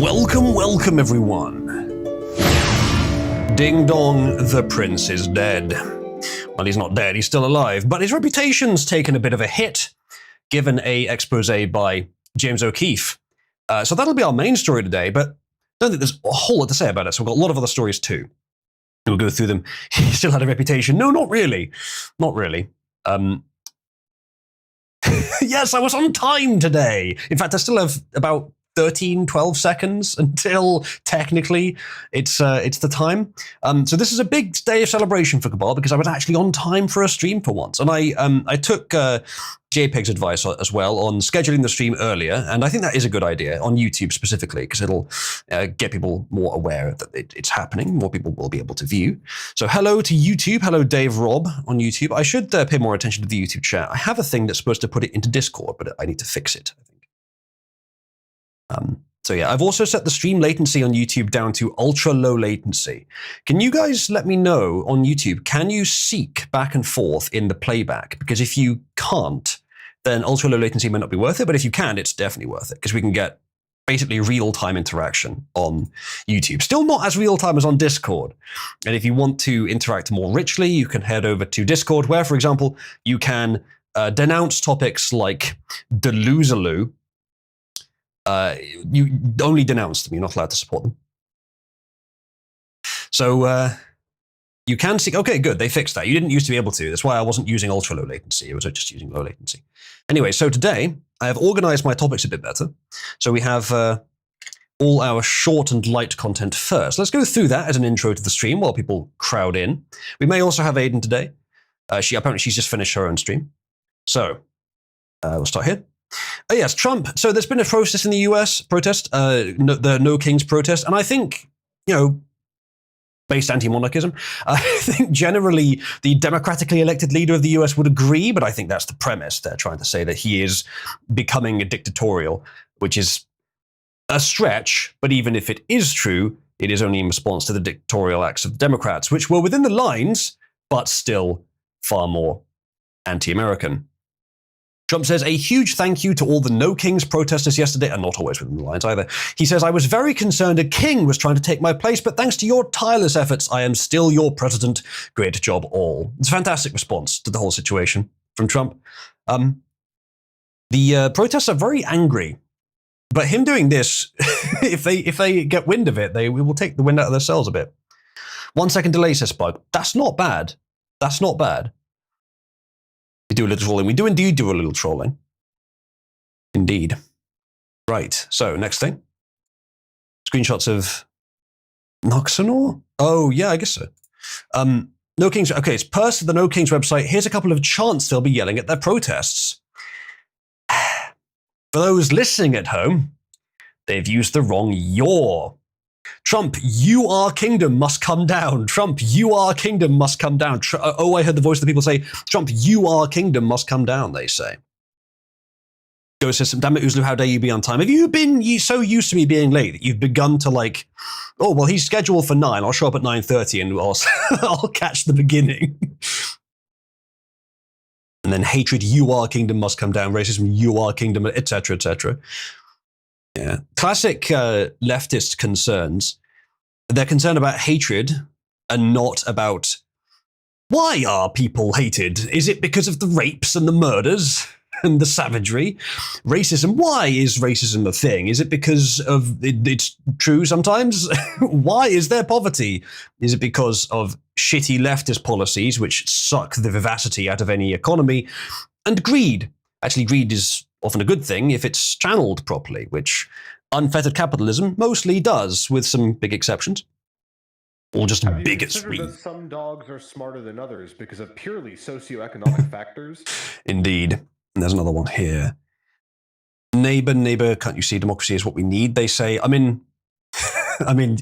Welcome, welcome everyone. Ding dong, the prince is dead. Well, he's not dead, he's still alive, but his reputation's taken a bit of a hit, given a expose by James O'Keefe. So that'll be our main story today, but I don't think there's a whole lot to say about it, so we've got a lot of other stories too. We'll go through them. He still had a reputation. No, not really. Not really. Yes, I was on time today. In fact, I still have about 13, 12 seconds until technically it's the time. So this is a big day of celebration for Cabal because I was actually on time for a stream for once. And I took JPEG's advice as well on scheduling the stream earlier. And I think that is a good idea on YouTube specifically because it'll get people more aware that it's happening. More people will be able to view. So hello to YouTube. Hello, Dave Rob on YouTube. I should pay more attention to the YouTube chat. I have a thing that's supposed to put it into Discord, but I need to fix it, I think. So yeah, I've also set the stream latency on YouTube down to ultra low latency. Can you guys let me know on YouTube, can you seek back and forth in the playback? Because if you can't, then ultra low latency might not be worth it, but if you can, it's definitely worth it because we can get basically real-time interaction on YouTube. Still not as real-time as on Discord. And if you want to interact more richly, you can head over to Discord where, for example, you can denounce topics like Deluzaloo. You only denounce them, you're not allowed to support them. So you can see, okay, good, they fixed that. You didn't used to be able to, that's why I wasn't using ultra low latency, it was just using low latency. Anyway, so today I have organized my topics a bit better. So we have all our short and light content first. Let's go through that as an intro to the stream while people crowd in. We may also have Aiden today. Apparently she's just finished her own stream. So we'll start here. Oh yes, Trump. So there's been a protest in the US, the No Kings protest, and I think, based anti-monarchism, I think generally the democratically elected leader of the US would agree, but I think that's the premise. They're trying to say that he is becoming a dictatorial, which is a stretch, but even if it is true, it is only in response to the dictatorial acts of Democrats, which were within the lines, but still far more anti-American. Trump says, a huge thank you to all the No Kings protesters yesterday, and not always within the lines either. He says, I was very concerned a king was trying to take my place, but thanks to your tireless efforts, I am still your president. Great job all. It's a fantastic response to the whole situation from Trump. The protests are very angry, but him doing this, if they get wind of it, we will take the wind out of their sails a bit. 1 second delay, says Spug. That's not bad. That's not bad. We do a little trolling. We do indeed do a little trolling. Indeed. Right. So next thing. Screenshots of Noxanor? Oh, yeah, I guess so. No Kings. Okay, it's Purse to the No Kings website. Here's a couple of chants they'll be yelling at their protests. For those listening at home, they've used the wrong your. Trump, you our kingdom must come down. Trump, you our kingdom must come down. Oh, I heard the voice of the people say, Trump, you our kingdom must come down, they say. Go system, damn it, Uzlu, how dare you be on time? Have you been so used to me being late that you've begun to oh, well, he's scheduled for 9. I'll show up at 9:30 and I'll catch the beginning. And then hatred, you our kingdom must come down. Racism, you our kingdom, etc., etc. Yeah, classic leftist concerns. They're concerned about hatred and not about why are people hated? Is it because of the rapes and the murders and the savagery? Racism, why is racism a thing? Is it because of it's true sometimes? Why is there poverty? Is it because of shitty leftist policies which suck the vivacity out of any economy? And greed. Actually, greed is often a good thing if it's channeled properly, which unfettered capitalism mostly does, with some big exceptions. Or just bigotry. That some dogs are smarter than others because of purely socioeconomic factors? Indeed. And there's another one here. Neighbor, can't you see democracy is what we need? They say, I mean,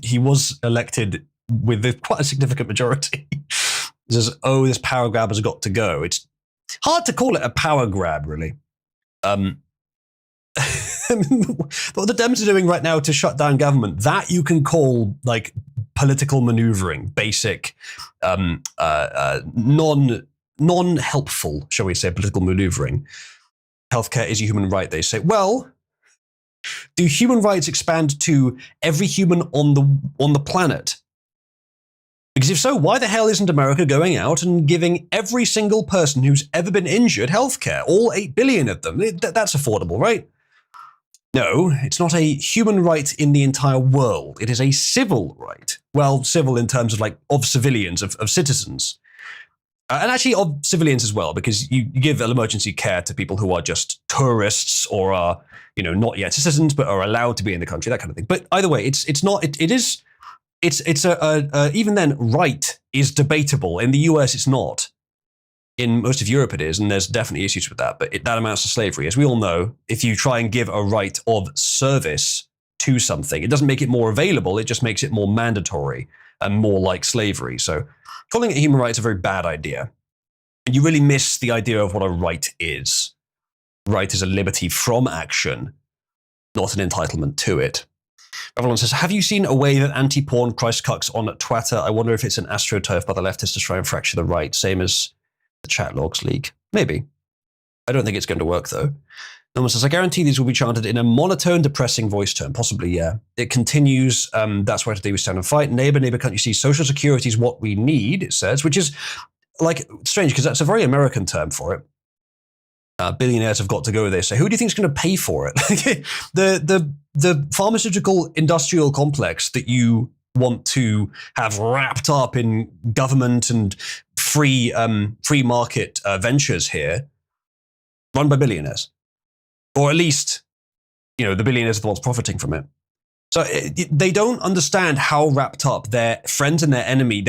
he was elected with quite a significant majority. He says, oh, this power grab has got to go. It's hard to call it a power grab, really. What the Dems are doing right now to shut down government, that you can call political maneuvering, basic, non-helpful, shall we say, political maneuvering. Healthcare is a human right, they say. Well, Do human rights expand to every human on the planet? Because if so, why the hell isn't America going out and giving every single person who's ever been injured healthcare? All 8 billion of them. That's affordable, right? No, it's not a human right in the entire world. It is a civil right. Well, civil in terms of of civilians, of citizens. And actually of civilians as well, because you give emergency care to people who are just tourists or are, not yet citizens, but are allowed to be in the country, that kind of thing. But either way, even then, right is debatable. In the US, it's not. In most of Europe, it is, and there's definitely issues with that. But that amounts to slavery. As we all know, if you try and give a right of service to something, it doesn't make it more available. It just makes it more mandatory and more like slavery. So calling it human rights is a very bad idea. And you really miss the idea of what a right is. Right is a liberty from action, not an entitlement to it. Everyone says, have you seen a way that anti-porn Christ cucks on Twitter? I wonder if it's an astroturf by the leftists to try and fracture the right, same as the chat logs leak. Maybe. I don't think it's going to work, though. No one says, I guarantee these will be chanted in a monotone, depressing voice tone. Possibly, yeah. It continues, that's why today we stand and fight. Neighbor, can't you see? Social security is what we need, it says, which is strange because that's a very American term for it. Billionaires have got to go, they say. Who do you think is going to pay for it? the pharmaceutical industrial complex that you want to have wrapped up in government and free market ventures here, run by billionaires. Or at least, the billionaires are the ones profiting from it. So they don't understand how wrapped up their friend and enemy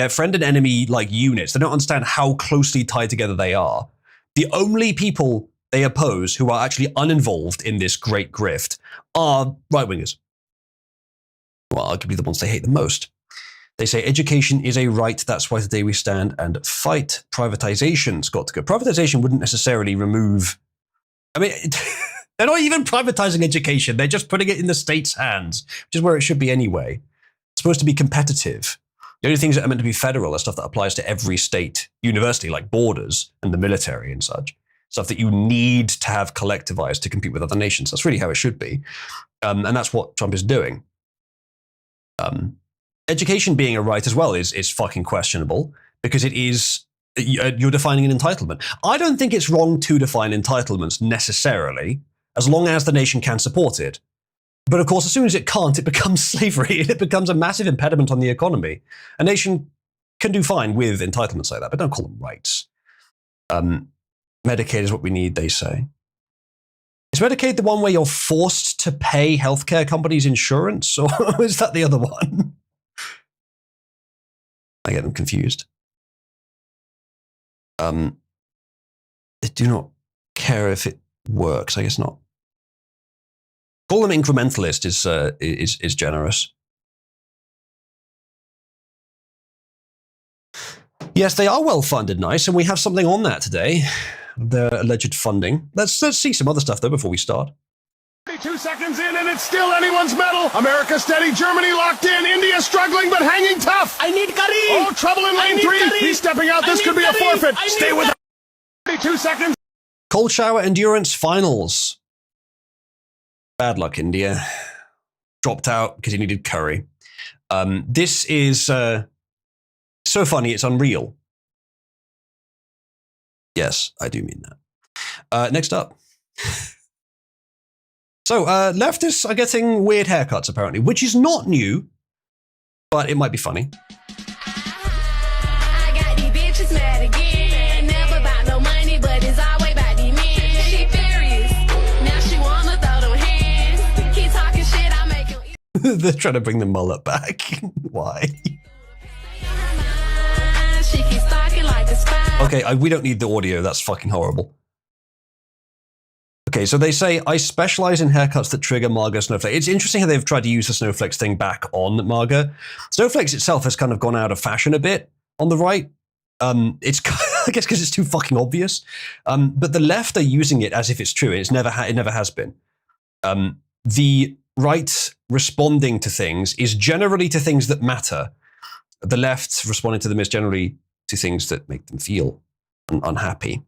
units, they don't understand how closely tied together they are. The only people they oppose who are actually uninvolved in this great grift are right-wingers. Well, arguably the ones they hate the most. They say education is a right, that's why today we stand and fight. Privatization's got to go. Privatization wouldn't necessarily remove... they're not even privatizing education. They're just putting it in the state's hands, which is where it should be anyway. It's supposed to be competitive. The only things that are meant to be federal are stuff that applies to every state university, like borders and the military and such. Stuff that you need to have collectivized to compete with other nations. That's really how it should be. And that's what Trump is doing. Education being a right as well is fucking questionable because it is, you're defining an entitlement. I don't think it's wrong to define entitlements necessarily, as long as the nation can support it. But of course, as soon as it can't, it becomes slavery and it becomes a massive impediment on the economy. A nation can do fine with entitlements like that, but don't call them rights. Medicaid is what we need, they say. Is Medicaid the one where you're forced to pay healthcare companies insurance, or is that the other one? I get them confused. They do not care if it works. I guess not. Call them incrementalist is generous. Yes, they are well funded, nice, and we have something on that today. Their alleged funding. Let's see some other stuff though before we start. 2 seconds in and it's still anyone's medal. America steady, Germany locked in, India struggling but hanging tough. I need Karim. Oh, trouble in lane 3. He's stepping out. This could be a forfeit. Stay with 2 seconds. Cold shower endurance finals. Bad luck, India. Dropped out because he needed curry. This is so funny, it's unreal. Yes, I do mean that. Next up. So, leftists are getting weird haircuts, apparently, which is not new, but it might be funny. I got these bitches mad again. Never about no money, but it's always about these men. She furious. Now she wanna throw them hands. Keep talking shit, I make him eat. They're trying to bring the mullet back. Why? She keeps stalking like a spy. Okay, we don't need the audio. That's fucking horrible. Okay, so they say, I specialize in haircuts that trigger MAGA snowflake. It's interesting how they've tried to use the snowflakes thing back on MAGA. Snowflakes itself has kind of gone out of fashion a bit on the right. It's I guess because it's too fucking obvious. But the left are using it as if it's true. It never has been. The right responding to things is generally to things that matter. The left responding to them is generally to things that make them feel unhappy.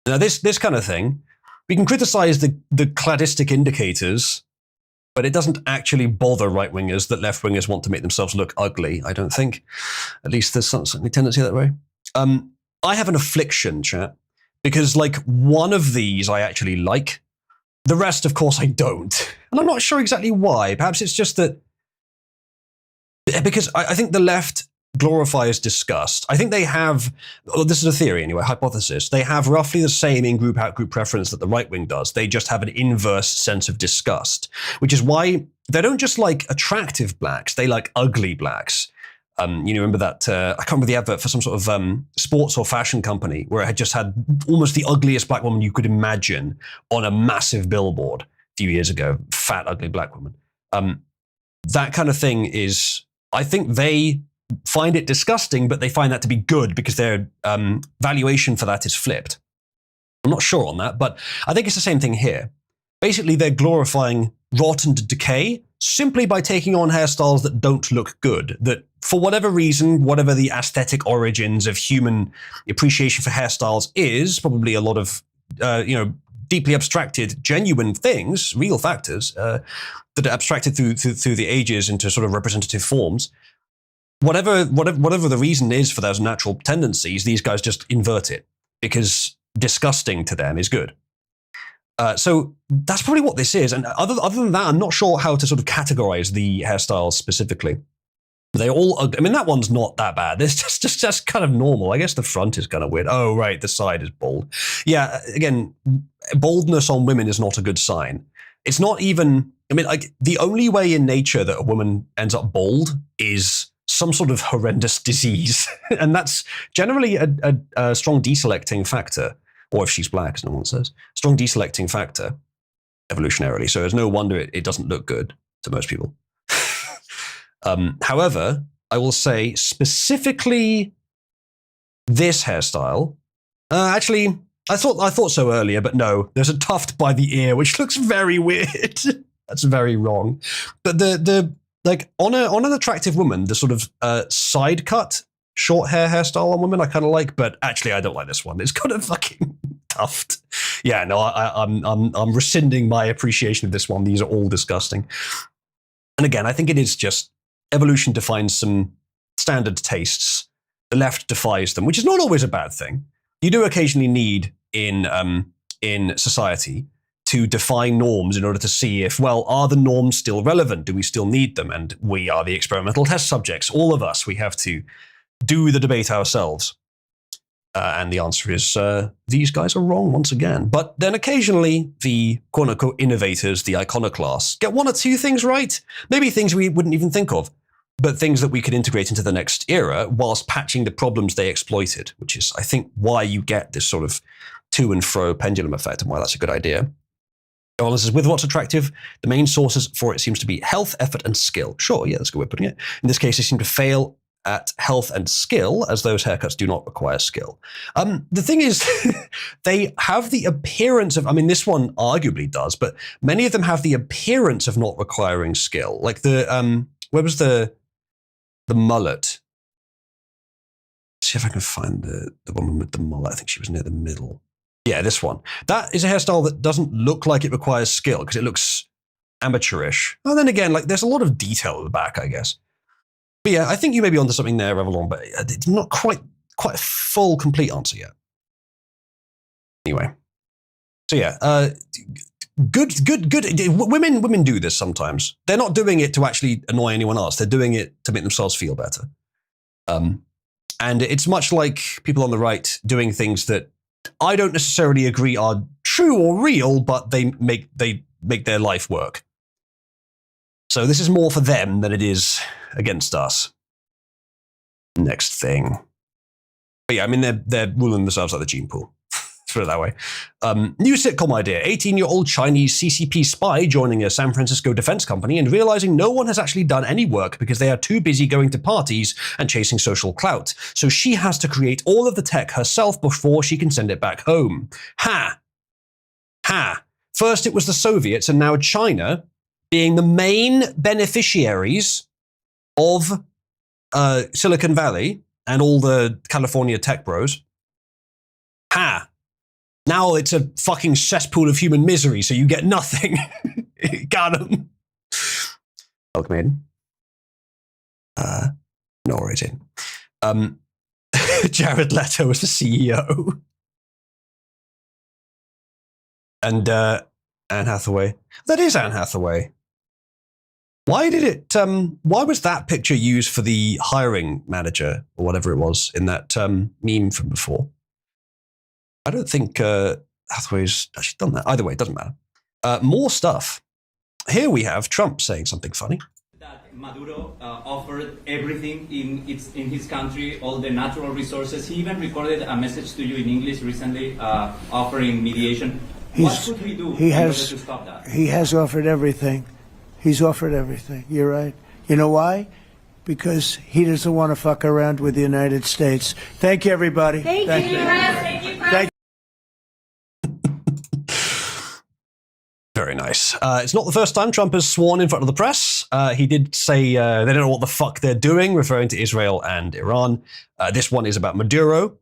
Now, this kind of thing, we can criticize the cladistic indicators But it doesn't actually bother right-wingers that left-wingers want to make themselves look ugly, I don't think. At least there's certainly a tendency that way. I have an affliction, chat, because like one of these I actually like. The rest, of course, I don't. And I'm not sure exactly why. Perhaps it's just that... Because I think the left glorifies disgust. I think they have, this is a theory anyway, hypothesis, they have roughly the same in-group, out-group preference that the right wing does. They just have an inverse sense of disgust, which is why they don't just like attractive blacks, they like ugly blacks. You remember that, I can't remember the advert for some sort of sports or fashion company where it had just had almost the ugliest black woman you could imagine on a massive billboard a few years ago, fat, ugly black woman. That kind of thing is, I think they find it disgusting, but they find that to be good because their valuation for that is flipped. I'm not sure on that, but I think it's the same thing here. Basically, they're glorifying rot and decay simply by taking on hairstyles that don't look good, that for whatever reason, whatever the aesthetic origins of human appreciation for hairstyles is, probably a lot of, deeply abstracted, genuine things, real factors, that are abstracted through the ages into sort of representative forms. Whatever the reason is for those natural tendencies, these guys just invert it because disgusting to them is good. So that's probably what this is. And other than that, I'm not sure how to sort of categorize the hairstyles specifically. They all, I mean, that one's not that bad. It's just kind of normal. I guess the front is kind of weird. Oh, right, the side is bald. Yeah, again, baldness on women is not a good sign. It's not even, I mean, like the only way in nature that a woman ends up bald is some sort of horrendous disease. And that's generally a strong deselecting factor. Or if she's black, as no one says. Strong deselecting factor, evolutionarily. So it's no wonder it doesn't look good to most people. However, I will say specifically this hairstyle. Actually, I thought so earlier, but no. There's a tuft by the ear, which looks very weird. That's very wrong. But the like on an attractive woman, the sort of side cut short hairstyle on women I kind of like, but actually I don't like this one. It's got a fucking tuft. Yeah, no, I'm rescinding my appreciation of this one. These are all disgusting. And again, I think it is just evolution defines some standard tastes. The left defies them, which is not always a bad thing. You do occasionally need in society to define norms in order to see if, well, are the norms still relevant? Do we still need them? And we are the experimental test subjects. All of us, we have to do the debate ourselves. And the answer is, these guys are wrong once again. But then occasionally, the quote-unquote innovators, the iconoclasts, get one or two things right. Maybe things we wouldn't even think of, but things that we could integrate into the next era whilst patching the problems they exploited, which is, I think, why you get this sort of to and fro pendulum effect and why that's a good idea. Well, this is with what's attractive. The main sources for it seems to be health, effort, and skill. Sure, yeah, that's a good way of putting it. In this case, they seem to fail at health and skill, as those haircuts do not require skill. The thing is, they have the appearance of, I mean, this one arguably does, but many of them have the appearance of not requiring skill. Like the, where was the mullet? Let's see if I can find the woman with the mullet. I think she was near the middle. Yeah, this one. That is a hairstyle that doesn't look like it requires skill because it looks amateurish. And then again, like there's a lot of detail at the back, I guess. But yeah, I think you may be onto something there, Revelon, but it's not quite a full, complete answer yet. Anyway. So yeah, good. Women do this sometimes. They're not doing it to actually annoy anyone else. They're doing it to make themselves feel better. And it's much like people on the right doing things that I don't necessarily agree are true or real, but they make their life work. So this is more for them than it is against us. Next thing. But yeah, I mean, they're ruling themselves like the gene pool. Let's put it that way. New sitcom idea. 18-year-old Chinese CCP spy joining a San Francisco defense company and realizing no one has actually done any work because they are too busy going to parties and chasing social clout. So she has to create all of the tech herself before she can send it back home. Ha! First it was the Soviets and now China being the main beneficiaries of Silicon Valley and all the California tech bros. Ha! Now it's a fucking cesspool of human misery, so you get nothing. Got 'em. Welcome in. Not rating. Jared Leto was the CEO. And Anne Hathaway. That is Anne Hathaway. Why did it? Why was that picture used for the hiring manager or whatever it was in that meme from before? I don't think Hathaway's actually done that. Either way, it doesn't matter. More stuff. Here we have Trump saying something funny. That Maduro offered everything in his country, all the natural resources. He even recorded a message to you in English recently, offering mediation. What should we do in order to stop that? He has offered everything. He's offered everything. You're right. You know why? Because he doesn't want to fuck around with the United States. Thank you, everybody. Thank you. Thank you. Thank Very nice. It's not the first time Trump has sworn in front of the press. He did say they don't know what the fuck they're doing, referring to Israel and Iran. This one is about Maduro.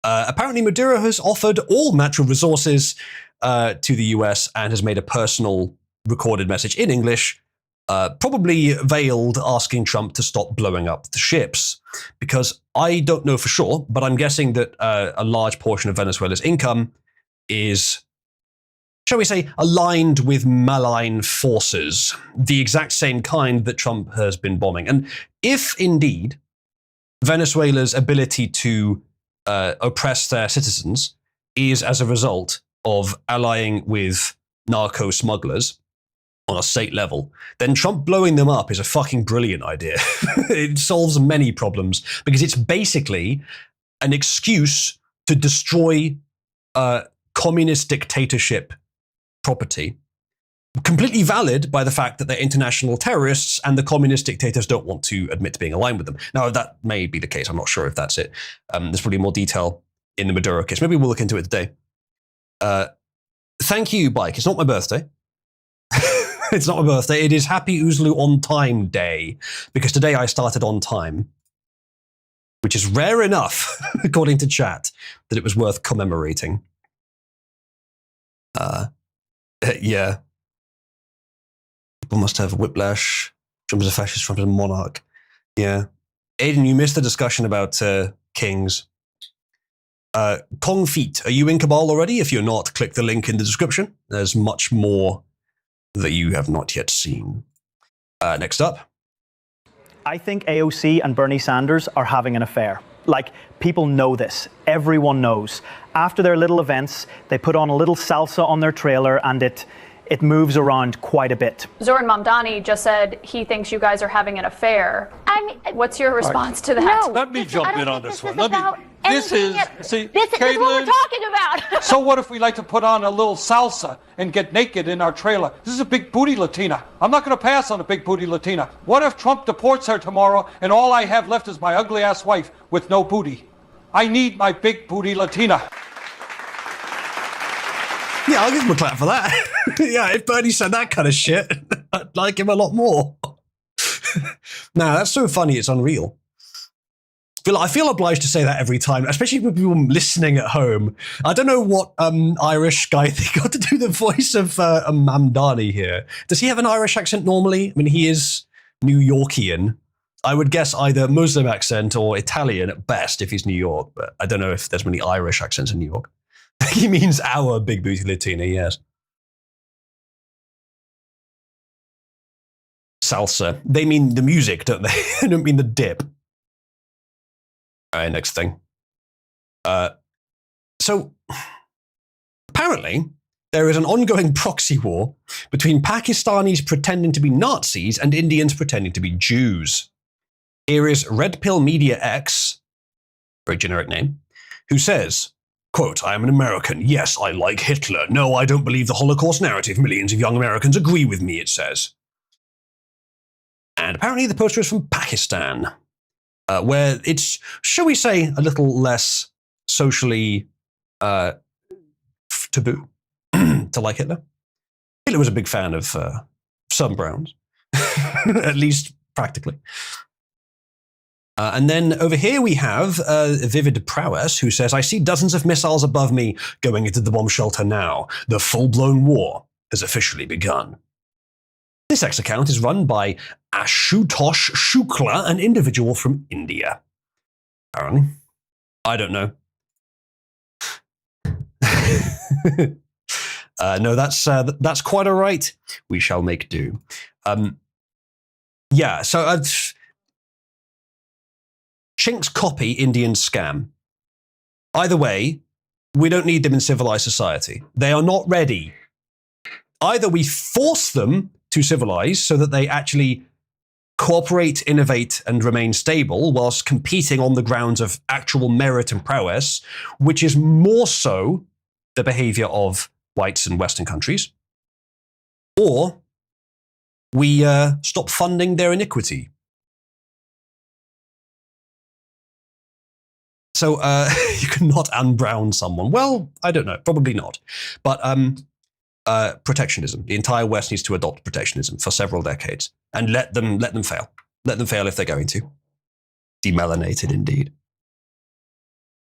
Apparently, Maduro has offered all natural resources to the US and has made a personal recorded message in English, probably veiled, asking Trump to stop blowing up the ships. Because I don't know for sure, but I'm guessing that a large portion of Venezuela's income is, shall we say, aligned with malign forces, the exact same kind that Trump has been bombing. And if indeed Venezuela's ability to oppress their citizens is as a result of allying with narco smugglers on a state level, then Trump blowing them up is a fucking brilliant idea. It solves many problems because it's basically an excuse to destroy communist dictatorship property, completely valid by the fact that they're international terrorists and the communist dictators don't want to admit to being aligned with them. Now, that may be the case. I'm not sure if that's it. There's probably more detail in the Maduro case. Maybe we'll look into it today. Thank you, Bike. It's not my birthday. It's not my birthday. It is Happy Oozlu on Time Day, because today I started on time, which is rare enough, according to chat, that it was worth commemorating. Yeah. People must have whiplash. Trump is a fascist, Trump is a monarch. Yeah. Aiden, you missed the discussion about kings. Kong Feet, are you in Cabal already? If you're not, click the link in the description. There's much more that you have not yet seen. Next up. I think AOC and Bernie Sanders are having an affair. Like, people know this. Everyone knows. After their little events, they put on a little salsa on their trailer and it moves around quite a bit. Zoran Mamdani just said he thinks you guys are having an affair. I mean, what's your response to that? No, let me jump in on this one. This is what we're talking about. So what if we like to put on a little salsa and get naked in our trailer? This is a big booty Latina. I'm not going to pass on a big booty Latina. What if Trump deports her tomorrow and all I have left is my ugly ass wife with no booty? I need my big booty Latina. Yeah, I'll give him a clap for that. Yeah, if Bernie said that kind of shit, I'd like him a lot more. Nah, that's so funny, it's unreal. I feel obliged to say that every time, especially with people listening at home. I don't know what Irish guy they got to do the voice of Mamdani here. Does he have an Irish accent normally? I mean, he is New Yorkian. I would guess either Muslim accent or Italian at best if he's New York, but I don't know if there's many Irish accents in New York. He means our big booty Latina, yes. Salsa. They mean the music, don't they? They don't mean the dip. All right, next thing. So, apparently, there is an ongoing proxy war between Pakistanis pretending to be Nazis and Indians pretending to be Jews. Here is Red Pill Media X, very generic name, who says, quote, I am an American. Yes, I like Hitler. No, I don't believe the Holocaust narrative. Millions of young Americans agree with me, it says. And apparently the poster is from Pakistan, where it's, shall we say, a little less socially taboo to like Hitler. Hitler was a big fan of some Browns, at least practically. And then over here we have Vivid Prowess, who says, I see dozens of missiles above me going into the bomb shelter now. The full-blown war has officially begun. This X account is run by Ashutosh Shukla, an individual from India. Apparently. I don't know. No, that's quite all right. We shall make do. Yeah, so Chinks copy, Indians scam. Either way, we don't need them in civilized society. They are not ready. Either we force them to civilize so that they actually cooperate, innovate, and remain stable whilst competing on the grounds of actual merit and prowess, which is more so the behavior of whites in Western countries, or we stop funding their iniquity. So you cannot unbrown someone. Well, I don't know, probably not. But protectionism. The entire West needs to adopt protectionism for several decades and let them fail. Let them fail if they're going to. Demelanated, indeed.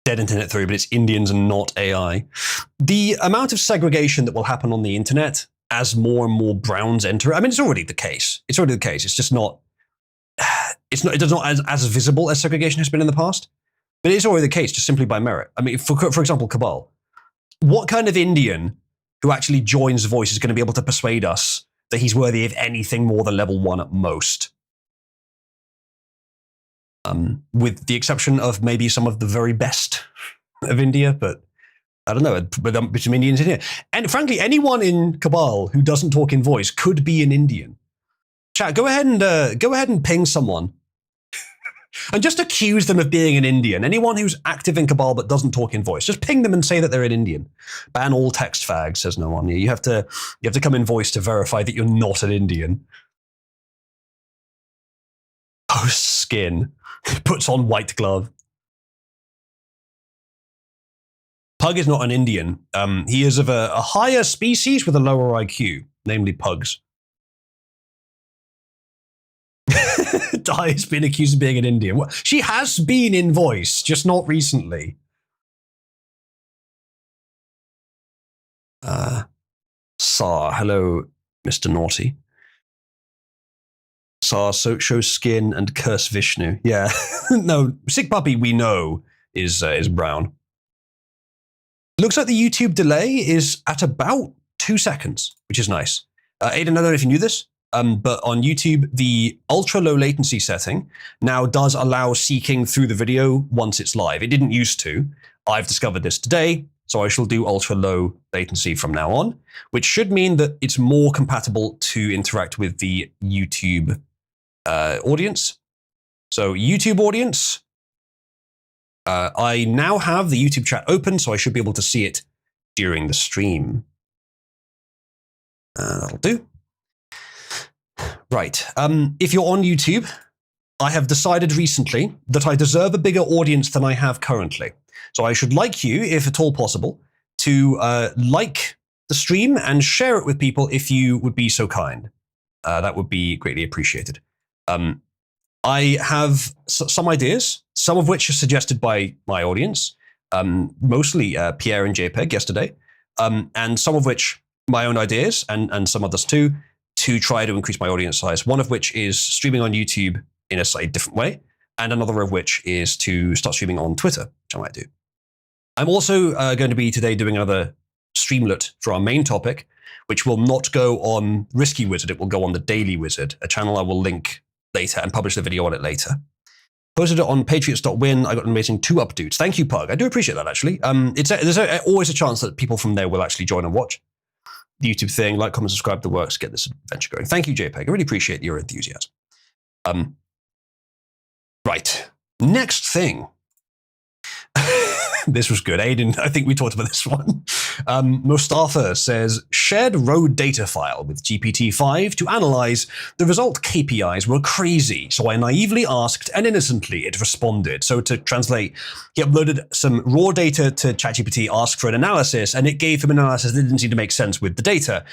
Dead internet theory, but it's Indians and not AI. The amount of segregation that will happen on the internet as more and more browns enter, I mean, it's already the case. It's already the case. It's just not. It's not as visible as segregation has been in the past. But it is already the case, just simply by merit. I mean, for example, Cabal. What kind of Indian who actually joins the Voice is going to be able to persuade us that he's worthy of anything more than level 1 at most? With the exception of maybe some of the very best of India, but I don't know, with some Indians in here. And frankly, anyone in Cabal who doesn't talk in Voice could be an Indian. Chat, go ahead and ping someone. And just accuse them of being an Indian. Anyone who's active in Cabal but doesn't talk in Voice, just ping them and say that they're an Indian. Ban all text fags, says no one. You have to come in Voice to verify that you're not an Indian. Post skin. Puts on white glove. Pug is not an Indian. He is of a higher species with a lower IQ, namely pugs. Di has been accused of being an Indian. Well, she has been in Voice, just not recently. Sar, hello, Mr. Naughty. Sar shows skin and curse Vishnu. Yeah, no, Sick Puppy we know is brown. Looks like the YouTube delay is at about 2 seconds, which is nice. Aiden, I don't know if you knew this. But on YouTube, the ultra low latency setting now does allow seeking through the video once it's live. It didn't used to. I've discovered this today, so I shall do ultra low latency from now on, which should mean that it's more compatible to interact with the YouTube audience. So YouTube audience, I now have the YouTube chat open, so I should be able to see it during the stream. That'll do. Right. If you're on YouTube, I have decided recently that I deserve a bigger audience than I have currently. So I should like you, if at all possible, to like the stream and share it with people if you would be so kind. That would be greatly appreciated. I have some ideas, some of which are suggested by my audience, mostly Pierre and JPEG yesterday, and some of which my own ideas and some others too, to try to increase my audience size, one of which is streaming on YouTube in a slightly different way, and another of which is to start streaming on Twitter, which I might do. I'm also going to be today doing another streamlet for our main topic, which will not go on Risky Wizard, it will go on the Daily Wizard, a channel I will link later and publish the video on it later. Posted it on patriots.win. I got an amazing 2-up dudes. Thank you, Pug. I do appreciate that, actually. There's always a chance that people from there will actually join and watch the YouTube thing. Like, comment, subscribe, the works, get this adventure going. Thank you, JPEG. I really appreciate your enthusiasm. Right. Next thing. This was good. Aiden, I think we talked about this one. Mustafa says, shared row data file with GPT-5 to analyze the result KPIs were crazy. So I naively asked and innocently it responded. So to translate, he uploaded some raw data to ChatGPT, asked for an analysis, and it gave him an analysis that didn't seem to make sense with the data.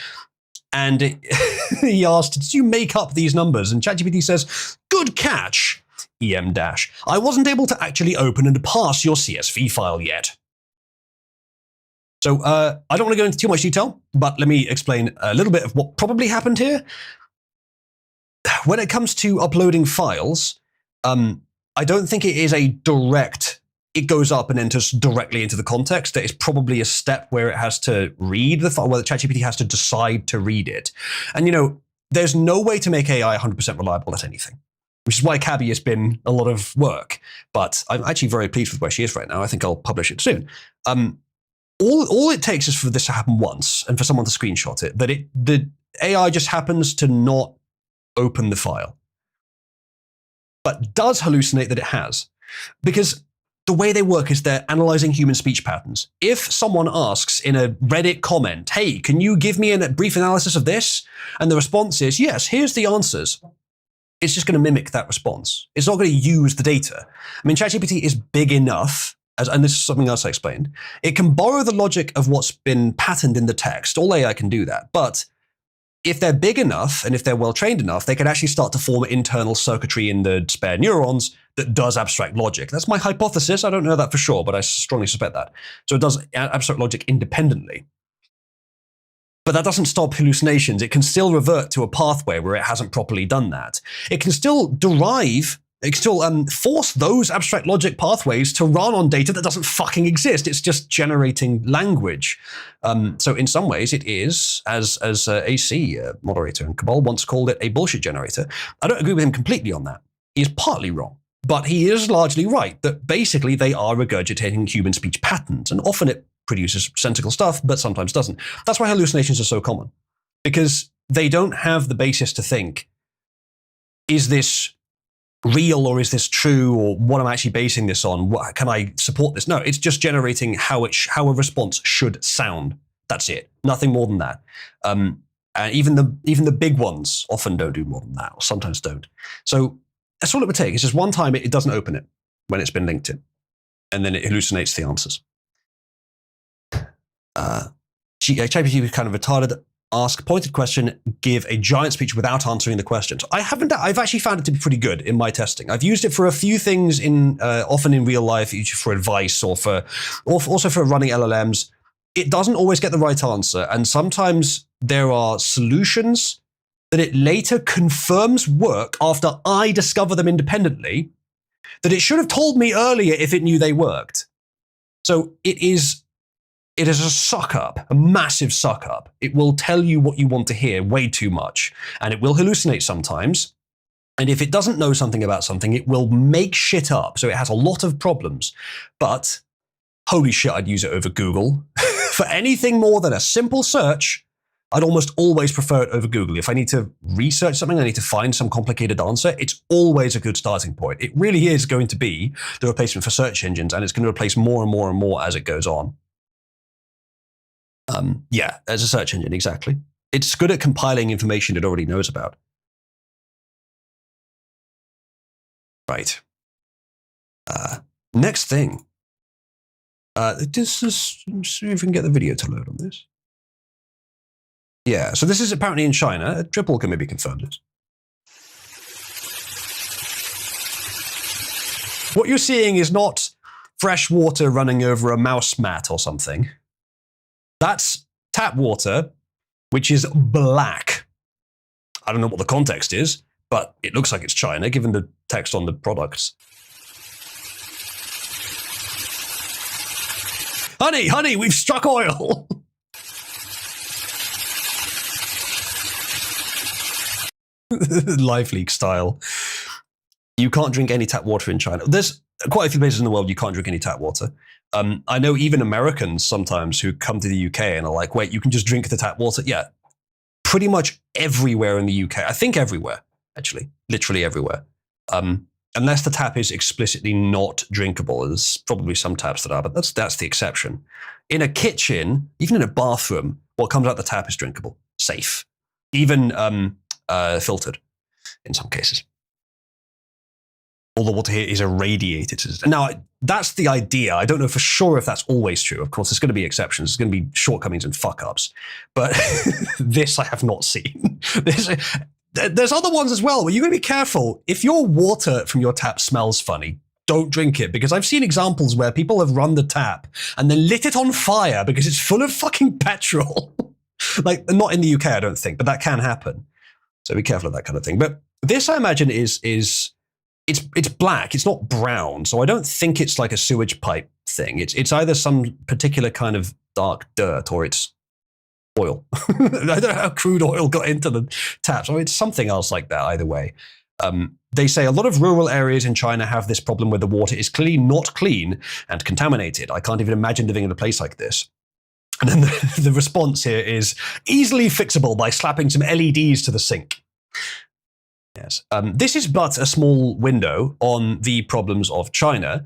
And he asked, did you make up these numbers? And ChatGPT says, good catch. EM dash. I wasn't able to actually open and parse your CSV file yet. So I don't want to go into too much detail, but let me explain a little bit of what probably happened here. when it comes to uploading files, I don't think it is a direct, it goes up and enters directly into the context. There is probably a step where it has to read the file, where the ChatGPT has to decide to read it. And, you know, there's no way to make AI 100% reliable at anything, which is why Cabby has been a lot of work. But I'm actually very pleased with where she is right now. I think I'll publish it soon. All it takes is for this to happen once and for someone to screenshot it, that the AI just happens to not open the file, but does hallucinate that it has. Because the way they work is they're analyzing human speech patterns. If someone asks in a Reddit comment, hey, can you give me a brief analysis of this? And the response is, yes, here's the answers. It's just going to mimic that response. It's not going to use the data. I mean, ChatGPT is big enough, and this is something else I explained, it can borrow the logic of what's been patterned in the text. All AI can do that. But if they're big enough and if they're well trained enough, they can actually start to form internal circuitry in the spare neurons that does abstract logic. That's my hypothesis. I don't know that for sure, but I strongly suspect that. So it does abstract logic independently. But that doesn't stop hallucinations. It can still revert to a pathway where it hasn't properly done that. It can still derive, it can still force those abstract logic pathways to run on data that doesn't fucking exist. It's just generating language. So in some ways it is, as AC moderator and Cabal once called it, a bullshit generator. I don't agree with him completely on that. He is partly wrong. But he is largely right that basically they are regurgitating human speech patterns, and often it produces sensical stuff, but sometimes doesn't. That's why hallucinations are so common, because they don't have the basis to think, is this real or is this true, or what am I actually basing this on? What, can I support this? No, it's just generating how a response should sound. That's it. Nothing more than that. And even the big ones often don't do more than that, or sometimes don't. So that's all it would take. It's just one time it doesn't open it when it's been linked in, and then it hallucinates the answers. ChatGPT was kind of retarded. Ask pointed question, give a giant speech without answering the questions. I've actually found it to be pretty good in my testing. I've used it for a few things often in real life, for advice or also for running LLMs. It doesn't always get the right answer, and sometimes there are solutions that it later confirms work after I discover them independently, that it should have told me earlier if it knew they worked. So it is a suck up, a massive suck up. It will tell you what you want to hear way too much, and it will hallucinate sometimes. And if it doesn't know something about something, it will make shit up. So it has a lot of problems. But holy shit, I'd use it over Google. For anything more than a simple search, I'd almost always prefer it over Google. If I need to research something, I need to find some complicated answer, it's always a good starting point. It really is going to be the replacement for search engines, and it's going to replace more and more and more as it goes on. Yeah, as a search engine, exactly. It's good at compiling information it already knows about. Right. Next thing. Let's see if we can get the video to load on this. Yeah, so this is apparently in China. Triple can maybe confirm this. What you're seeing is not fresh water running over a mouse mat or something. That's tap water, which is black. I don't know what the context is, but it looks like it's China, given the text on the products. Honey, we've struck oil! Live leak style. You can't drink any tap water in China. There's quite a few places in the world you can't drink any tap water. I know even Americans sometimes who come to the UK and are like, wait, you can just drink the tap water? Yeah, pretty much everywhere in the UK. I think everywhere, actually. Literally everywhere. Unless the tap is explicitly not drinkable. There's probably some taps that are, but that's the exception. In a kitchen, even in a bathroom, what comes out the tap is drinkable. Safe. Even filtered in some cases. All the water here is irradiated. Now, that's the idea. I don't know for sure if that's always true. Of course, there's going to be exceptions. There's going to be shortcomings and fuck-ups. But this I have not seen. There's other ones as well where you're going to be careful. If your water from your tap smells funny, don't drink it. Because I've seen examples where people have run the tap and then lit it on fire because it's full of fucking petrol. Like, not in the UK, I don't think, but that can happen. So be careful of that kind of thing. But This, I imagine, is it's black. It's not brown. So I don't think it's like a sewage pipe thing. It's either some particular kind of dark dirt or it's oil. I don't know how crude oil got into the taps. I mean, it's something else like that. Either way, they say a lot of rural areas in China have this problem where the water is clearly not clean and contaminated. I can't even imagine living in a place like this. And then the response here is easily fixable by slapping some LEDs to the sink. Yes. This is but a small window on the problems of China.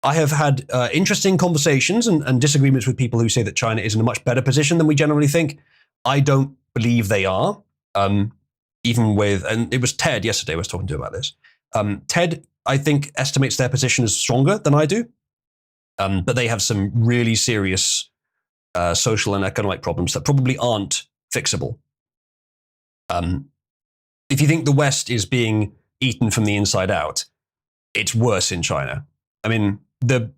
I have had interesting conversations and disagreements with people who say that China is in a much better position than we generally think. I don't believe they are. Even with, and it was Ted yesterday I was talking to about this. Ted, I think, estimates their position as stronger than I do. But they have some really serious social and economic problems that probably aren't fixable. If you think the West is being eaten from the inside out, it's worse in China. I mean, the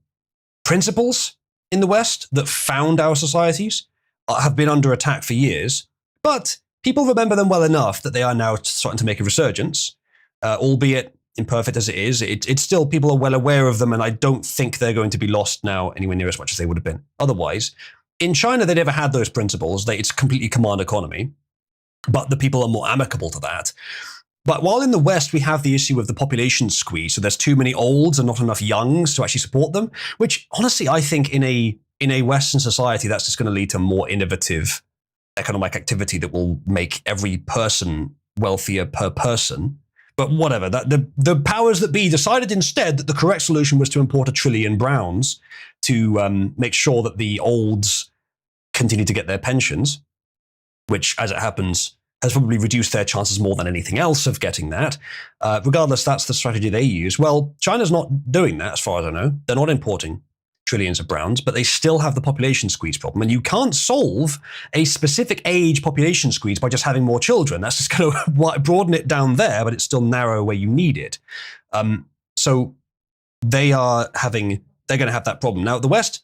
principles in the West that found our societies have been under attack for years, but people remember them well enough that they are now starting to make a resurgence, albeit imperfect as it is. It's still, people are well aware of them, and I don't think they're going to be lost now anywhere near as much as they would have been otherwise. In China, they never had those principles. It's a completely command economy, but the people are more amicable to that. But while in the West, we have the issue of the population squeeze, so there's too many olds and not enough youngs to actually support them, which honestly, I think in a Western society, that's just going to lead to more innovative economic activity that will make every person wealthier per person. But whatever, the powers that be decided instead that the correct solution was to import 1 trillion browns to make sure that the olds continue to get their pensions, which, as it happens, has probably reduced their chances more than anything else of getting that. Regardless, that's the strategy they use. Well, China's not doing that, as far as I know. They're not importing trillions of browns, but they still have the population squeeze problem. And you can't solve a specific age population squeeze by just having more children. That's just going to broaden it down there, but it's still narrow where you need it. So they're going to have that problem. Now, the West,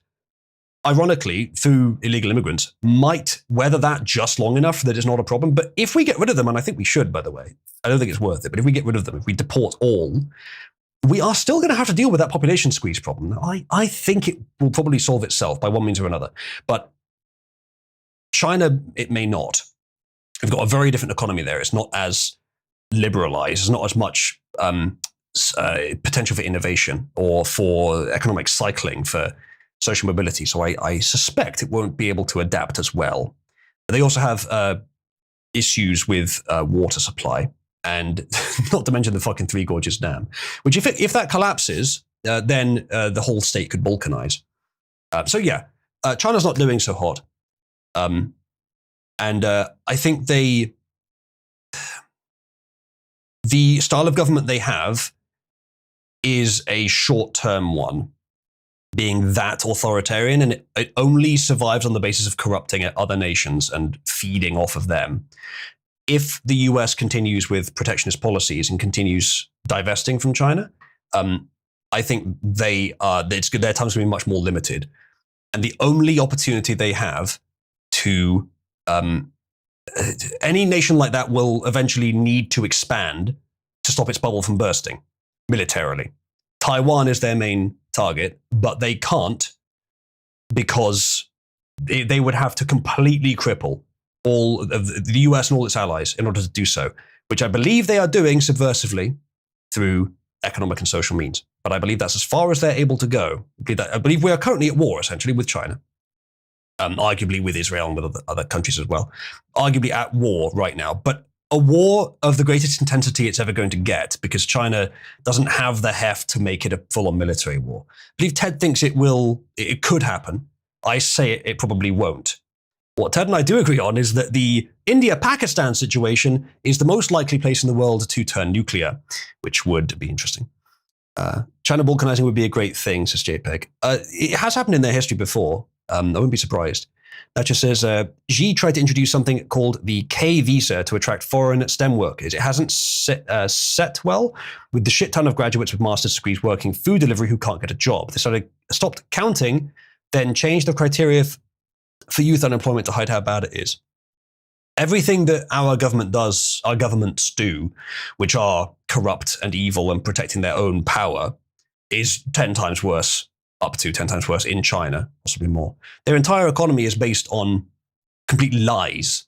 ironically, through illegal immigrants, might weather that just long enough that it's not a problem. But if we get rid of them, and I think we should, by the way, I don't think it's worth it, but if we get rid of them, if we deport all, we are still going to have to deal with that population squeeze problem. Now, I think it will probably solve itself by one means or another. But China, it may not. We've got a very different economy there. It's not as liberalized. There's not as much potential for innovation or for economic cycling, for social mobility. So I suspect it won't be able to adapt as well. They also have issues with water supply, and not to mention the fucking Three Gorges Dam, which if that collapses, then the whole state could balkanize. So yeah, China's not doing so hot. And I think the style of government they have is a short-term one, being that authoritarian, and it only survives on the basis of corrupting other nations and feeding off of them. If the US continues with protectionist policies and continues divesting from China, I think their time's going to be much more limited. And the only opportunity they have to, any nation like that will eventually need to expand to stop its bubble from bursting militarily. Taiwan is their main target, but they can't because they would have to completely cripple all of the US and all its allies in order to do so, which I believe they are doing subversively through economic and social means. But I believe that's as far as they're able to go. I believe we are currently at war, essentially, with China, arguably with Israel and with other countries as well, arguably at war right now. But a war of the greatest intensity it's ever going to get, because China doesn't have the heft to make it a full-on military war. I believe Ted thinks it could happen. I say it probably won't. What Ted and I do agree on is that the India-Pakistan situation is the most likely place in the world to turn nuclear, which would be interesting. China balkanizing would be a great thing, says JPEG. It has happened in their history before. I wouldn't be surprised. That just says, Xi tried to introduce something called the K visa to attract foreign STEM workers. It hasn't set well, with the shit ton of graduates with master's degrees working food delivery who can't get a job. They stopped counting, then changed the criteria for youth unemployment to hide how bad it is. everything that our governments do, which are corrupt and evil and protecting their own power, is 10 times worse, up to 10 times worse in China, possibly more. Their entire economy is based on complete lies.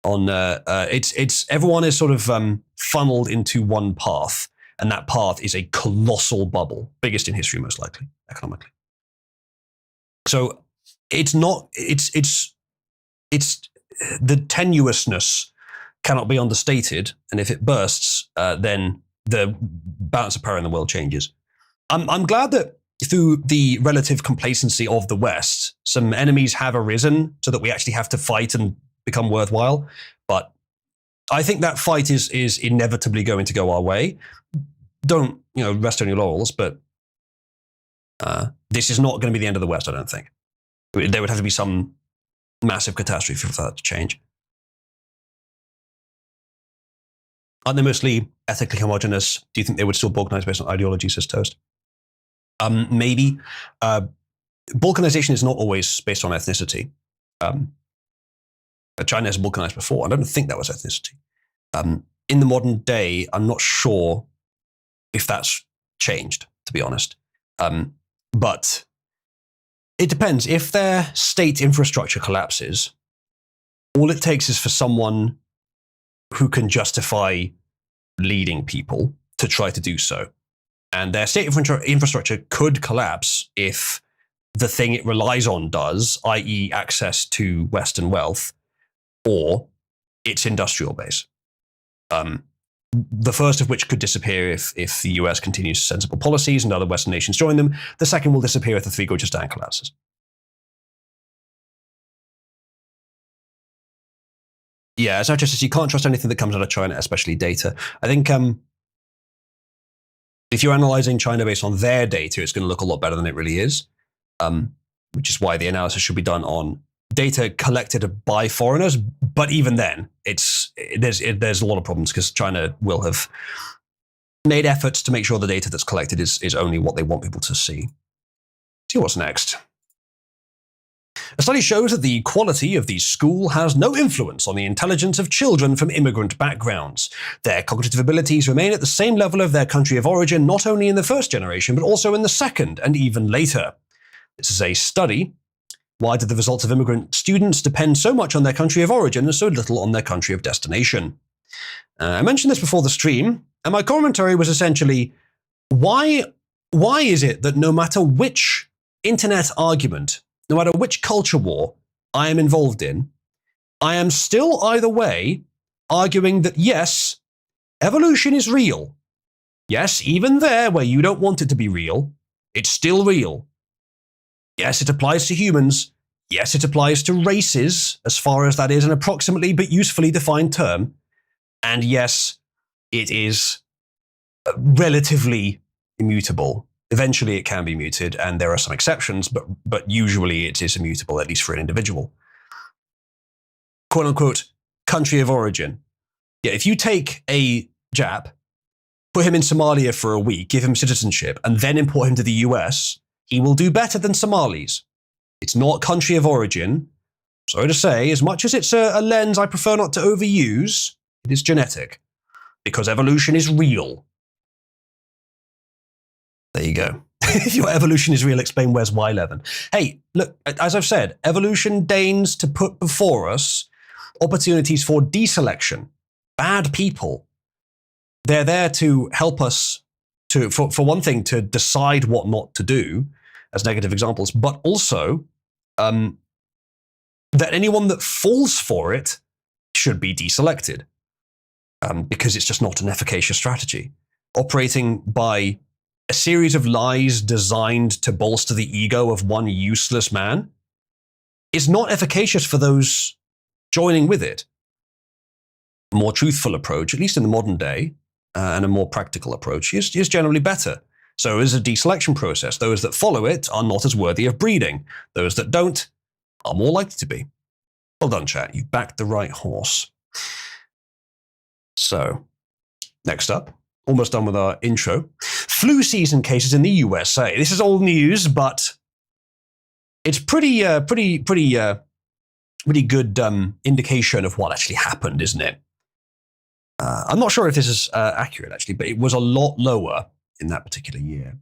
On everyone is sort of funneled into one path, and that path is a colossal bubble, biggest in history, most likely, economically. So it's the tenuousness cannot be understated, and if it bursts, then the balance of power in the world changes. I'm glad that through the relative complacency of the West, some enemies have arisen so that we actually have to fight and become worthwhile. But I think that fight is inevitably going to go our way. Don't rest on your laurels, but this is not going to be the end of the West, I don't think. There would have to be some massive catastrophe for that to change. Aren't they mostly ethically homogenous? Do you think they would still balkanize based on ideology, says Toast? Maybe. Balkanization is not always based on ethnicity. China has balkanized before. I don't think that was ethnicity. In the modern day, I'm not sure if that's changed, to be honest. But it depends. If their state infrastructure collapses, all it takes is for someone who can justify leading people to try to do so. And their state infrastructure could collapse if the thing it relies on does, i.e. access to Western wealth, or its industrial base. The first of which could disappear if the US continues sensible policies and other Western nations join them. The second will disappear if the Three Gorges Dam collapses. Yeah, as Archer says, you can't trust anything that comes out of China, especially data. I think if you're analyzing China based on their data, it's going to look a lot better than it really is, which is why the analysis should be done on data collected by foreigners. But even then, there's a lot of problems because China will have made efforts to make sure the data that's collected is only what they want people to see. See what's next. A study shows that the quality of the school has no influence on the intelligence of children from immigrant backgrounds. Their cognitive abilities remain at the same level of their country of origin, not only in the first generation, but also in the second and even later. This is a study. Why do the results of immigrant students depend so much on their country of origin and so little on their country of destination? I mentioned this before the stream, and my commentary was essentially, why is it that no matter which internet argument, no matter which culture war I am involved in, I am still either way arguing that yes, evolution is real. Yes, even there where you don't want it to be real, it's still real. Yes, it applies to humans. Yes, it applies to races, as far as that is an approximately but usefully defined term. And yes, it is relatively immutable. Eventually, it can be muted, and there are some exceptions, but usually it is immutable, at least for an individual. Quote unquote, country of origin. Yeah, if you take a Jap, put him in Somalia for a week, give him citizenship, and then import him to the US, he will do better than Somalis. It's not country of origin. Sorry to say, as much as it's a lens I prefer not to overuse, it is genetic. Because evolution is real. There you go. If your evolution is real, explain where's Y11. Hey, look, as I've said, evolution deigns to put before us opportunities for deselection. Bad people. They're there to help us for one thing, to decide what not to do, as negative examples, but also that anyone that falls for it should be deselected, because it's just not an efficacious strategy. Operating by a series of lies designed to bolster the ego of one useless man is not efficacious for those joining with it. A more truthful approach, at least in the modern day, and a more practical approach is generally better. So is a deselection process. Those that follow it are not as worthy of breeding. Those that don't are more likely to be. Well done, chat. You've backed the right horse. So, next up, almost done with our intro. Flu season cases in the USA. This is old news, but it's pretty really good indication of what actually happened, isn't it? I'm not sure if this is accurate, actually, but it was a lot lower in that particular year.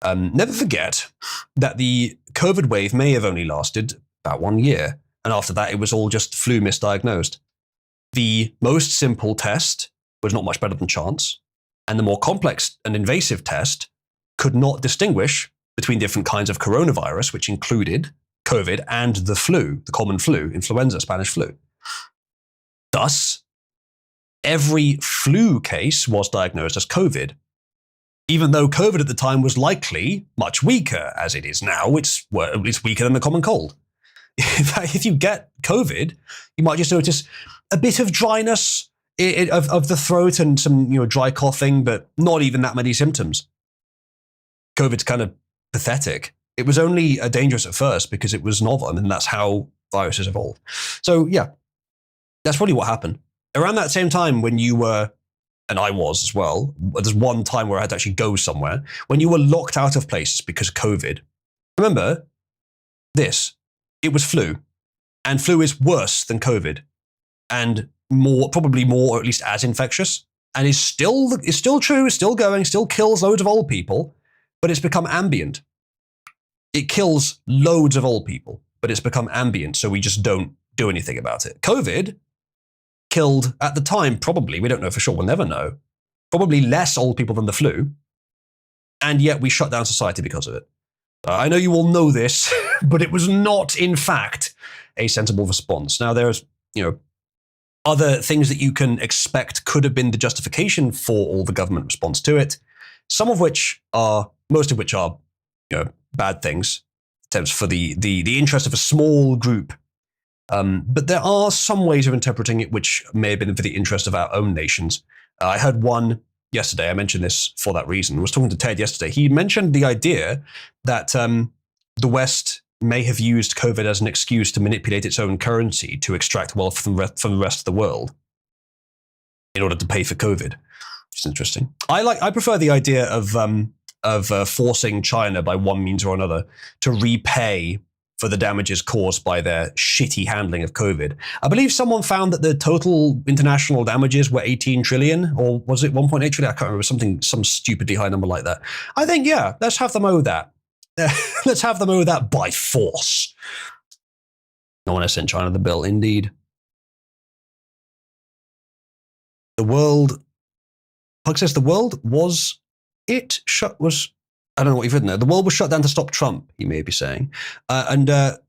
Never forget that the COVID wave may have only lasted about 1 year, and after that, it was all just flu misdiagnosed. The most simple test was not much better than chance, and the more complex and invasive test could not distinguish between different kinds of coronavirus, which included COVID and the flu, the common flu, influenza, Spanish flu. Thus, every flu case was diagnosed as COVID, even though COVID at the time was likely much weaker, as it is now. It's weaker than the common cold. If you get COVID, you might just notice a bit of dryness of the throat and some dry coughing, but not even that many symptoms. COVID's kind of pathetic. It was only dangerous at first because it was novel, and that's how viruses evolve. So yeah, that's probably what happened. Around that same time when you were, and I was as well, there's one time where I had to actually go somewhere, when you were locked out of places because of COVID. Remember this, it was flu, and flu is worse than COVID, and probably more, or at least as infectious, and is still true, is still going, still kills loads of old people, but it's become ambient. It kills loads of old people, but it's become ambient, so we just don't do anything about it. COVID killed, at the time, probably, we don't know for sure, we'll never know, probably less old people than the flu, and yet we shut down society because of it. I know you all know this, but it was not, in fact, a sensible response. Now, there's, other things that you can expect could have been the justification for all the government response to it, most of which are, bad things, attempts for the interest of a small group. But there are some ways of interpreting it which may have been for the interest of our own nations. I heard one yesterday. I mentioned this for that reason. I was talking to Ted yesterday. He mentioned the idea that the West may have used COVID as an excuse to manipulate its own currency to extract wealth from the rest of the world in order to pay for COVID. It's interesting. I prefer the idea of forcing China by one means or another to repay for the damages caused by their shitty handling of COVID. I believe someone found that the total international damages were 18 trillion, or was it 1.8 trillion? I can't remember, some stupidly high number like that. I think, yeah, let's have them owe that. Let's have them owe that by force. No one has sent China the bill, indeed. The world, Pug says the world was, I don't know what you've written there. The world was shut down to stop Trump, he may be saying. The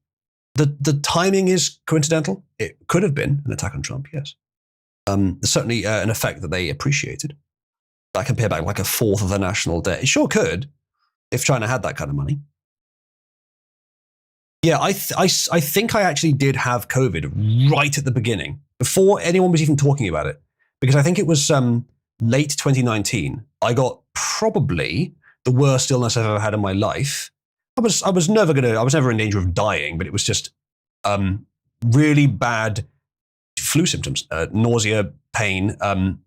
timing is coincidental. It could have been an attack on Trump, yes. There's certainly an effect that they appreciated. I can pay back like a fourth of the national debt. It sure could, if China had that kind of money. Yeah, I think I actually did have COVID right at the beginning, before anyone was even talking about it. Because I think it was late 2019. I got probably the worst illness I've ever had in my life. I was never in danger of dying, but it was just really bad flu symptoms, nausea, pain, and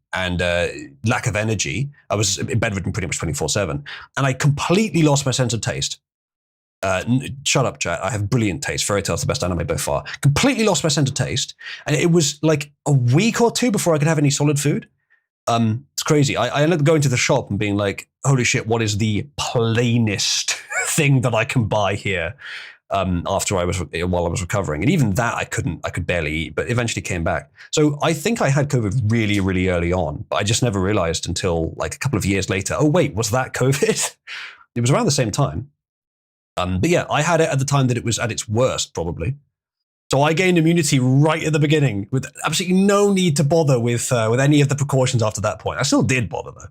lack of energy. I was bedridden pretty much 24/7, and I completely lost my sense of taste. Shut up, chat. I have brilliant taste. Fairy Tail's the best anime by far. Completely lost my sense of taste, and it was like a week or two before I could have any solid food. It's crazy. I ended up going to the shop and being like, holy shit, what is the plainest thing that I can buy here? While I was recovering. And even that I could barely eat, but eventually came back. So I think I had COVID really, really early on, but I just never realized until like a couple of years later, oh wait, was that COVID? It was around the same time. But yeah, I had it at the time that it was at its worst, probably. So I gained immunity right at the beginning with absolutely no need to bother with any of the precautions after that point. I still did bother though.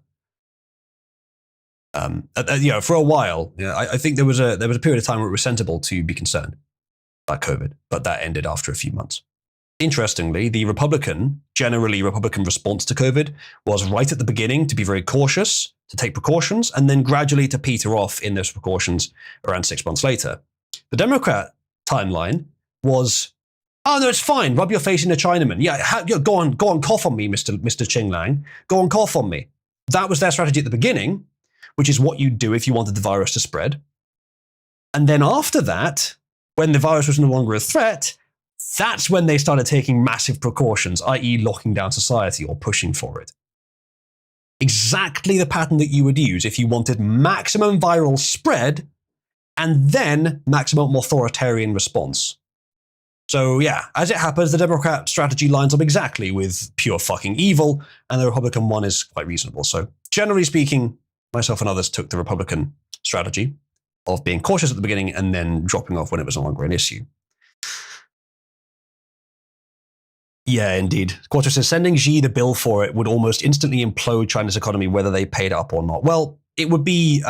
For a while, I think there was a period of time where it was sensible to be concerned about COVID, but that ended after a few months. Interestingly, the generally Republican response to COVID was right at the beginning to be very cautious, to take precautions, and then gradually to peter off in those precautions around 6 months later. The Democrat timeline was, oh no, it's fine. Rub your face in a Chinaman. Yeah, go on, cough on me, Mr. Ching Lang. Go on, cough on me. That was their strategy at the beginning, which is what you'd do if you wanted the virus to spread. And then after that, when the virus was no longer a threat, That's when they started taking massive precautions, i.e. locking down society or pushing for it. Exactly the pattern that you would use if you wanted maximum viral spread and then maximum authoritarian response. So yeah, as it happens, the Democrat strategy lines up exactly with pure fucking evil, and the Republican one is quite reasonable. So generally speaking, myself and others took the Republican strategy of being cautious at the beginning and then dropping off when it was no longer an issue. Yeah, indeed. Quattro says, sending Xi the bill for it would almost instantly implode China's economy, whether they paid up or not. Well, it would be,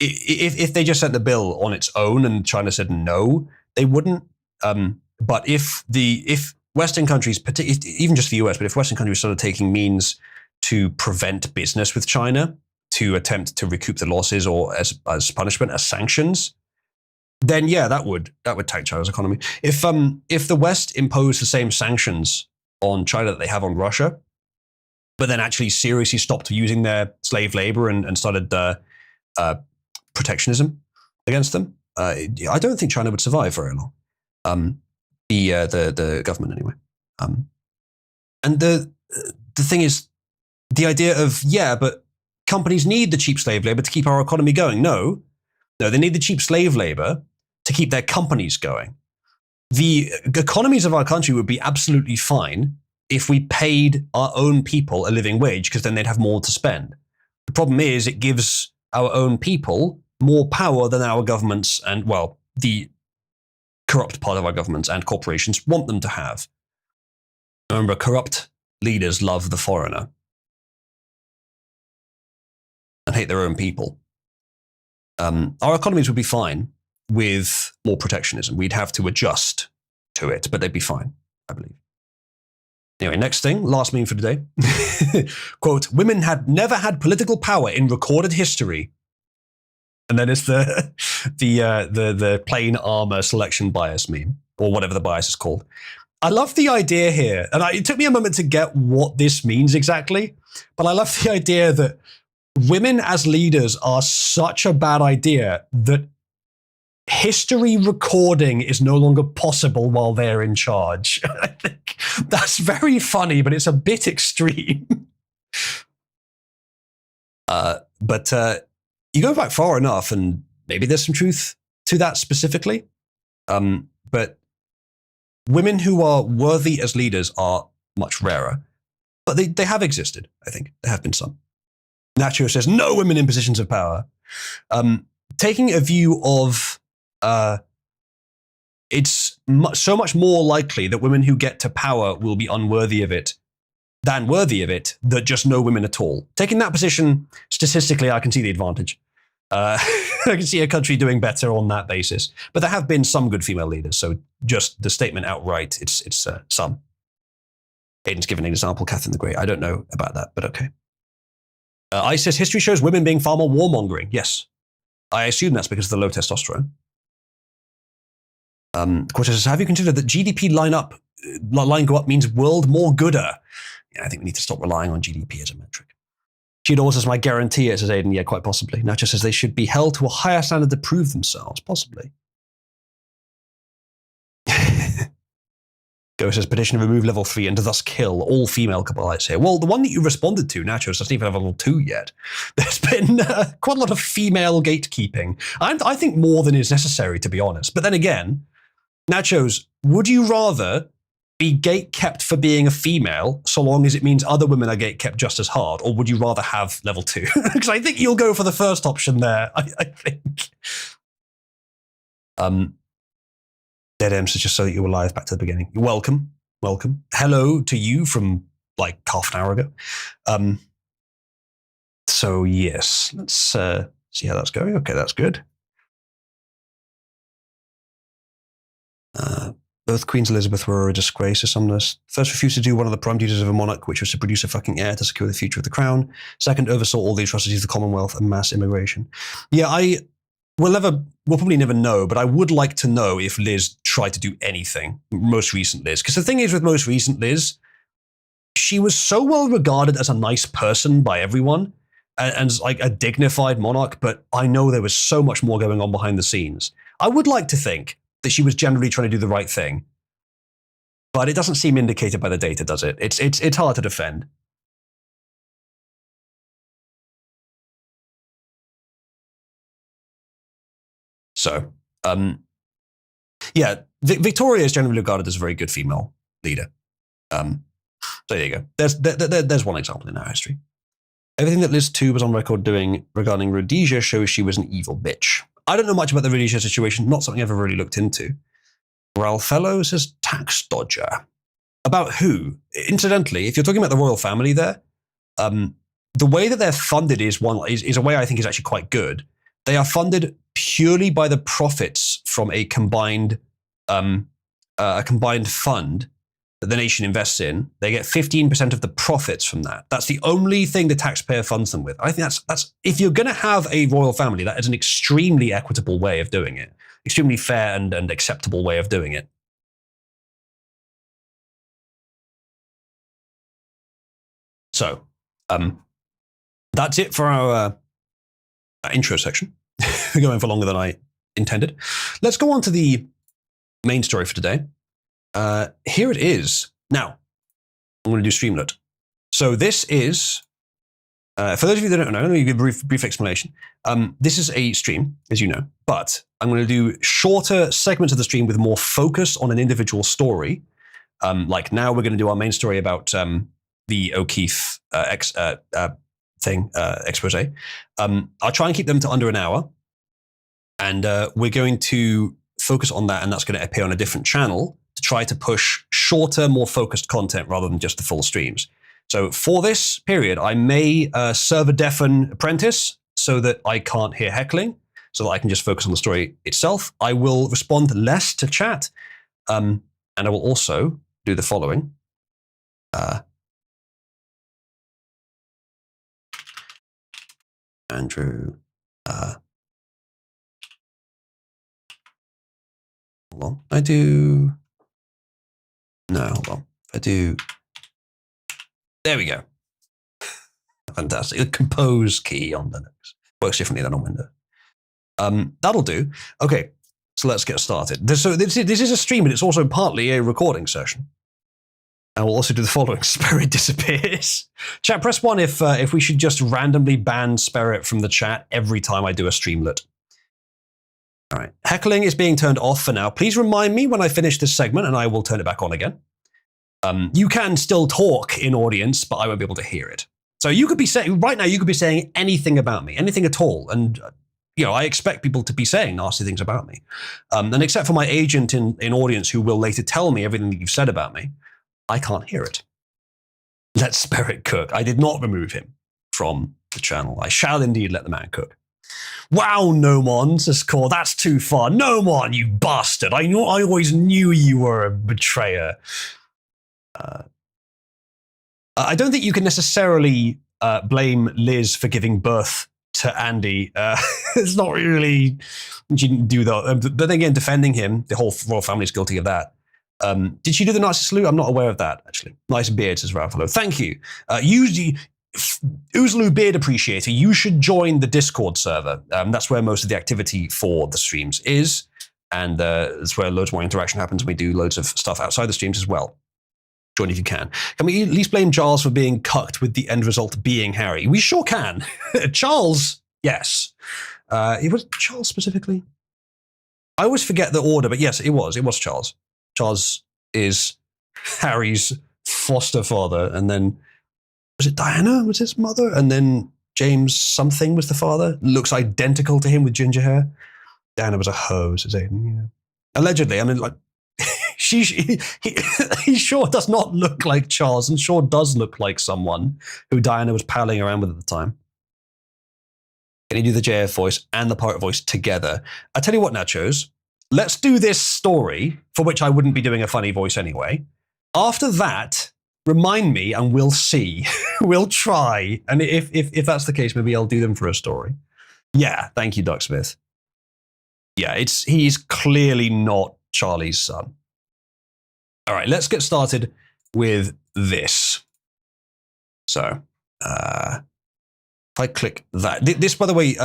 if they just sent the bill on its own and China said no, they wouldn't. But if Western countries, even just the US, but if Western countries started taking means to prevent business with China, to attempt to recoup the losses or as punishment, as sanctions, then yeah, that would tank China's economy. If the West imposed the same sanctions on China that they have on Russia, but then actually seriously stopped using their slave labor and started protectionism against them, I don't think China would survive very long. The government anyway. And the thing is, the idea of but companies need the cheap slave labor to keep our economy going. No, they need the cheap slave labor to keep their companies going. The economies of our country would be absolutely fine if we paid our own people a living wage, because then they'd have more to spend. The problem is it gives our own people more power than our governments and, well, the corrupt part of our governments and corporations want them to have. Remember, corrupt leaders love the foreigner and hate their own people. Our economies would be fine with more protectionism. We'd have to adjust to it, but they'd be fine, I believe. Anyway, next thing, last meme for today. Quote, women had never had political power in recorded history. And then it's the plain armor selection bias meme, or whatever the bias is called. I love the idea here, and it took me a moment to get what this means exactly, but I love the idea that women as leaders are such a bad idea that history recording is no longer possible while they're in charge. I think that's very funny, but it's a bit extreme. But you go back far enough, and maybe there's some truth to that specifically. But women who are worthy as leaders are much rarer. But they have existed, I think. There have been some. Nacho says, no women in positions of power. Taking a view of it's so much more likely that women who get to power will be unworthy of it than worthy of it, that just no women at all. Taking that position, statistically, I can see the advantage. I can see a country doing better on that basis. But there have been some good female leaders, so just the statement outright, it's some. Aiden's given an example, Catherine the Great. I don't know about that, but okay. Ice says, history shows women being far more warmongering. Yes. I assume that's because of the low testosterone. Quarter says, have you considered that GDP line go up means world more gooder? Yeah, I think we need to stop relying on GDP as a metric. Cheeto says, my guarantee it, says Aiden. Yeah, quite possibly. Nacho says they should be held to a higher standard to prove themselves. Possibly. Go says, petition to remove level 3 and to thus kill all female Kabbalites here. Well, the one that you responded to, Nachos, doesn't even have level 2 yet. There's been quite a lot of female gatekeeping. I think more than is necessary, to be honest. But then again, Nachos, would you rather be gatekept for being a female so long as it means other women are gatekept just as hard, or would you rather have level 2? Because I think you'll go for the first option there, I think. Dead M says, just so that you were live, back to the beginning. You're welcome. Welcome. Hello to you from like half an hour ago. So yes, let's see how that's going. Okay, that's good. Both Queen Elizabeth were a disgrace, as Sumnus. First, refused to do one of the prime duties of a monarch, which was to produce a fucking heir to secure the future of the crown. Second, oversaw all the atrocities of the Commonwealth and mass immigration. Yeah, we'll probably never know, but I would like to know if Liz tried to do anything, most recent Liz. Because the thing is with most recent Liz, she was so well regarded as a nice person by everyone and like a dignified monarch, but I know there was so much more going on behind the scenes. I would like to think that she was generally trying to do the right thing. but it doesn't seem indicated by the data, does it? It's hard to defend. So, yeah, Victoria is generally regarded as a very good female leader. So there you go. There's one example in our history. Everything that Liz 2 was on record doing regarding Rhodesia shows she was an evil bitch. I don't know much about the Rhodesia situation, not something I've ever really looked into. Ralph Fellow says tax dodger. About who? Incidentally, if you're talking about the royal family there, the way that they're funded is a way I think is actually quite good. They are funded purely by the profits from a combined fund that the nation invests in. They get 15% of the profits from that. That's the only thing the taxpayer funds them with. I think that's if you're going to have a royal family, that is an extremely equitable way of doing it. Extremely fair and acceptable way of doing it. So, that's it for our intro section. We're going for longer than I intended. Let's go on to the main story for today. Here it is. Now, I'm going to do Streamlit. So this is, for those of you that don't know, let me give a brief explanation. This is a stream, as you know, but I'm going to do shorter segments of the stream with more focus on an individual story. Like now we're going to do our main story about the O'Keefe expose. I'll try and keep them to under an hour. And we're going to focus on that, and that's going to appear on a different channel to try to push shorter, more focused content rather than just the full streams. So for this period, I may server deafen Apprentice so that I can't hear heckling, so that I can just focus on the story itself. I will respond less to chat, and I will also do the following. Andrew, hold on. I do. No, hold on. I do. There we go. Fantastic. The compose key on Linux works differently than on Windows. That'll do. Okay, so let's get started. So this is a stream, but it's also partly a recording session. I will also do the following. Spirit disappears. Chat, press 1 if we should just randomly ban Spirit from the chat every time I do a Streamlit. All right. Heckling is being turned off for now. Please remind me when I finish this segment and I will turn it back on again. You can still talk in audience, but I won't be able to hear it. So you could be saying, right now, you could be saying anything about me, anything at all. And, I expect people to be saying nasty things about me. And except for my agent in audience who will later tell me everything that you've said about me, I can't hear it. Let Spirit cook. I did not remove him from the channel. I shall indeed let the man cook. Wow, Nomon, says Core, that's too far. Nomon, you bastard. I always knew you were a betrayer. I don't think you can necessarily blame Liz for giving birth to Andy. It's not really, she didn't do that. But then again, defending him, the whole royal family's guilty of that. Did she do the Nazi salute? I'm not aware of that, actually. Nice beard, says Ralph. Thank you. Oozlu Beard Appreciator, you should join the Discord server. That's where most of the activity for the streams is. And that's where loads more interaction happens. We do loads of stuff outside the streams as well. Join if you can. Can we at least blame Giles for being cucked with the end result being Harry? We sure can. Charles, yes. It was Charles specifically? I always forget the order, but yes, it was Charles. Charles is Harry's foster father, and then was it Diana was his mother, and then James something was the father. Looks identical to him with ginger hair. Diana was a hoe, says Aiden. Yeah. Allegedly, I mean, like he sure does not look like Charles, and sure does look like someone who Diana was palling around with at the time. Can you do the JF voice and the pirate voice together? I tell you what, Nachos. Let's do this story, for which I wouldn't be doing a funny voice anyway. After that, remind me and we'll see. We'll try. And if that's the case, maybe I'll do them for a story. Yeah, thank you, Doc Smith. Yeah, he's clearly not Charlie's son. All right, let's get started with this. So, if I click that. This, by the way,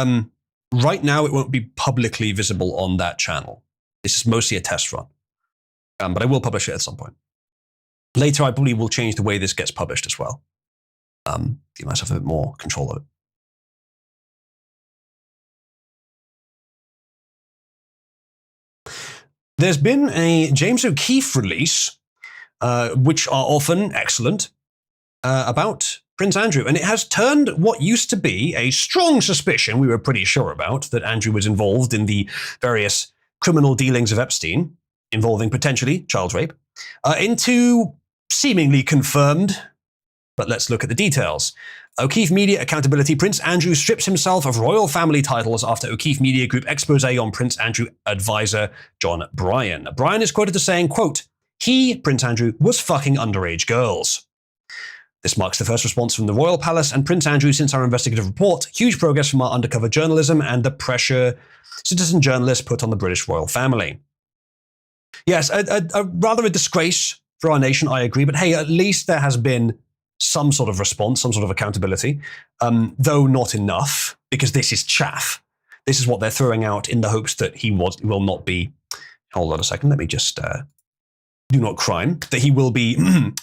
right now it won't be publicly visible on that channel. This is mostly a test run, but I will publish it at some point. Later, I probably will change the way this gets published as well. Give myself a bit more control of it. There's been a James O'Keefe release, which are often excellent, about Prince Andrew. And it has turned what used to be a strong suspicion we were pretty sure about, that Andrew was involved in the various criminal dealings of Epstein, involving potentially child rape, into seemingly confirmed. But let's look at the details. O'Keefe Media Accountability. Prince Andrew strips himself of royal family titles after O'Keefe Media Group expose on Prince Andrew advisor John Bryan. Bryan is quoted as saying, quote, he, Prince Andrew, was fucking underage girls. This marks the first response from the Royal Palace and Prince Andrew since our investigative report. Huge progress from our undercover journalism and the pressure citizen journalists put on the British royal family. Yes, rather a disgrace for our nation, I agree. But hey, at least there has been some sort of response, some sort of accountability, though not enough, because this is chaff. This is what they're throwing out in the hopes that he will not be, hold on a second, let me just do not crime, that he will be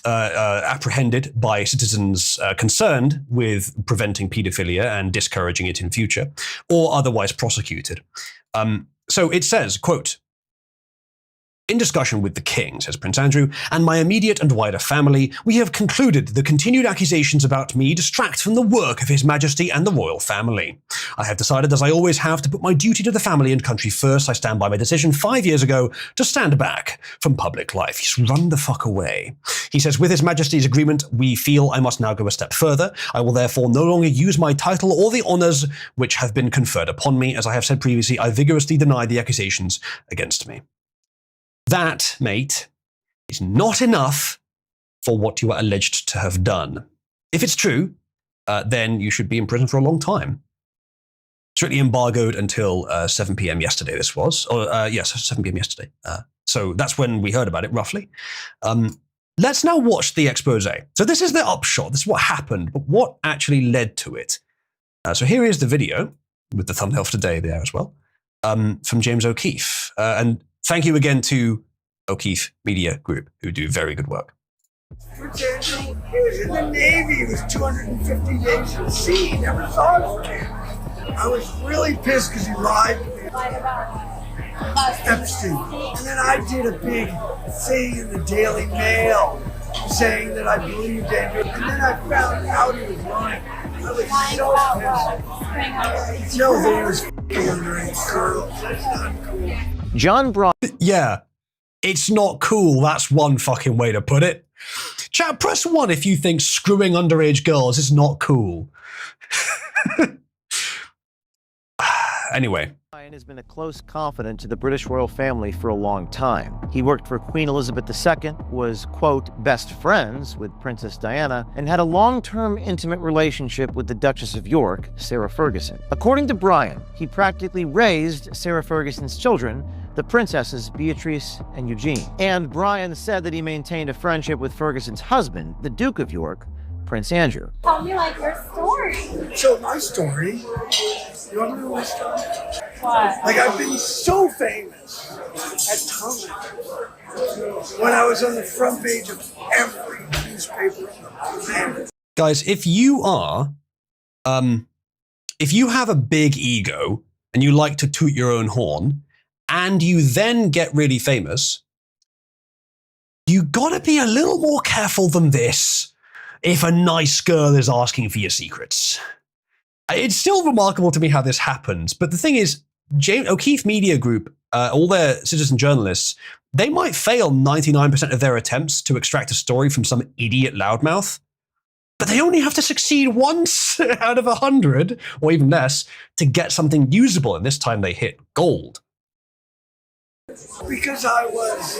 apprehended by citizens concerned with preventing paedophilia and discouraging it in future, or otherwise prosecuted. So it says, quote, in discussion with the king, says Prince Andrew, and my immediate and wider family, we have concluded the continued accusations about me distract from the work of His Majesty and the royal family. I have decided, as I always have, to put my duty to the family and country first. I stand by my decision 5 years ago to stand back from public life. Just run the fuck away. He says, with His Majesty's agreement, we feel I must now go a step further. I will therefore no longer use my title or the honours which have been conferred upon me. As I have said previously, I vigorously deny the accusations against me. That, mate, is not enough for what you are alleged to have done. If it's true, then you should be in prison for a long time. Strictly embargoed until 7 p.m. yesterday, this was. Or, yes, 7 p.m. yesterday. So that's when we heard about it, roughly. Let's now watch the expose. So this is the upshot. This is what happened, but what actually led to it? So here is the video, with the thumbnail for today there as well, from James O'Keefe. And thank you again to O'Keefe Media Group, who do very good work. Prince Andrew, he was in the Navy. He was 250 days at sea. He never saw his kid. I was really pissed because he lied to me about Epstein. And then I did a big thing in the Daily Mail saying that I believed Andrew. And then I found out he was lying. I was so pissed. No, he was f***ing underage girls. That's not cool. John Bryan. Yeah, it's not cool. That's one fucking way to put it. Chat, press 1 if you think screwing underage girls is not cool. Anyway. Bryan has been a close confidant to the British royal family for a long time. He worked for Queen Elizabeth II, was, quote, best friends with Princess Diana, and had a long-term intimate relationship with the Duchess of York, Sarah Ferguson. According to Bryan, he practically raised Sarah Ferguson's children, the princesses Beatrice and Eugene. And Bryan said that he maintained a friendship with Ferguson's husband, the Duke of York, Prince Andrew. Tell me like your story. So my story, you want to know my story? What? Like I've been so famous at times when I was on the front page of every newspaper. Man. Guys, if you have a big ego and you like to toot your own horn, and you then get really famous, you gotta be a little more careful than this if a nice girl is asking for your secrets. It's still remarkable to me how this happens, but the thing is, O'Keefe Media Group, all their citizen journalists, they might fail 99% of their attempts to extract a story from some idiot loudmouth, but they only have to succeed once out of 100, or even less, to get something usable, and this time they hit gold. Because I was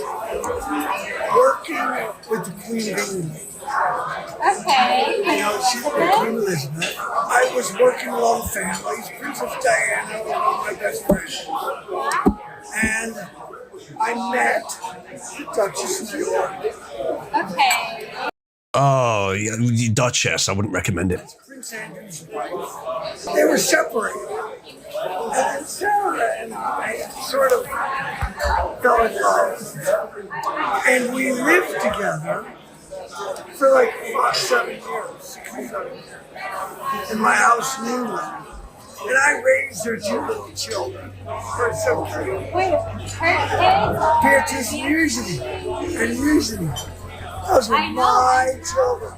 working with the Queen of England. Okay. You know, she's Queen Elizabeth. I was working with all the families, Princess Diana, one of my best friends. And I met the Duchess of York. Okay. Oh, yeah, Duchess, I wouldn't recommend it. Prince Andrew's wife. They were separated. And then Sarah and I sort of fell in love. And we lived together for like 7 years, 6 or 7 years. And my house knew them. And I raised their 2 little children. They're so cute. Beatrice and usually. Those were my children.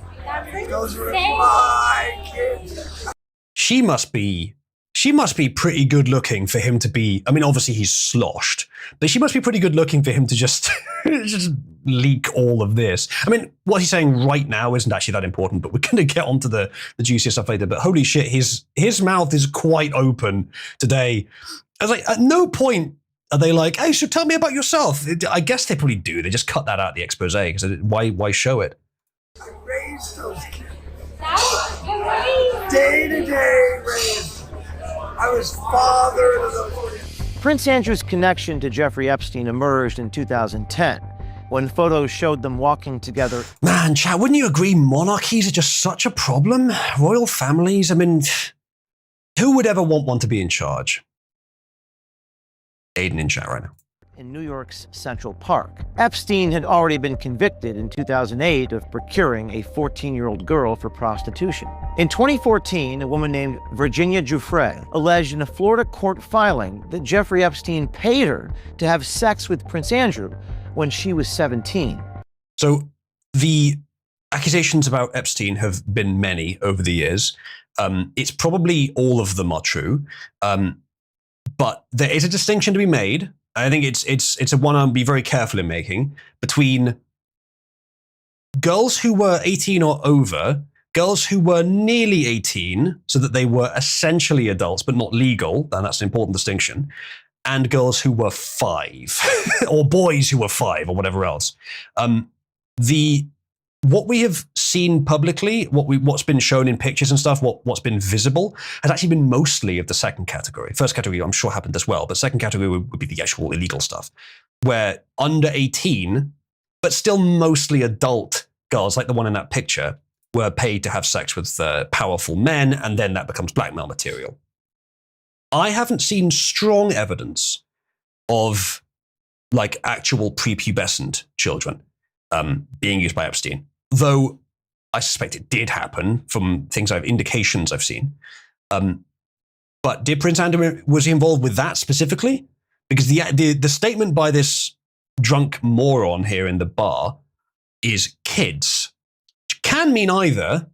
Those were my kids. She must be pretty good looking for him to be, I mean, obviously he's sloshed, but she must be pretty good looking for him to just leak all of this. I mean, what he's saying right now isn't actually that important, but we're going to get onto the juicier stuff later. But holy shit, his mouth is quite open today. I was like, at no point are they like, hey, so tell me about yourself. I guess they probably do. They just cut that out of the expose, because why show it? I raised those kids. Day to day raised. I was father to those kids. Prince Andrew's connection to Jeffrey Epstein emerged in 2010, when photos showed them walking together. Man, chat, wouldn't you agree monarchies are just such a problem? Royal families, I mean, who would ever want one to be in charge? Aiden in chat right now. In New York's Central Park. Epstein had already been convicted in 2008 of procuring a 14-year-old girl for prostitution. In 2014, a woman named Virginia Giuffre alleged in a Florida court filing that Jeffrey Epstein paid her to have sex with Prince Andrew when she was 17. So the accusations about Epstein have been many over the years. It's probably all of them are true. But there is a distinction to be made. I think it's a one I'll be very careful in making, between girls who were 18 or over, girls who were nearly 18, so that they were essentially adults but not legal, and that's an important distinction, and girls who were 5, or boys who were 5, or whatever else. What we have seen publicly, what's been shown in pictures and stuff, what's been visible, has actually been mostly of the second category. First category, I'm sure, happened as well, but second category would be the actual illegal stuff, where under 18, but still mostly adult girls, like the one in that picture, were paid to have sex with powerful men, and then that becomes blackmail material. I haven't seen strong evidence of like actual prepubescent children being used by Epstein, though I suspect it did happen from indications I've seen. But did Prince Andrew, was he involved with that specifically? Because the statement by this drunk moron here in the bar is kids, which can mean either.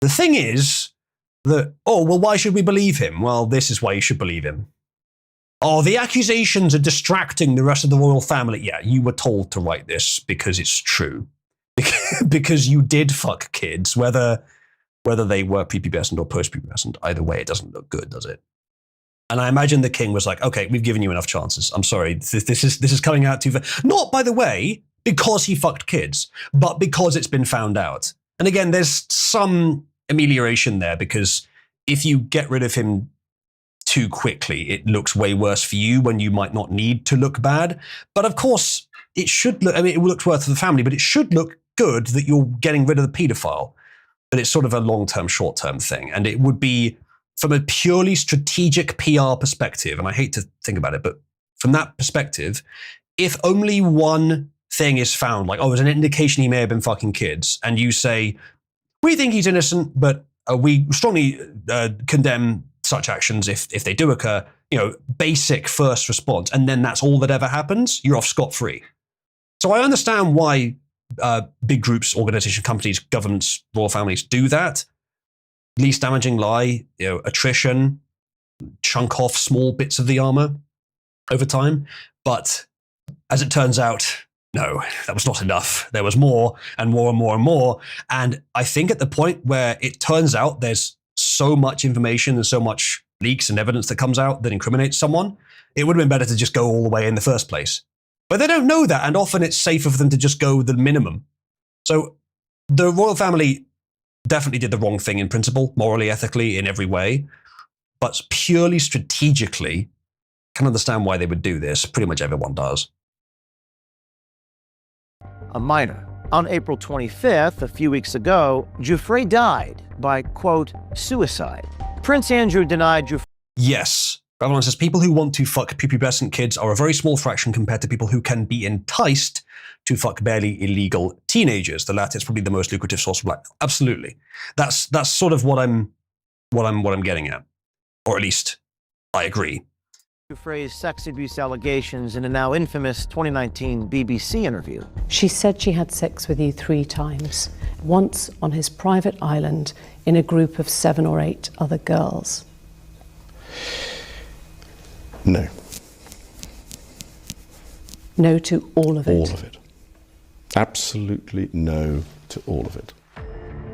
The thing is that, oh, well, why should we believe him? Well, this is why you should believe him. Oh, the accusations are distracting the rest of the royal family. Yeah, you were told to write this because it's true. Because you did fuck kids, whether they were prepubescent or post-prepubescent. Either way, it doesn't look good, does it? And I imagine the king was like, okay, we've given you enough chances. I'm sorry, this is coming out too far. Not, by the way, because he fucked kids, but because it's been found out. And again, there's some amelioration there, because if you get rid of him too quickly, it looks way worse for you when you might not need to look bad. But of course, it should look, I mean, it looks worse for the family, but it should look good that you're getting rid of the pedophile. But it's sort of a long-term, short-term thing. And it would be, from a purely strategic PR perspective, and I hate to think about it, but from that perspective, if only one thing is found, like, oh, there's an indication he may have been fucking kids, and you say, we think he's innocent, but we strongly condemn such actions if they do occur, basic first response, and then that's all that ever happens, you're off scot-free. So I understand why big groups, organization, companies, governments, royal families do that. Least damaging lie, attrition, chunk off small bits of the armor over time. But as it turns out, no, that was not enough. There was more and more and more and more. And I think at the point where it turns out there's so much information and so much leaks and evidence that comes out that incriminates someone, it would have been better to just go all the way in the first place. But they don't know that, and often it's safer for them to just go the minimum. So the royal family definitely did the wrong thing in principle, morally, ethically, in every way. But purely strategically, I can understand why they would do this. Pretty much everyone does. A minor. On April 25th, a few weeks ago, Giuffre died by, quote, suicide. Prince Andrew denied Giuffre. Yes. Babylon says people who want to fuck prepubescent kids are a very small fraction compared to people who can be enticed to fuck barely illegal teenagers. The latter is probably the most lucrative source of blackmail. Absolutely. That's sort of what I'm getting at. Or at least I agree. To phrase sex abuse allegations in a now infamous 2019 BBC interview. She said she had sex with you 3 times, once on his private island in a group of 7 or 8 other girls. No. No to all of it? All of it. Absolutely no to all of it.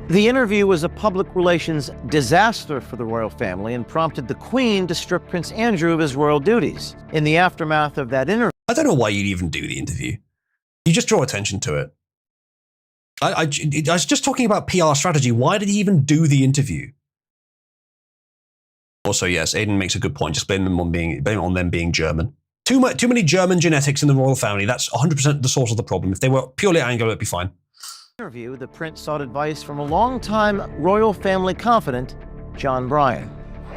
The interview was a public relations disaster for the royal family and prompted the Queen to strip Prince Andrew of his royal duties. In the aftermath of that interview... I don't know why you'd even do the interview. You just draw attention to it. I was just talking about PR strategy. Why did he even do the interview? Also, yes, Aiden makes a good point. Just blame them on them being German. Too many German genetics in the royal family. That's 100% the source of the problem. If they were purely Anglo, it'd be fine. Interview, the prince sought advice from a longtime royal family confidant, John Bryan.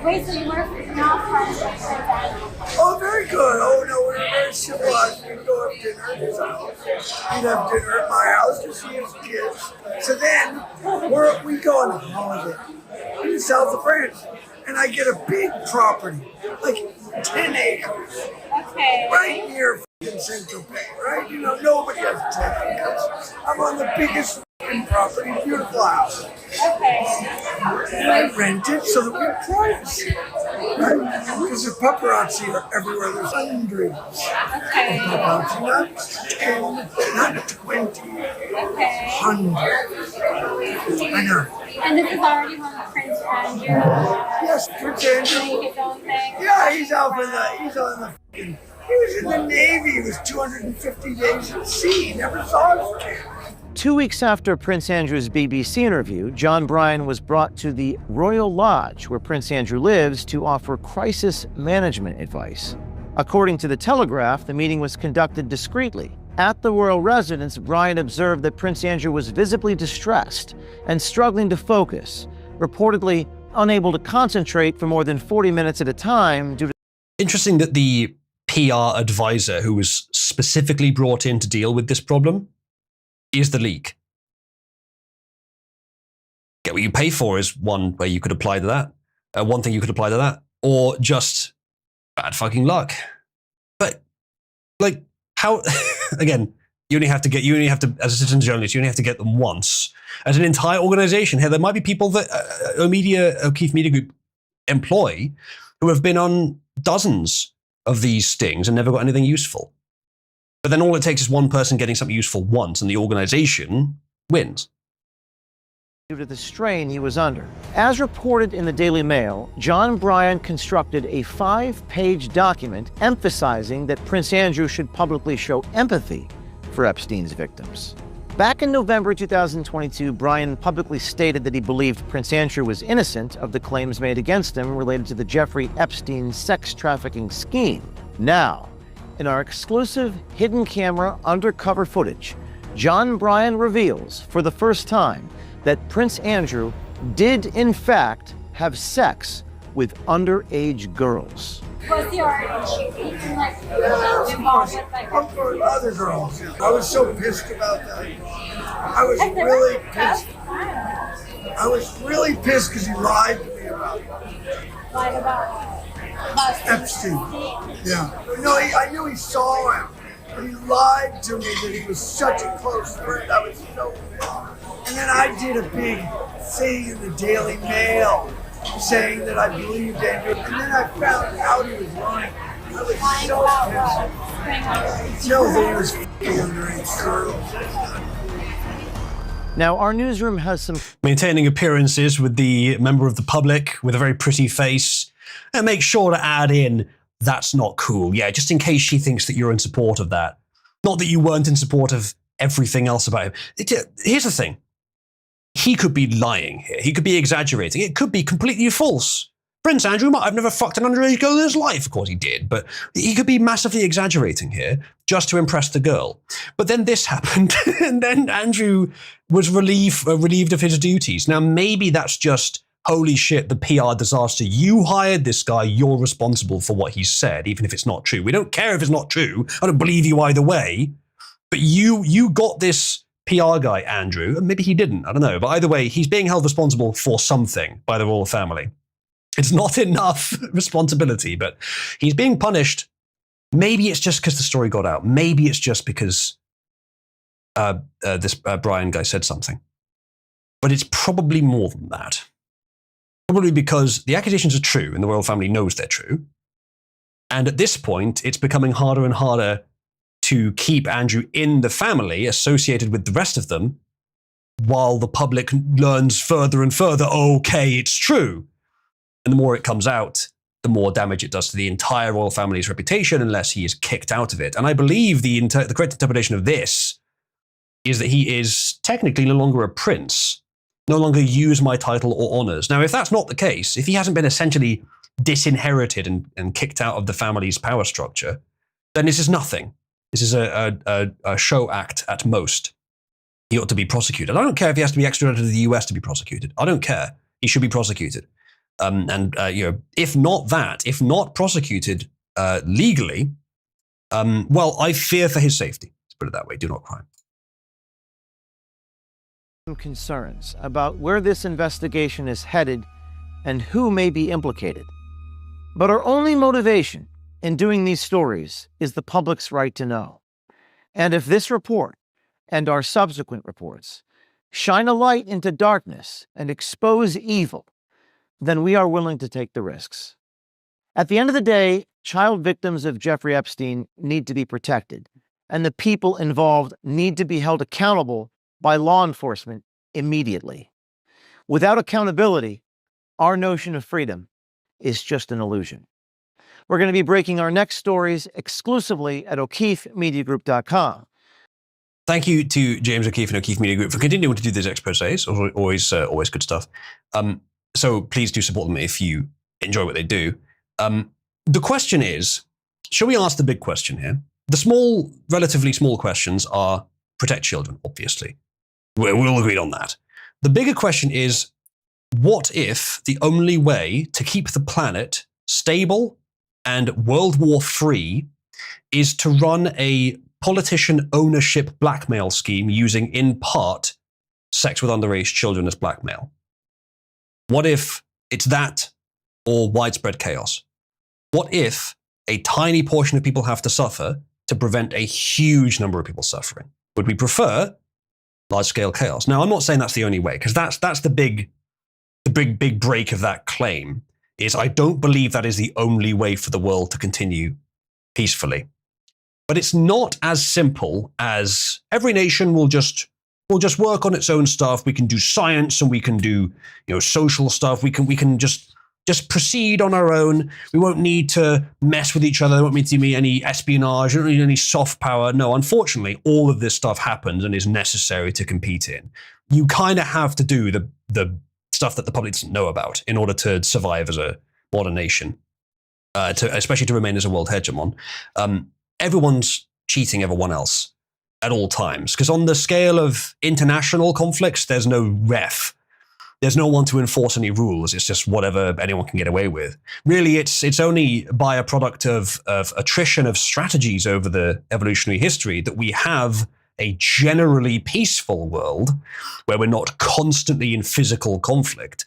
Wait, so you were not friends with Prince Andrew? Oh, very good. Oh, no, we were very civilized. We'd go have dinner at his house. He'd have dinner at my house to see his kids. So then, we go on a holiday in the south of France. And I get a big property, like 10 acres. Okay. Right near Saint-Tropez, right? You know, nobody has 10 acres. I'm on the biggest property, beautiful house. Okay. And I rent it so that we have privacy, right? Because the paparazzi are everywhere. There's hundreds Okay. of paparazzi, not 10, not 20, Okay. hundreds. I know. And this is already when Prince Andrew Yes, Prince Andrew. doing his own thing? Yeah, he's on the he was in the Navy. He was 250 days at sea. He never saw his kid. 2 weeks after Prince Andrew's BBC interview, John Bryan was brought to the Royal Lodge, where Prince Andrew lives, to offer crisis management advice. According to The Telegraph, the meeting was conducted discreetly. At the royal residence, Bryan observed that Prince Andrew was visibly distressed and struggling to focus, reportedly unable to concentrate for more than 40 minutes at a time due to... Interesting that the PR advisor who was specifically brought in to deal with this problem is the leak. Get what you pay for is one way you could apply to that. One thing you could apply to that. Or just bad fucking luck. But, like, how... Again, you only have to, as a citizen journalist, you only have to get them once. As an entire organization here, there might be people that O'Keefe Media Group employ who have been on dozens of these stings and never got anything useful. But then all it takes is one person getting something useful once and the organization wins. Due to the strain he was under. As reported in the Daily Mail, John Bryan constructed a 5-page document emphasizing that Prince Andrew should publicly show empathy for Epstein's victims. Back in November 2022, Bryan publicly stated that he believed Prince Andrew was innocent of the claims made against him related to the Jeffrey Epstein sex trafficking scheme. Now, in our exclusive hidden camera undercover footage, John Bryan reveals for the first time that Prince Andrew did in fact have sex with underage girls. Was he already involved with like other girls? I was so pissed about that. I was really pissed. I was really pissed because he lied to me about it. Lied about Epstein. Yeah. No, I knew he saw him. But he lied to me that he was such a close friend. I was so pissed. And then I did a big thing in the Daily Mail saying that I believed Andrew. And then I found out he was lying. I was so pissed. No, that he was f***ing underage girls. Now, our newsroom has some... Maintaining appearances with the member of the public with a very pretty face. And make sure to add in, that's not cool. Yeah, just in case she thinks that you're in support of that. Not that you weren't in support of everything else about him. Here's the thing. He could be lying here. He could be exaggerating. It could be completely false. Prince Andrew might have never fucked an underage girl in his life. Of course he did. But he could be massively exaggerating here just to impress the girl. But then this happened. And then Andrew was relieved of his duties. Now, maybe that's just, holy shit, the PR disaster. You hired this guy. You're responsible for what he said, even if it's not true. We don't care if it's not true. I don't believe you either way. But you got this PR guy, Andrew, and maybe he didn't, I don't know. But either way, he's being held responsible for something by the royal family. It's not enough responsibility, but he's being punished. Maybe it's just because the story got out. Maybe it's just because this Brian guy said something. But it's probably more than that. Probably because the accusations are true and the royal family knows they're true. And at this point, it's becoming harder and harder to keep Andrew in the family associated with the rest of them while the public learns further and further, okay, it's true. And the more it comes out, the more damage it does to the entire royal family's reputation unless he is kicked out of it. And I believe the correct interpretation of this is that he is technically no longer a prince, no longer use my title or honors. Now, if that's not the case, if he hasn't been essentially disinherited and kicked out of the family's power structure, then this is nothing. This is a show act at most. He ought to be prosecuted. I don't care if he has to be extradited to the US to be prosecuted. I don't care. He should be prosecuted. If not prosecuted legally, well, I fear for his safety. Let's put it that way. Do not cry. Concerns about where this investigation is headed and who may be implicated. But our only motivation in doing these stories is the public's right to know. And if this report and our subsequent reports shine a light into darkness and expose evil, then we are willing to take the risks. At the end of the day, child victims of Jeffrey Epstein need to be protected, and the people involved need to be held accountable by law enforcement immediately. Without accountability, our notion of freedom is just an illusion. We're going to be breaking our next stories exclusively at O'KeefeMediaGroup.com. Thank you to James O'Keefe and O'Keefe Media Group for continuing to do these exposés. Always good stuff. So please do support them if you enjoy what they do. The question is, shall we ask the big question here? The relatively small questions are protect children, obviously. We're all agreed on that. The bigger question is, what if the only way to keep the planet stable and World War free is to run a politician ownership blackmail scheme using, in part, sex with underage children as blackmail? What if it's that or widespread chaos? What if a tiny portion of people have to suffer to prevent a huge number of people suffering? Would we prefer large-scale chaos? Now, I'm not saying that's the only way, because that's the big break of that claim, is I don't believe that is the only way for the world to continue peacefully. But it's not as simple as every nation will just work on its own stuff. We can do science and we can do social stuff. We can just proceed on our own. We won't need to mess with each other. There won't need to be any espionage. We don't need any soft power. No, unfortunately, all of this stuff happens and is necessary to compete in. You kind of have to do the stuff that the public doesn't know about in order to survive as a modern nation, especially to remain as a world hegemon. Everyone's cheating everyone else at all times, because on the scale of international conflicts, there's no ref. There's no one to enforce any rules. It's just whatever anyone can get away with. Really, it's only by a product of attrition of strategies over the evolutionary history that we have a generally peaceful world where we're not constantly in physical conflict,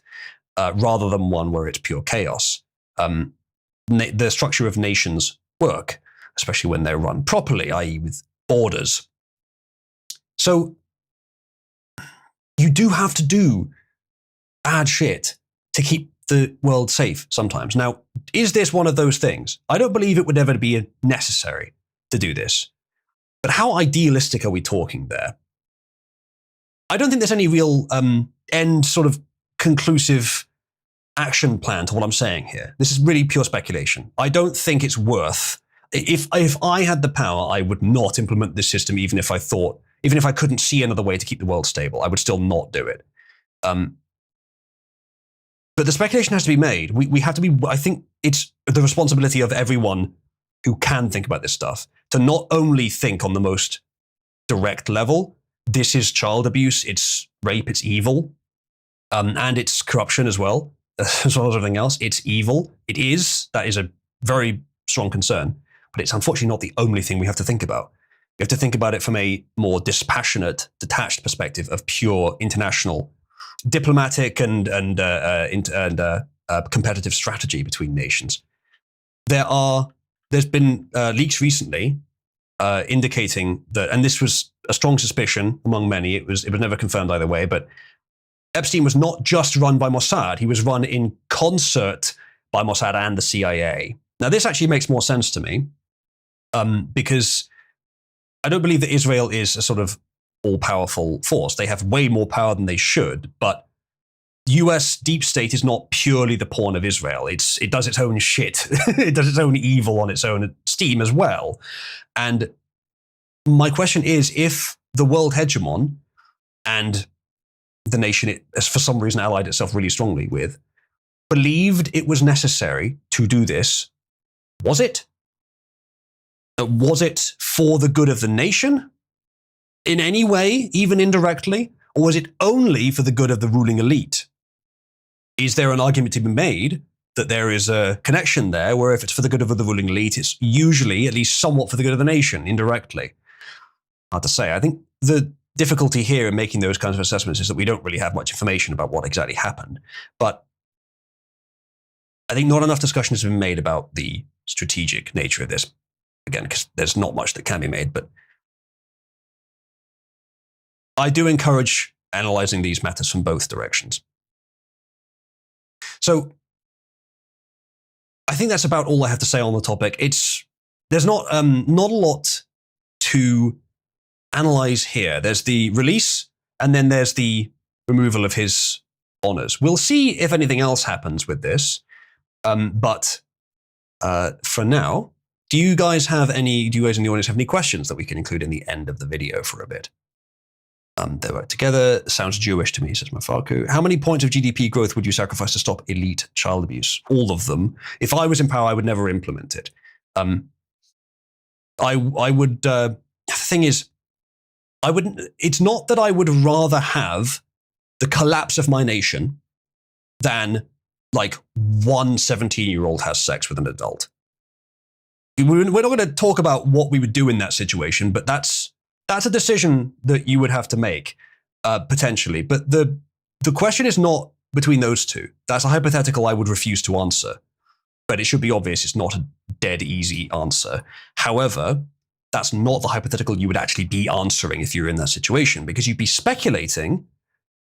rather than one where it's pure chaos. The structure of nations work, especially when they're run properly, i.e. with borders. So you do have to do bad shit to keep the world safe sometimes. Now, is this one of those things? I don't believe it would ever be necessary to do this. But how idealistic are we talking there? I don't think there's any real end sort of conclusive action plan to what I'm saying here. This is really pure speculation. I don't think it's worth. If I had the power, I would not implement this system, even if I couldn't see another way to keep the world stable. I would still not do it. But the speculation has to be made. We have to be, I think it's the responsibility of everyone who can think about this stuff to not only think on the most direct level, this is child abuse, it's rape, it's evil, and it's corruption as well as everything else. It's evil. That is a very strong concern, but it's unfortunately not the only thing we have to think about. You have to think about it from a more dispassionate, detached perspective of pure international diplomatic and competitive strategy between nations. There's been leaks recently indicating that, and this was a strong suspicion among many. It was never confirmed either way, but Epstein was not just run by Mossad. He was run in concert by Mossad and the CIA. Now, this actually makes more sense to me because I don't believe that Israel is a sort of all-powerful force. They have way more power than they should, but US deep state is not purely the pawn of Israel. It does its own shit. It does its own evil on its own steam as well. And my question is, if the world hegemon and the nation it has for some reason allied itself really strongly with believed it was necessary to do this, was it? Was it for the good of the nation in any way, even indirectly? Or was it only for the good of the ruling elite? Is there an argument to be made that there is a connection there where if it's for the good of the ruling elite, it's usually at least somewhat for the good of the nation, indirectly? Hard to say. I think the difficulty here in making those kinds of assessments is that we don't really have much information about what exactly happened. But I think not enough discussion has been made about the strategic nature of this. Again, because there's not much that can be made, but I do encourage analyzing these matters from both directions. So I think that's about all I have to say on the topic. There's not a lot to analyze here. There's the release, and then there's the removal of his honors. We'll see if anything else happens with this. But for now, do you guys in the audience have any questions that we can include in the end of the video for a bit? They work together. Sounds Jewish to me, says Mafaku. How many points of GDP growth would you sacrifice to stop elite child abuse? All of them. If I was in power, I would never implement it. I would. The thing is, I wouldn't. It's not that I would rather have the collapse of my nation than like one 17-year-old has sex with an adult. We're not going to talk about what we would do in that situation, but that's a decision that you would have to make, potentially. But the question is not between those two. That's a hypothetical I would refuse to answer. But it should be obvious it's not a dead easy answer. However, that's not the hypothetical you would actually be answering if you're in that situation, because you'd be speculating,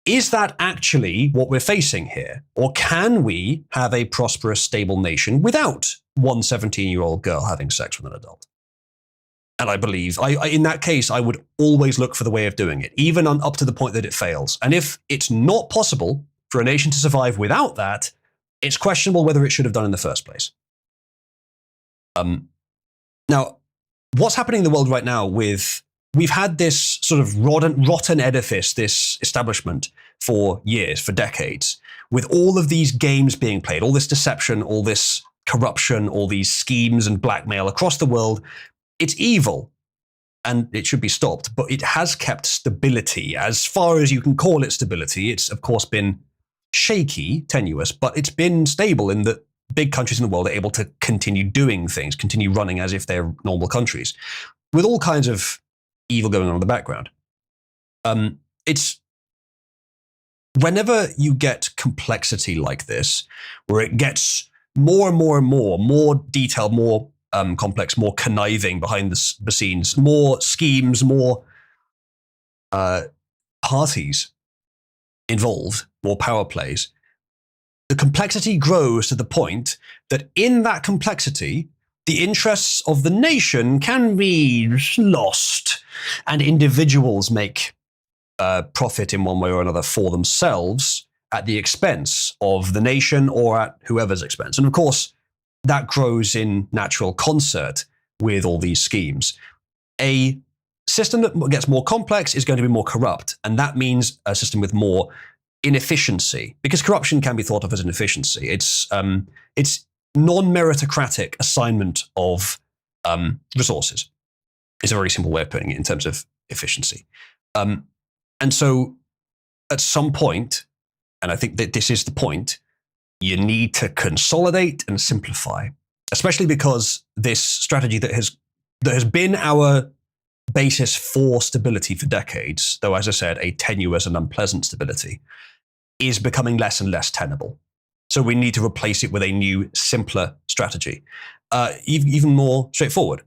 is that actually what we're facing here? Or can we have a prosperous, stable nation without one 17-year-old girl having sex with an adult? And I believe, in that case, I would always look for the way of doing it, even up to the point that it fails. And if it's not possible for a nation to survive without that, it's questionable whether it should have done in the first place. Now, what's happening in the world right now we've had this sort of rotten edifice, this establishment for years, for decades, with all of these games being played, all this deception, all this corruption, all these schemes and blackmail across the world. It's evil and it should be stopped, but it has kept stability. As far as you can call it stability, it's of course been shaky, tenuous, but it's been stable in that big countries in the world are able to continue doing things, continue running as if they're normal countries, with all kinds of evil going on in the background. It's whenever you get complexity like this, where it gets more and more and more detailed, more complex, more conniving behind the scenes, more schemes, more parties involved, more power plays, the complexity grows to the point that in that complexity, the interests of the nation can be lost, and individuals make profit in one way or another for themselves at the expense of the nation or at whoever's expense. And of course, that grows in natural concert with all these schemes. A system that gets more complex is going to be more corrupt, and that means a system with more inefficiency, because corruption can be thought of as an efficiency. It's non-meritocratic assignment of resources. It's a very simple way of putting it in terms of efficiency. And so at some point, and I think that this is the point, you need to consolidate and simplify, especially because this strategy that has been our basis for stability for decades, though, as I said, a tenuous and unpleasant stability, is becoming less and less tenable. So we need to replace it with a new, simpler strategy, even more straightforward.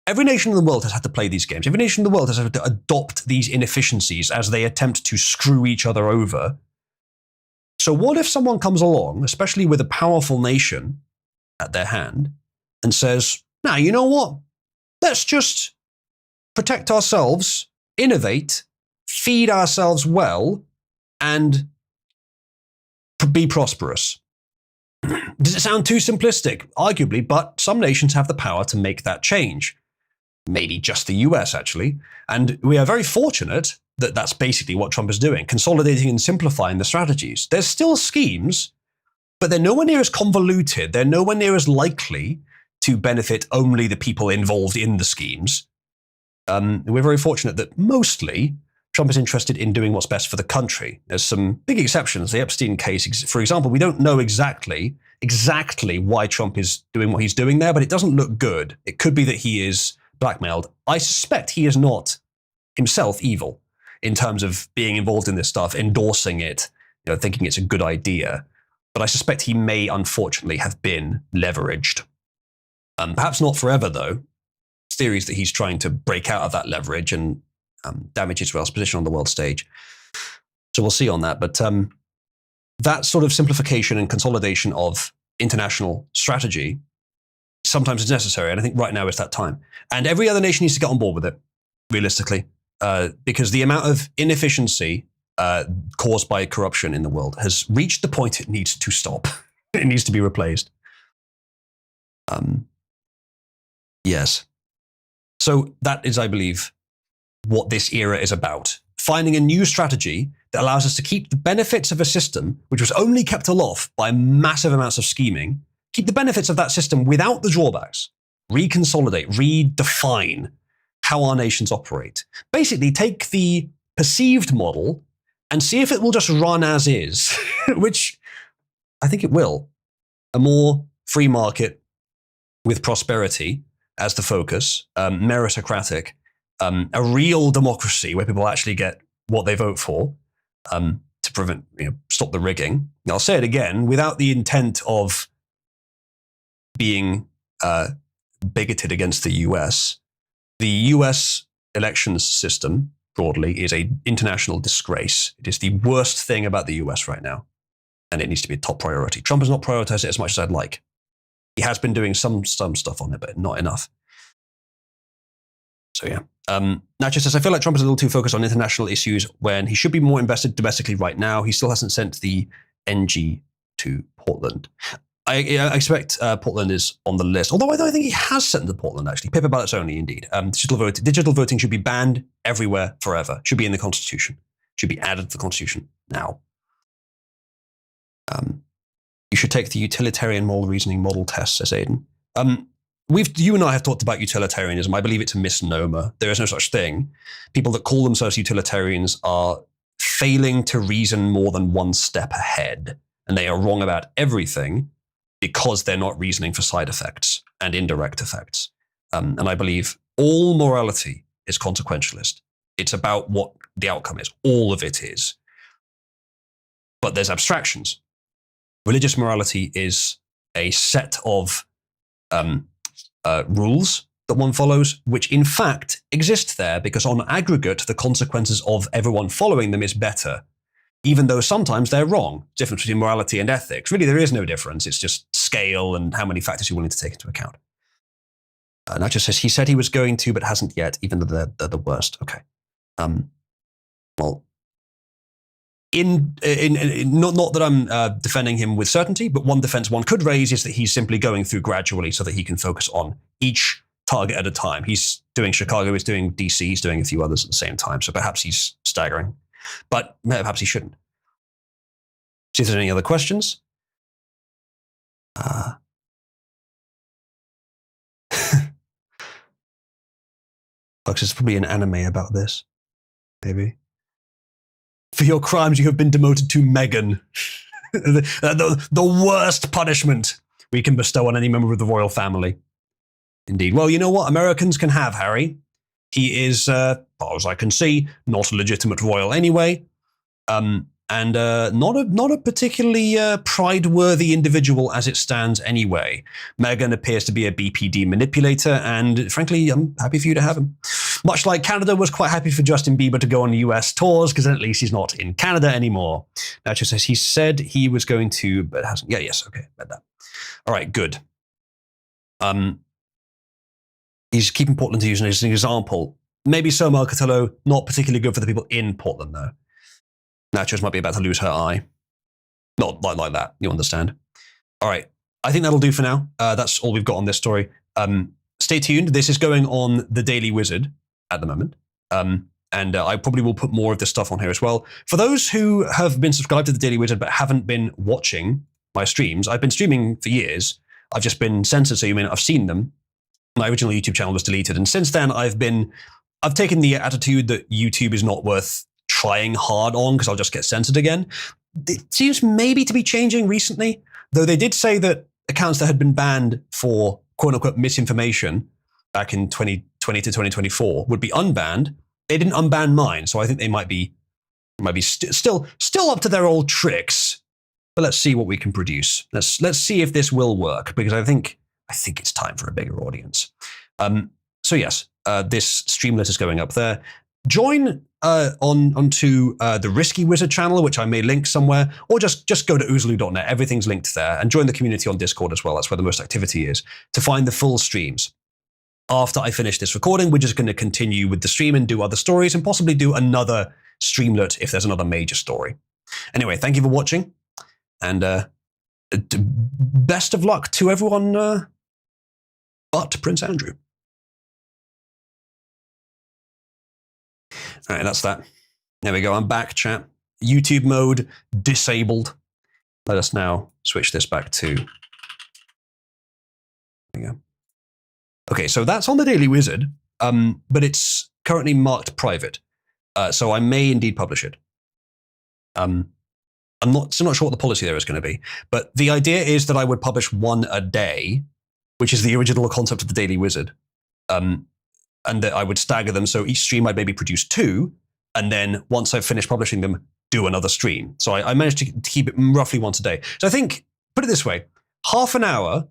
Every nation in the world has had to play these games. Every nation in the world has had to adopt these inefficiencies as they attempt to screw each other over. So what if someone comes along, especially with a powerful nation at their hand, and says, now, you know what? Let's just protect ourselves, innovate, feed ourselves well, and be prosperous. Does it sound too simplistic? Arguably, but some nations have the power to make that change. Maybe just the US, actually. And we are very fortunate that that's basically what Trump is doing, consolidating and simplifying the strategies. There's still schemes, but they're nowhere near as convoluted. They're nowhere near as likely to benefit only the people involved in the schemes. We're very fortunate that mostly Trump is interested in doing what's best for the country. There's some big exceptions. The Epstein case, for example, we don't know exactly why Trump is doing what he's doing there, but it doesn't look good. It could be that he is blackmailed. I suspect he is not himself evil in terms of being involved in this stuff, endorsing it, thinking it's a good idea. But I suspect he may, unfortunately, have been leveraged. Perhaps not forever, though. Theories that he's trying to break out of that leverage and damage Israel's position on the world stage. So we'll see on that. But that sort of simplification and consolidation of international strategy sometimes is necessary. And I think right now is that time. And every other nation needs to get on board with it, realistically, because the amount of inefficiency caused by corruption in the world has reached the point it needs to stop. It needs to be replaced. Yes. So that is, I believe, what this era is about. Finding a new strategy that allows us to keep the benefits of a system which was only kept aloft by massive amounts of scheming, keep the benefits of that system without the drawbacks, reconsolidate, redefine how our nations operate. Basically, take the perceived model and see if it will just run as is, which I think it will. A more free market with prosperity as the focus, meritocratic, a real democracy where people actually get what they vote for, to prevent, stop the rigging. I'll say it again, without the intent of being bigoted against the US. The US elections system, broadly, is an international disgrace. It is the worst thing about the US right now, and it needs to be a top priority. Trump has not prioritized it as much as I'd like. He has been doing some stuff on it, but not enough. So yeah. Natchez says, I feel like Trump is a little too focused on international issues when he should be more invested domestically right now. He still hasn't sent the NG to Portland. I expect Portland is on the list, although I don't think he has sent them to Portland, actually. Paper ballots only, indeed. Digital voting should be banned everywhere forever. Should be in the Constitution. Should be added to the Constitution now. You should take the utilitarian moral reasoning model test, says Aidan. You and I have talked about utilitarianism. I believe it's a misnomer. There is no such thing. People that call themselves utilitarians are failing to reason more than one step ahead. And they are wrong about everything because they're not reasoning for side effects and indirect effects. And I believe all morality is consequentialist. It's about what the outcome is. All of it is. But there's abstractions. Religious morality is a set of rules that one follows, which in fact exist there because on aggregate, the consequences of everyone following them is better, even though sometimes they're wrong. Difference between morality and ethics. Really, there is no difference. It's just scale and how many factors you're willing to take into account. Nacho says, he said he was going to, but hasn't yet, even though they're the worst. Okay. Well, not that I'm defending him with certainty, but one defense one could raise is that he's simply going through gradually so that he can focus on each target at a time. He's doing Chicago, he's doing DC, he's doing a few others at the same time. So perhaps he's staggering, but perhaps he shouldn't. See if there's any other questions. There's probably an anime about this, maybe. For your crimes, you have been demoted to Meghan. the worst punishment we can bestow on any member of the royal family. Indeed. Well, you know what Americans can have, Harry? He is, as far as I can see, not a legitimate royal anyway, and not a particularly pride-worthy individual as it stands anyway. Meghan appears to be a BPD manipulator, and frankly, I'm happy for you to have him. Much like Canada was quite happy for Justin Bieber to go on US tours, because then at least he's not in Canada anymore. Nacho says he said he was going to, but hasn't. Yeah, yes, okay, read that. All right, good. He's keeping Portland to use as an example. Maybe so, Marcatello, not particularly good for the people in Portland, though. Nachos might be about to lose her eye. Not like that, you understand. All right, I think that'll do for now. That's all we've got on this story. Stay tuned. This is going on the Daily Wizard at the moment. And I probably will put more of this stuff on here as well. For those who have been subscribed to the Daily Wizard but haven't been watching my streams, I've been streaming for years. I've just been censored, so you may not have seen them. My original YouTube channel was deleted, and since then I've taken the attitude that YouTube is not worth trying hard on because I'll just get censored again. It seems maybe to be changing recently, though they did say that accounts that had been banned for quote-unquote misinformation back in 2020 to 2024 would be unbanned. They didn't unban mine, so I think they might be still up to their old tricks. But let's see what we can produce. Let's see if this will work, because I think it's time for a bigger audience. So yes, this Streamlit is going up there. Join onto the Risky Wizard channel, which I may link somewhere, or just go to oozaloo.net. Everything's linked there, and join the community on Discord as well. That's where the most activity is, to find the full streams. After I finish this recording, we're just going to continue with the stream and do other stories, and possibly do another Streamlit if there's another major story. Anyway, thank you for watching, and best of luck to everyone but Prince Andrew. All right, that's that. There we go. I'm back, chat. YouTube mode disabled. Let us now switch this back to... There we go. Okay, so that's on the Daily Wizard, but it's currently marked private. So I may indeed publish it. I'm still not sure what the policy there is going to be, but the idea is that I would publish one a day, which is the original concept of the Daily Wizard. And that I would stagger them, so each stream I'd maybe produce 2, and then once I've finished publishing them, do another stream. So I managed to keep it roughly once a day. So I think, put it this way, half an hour,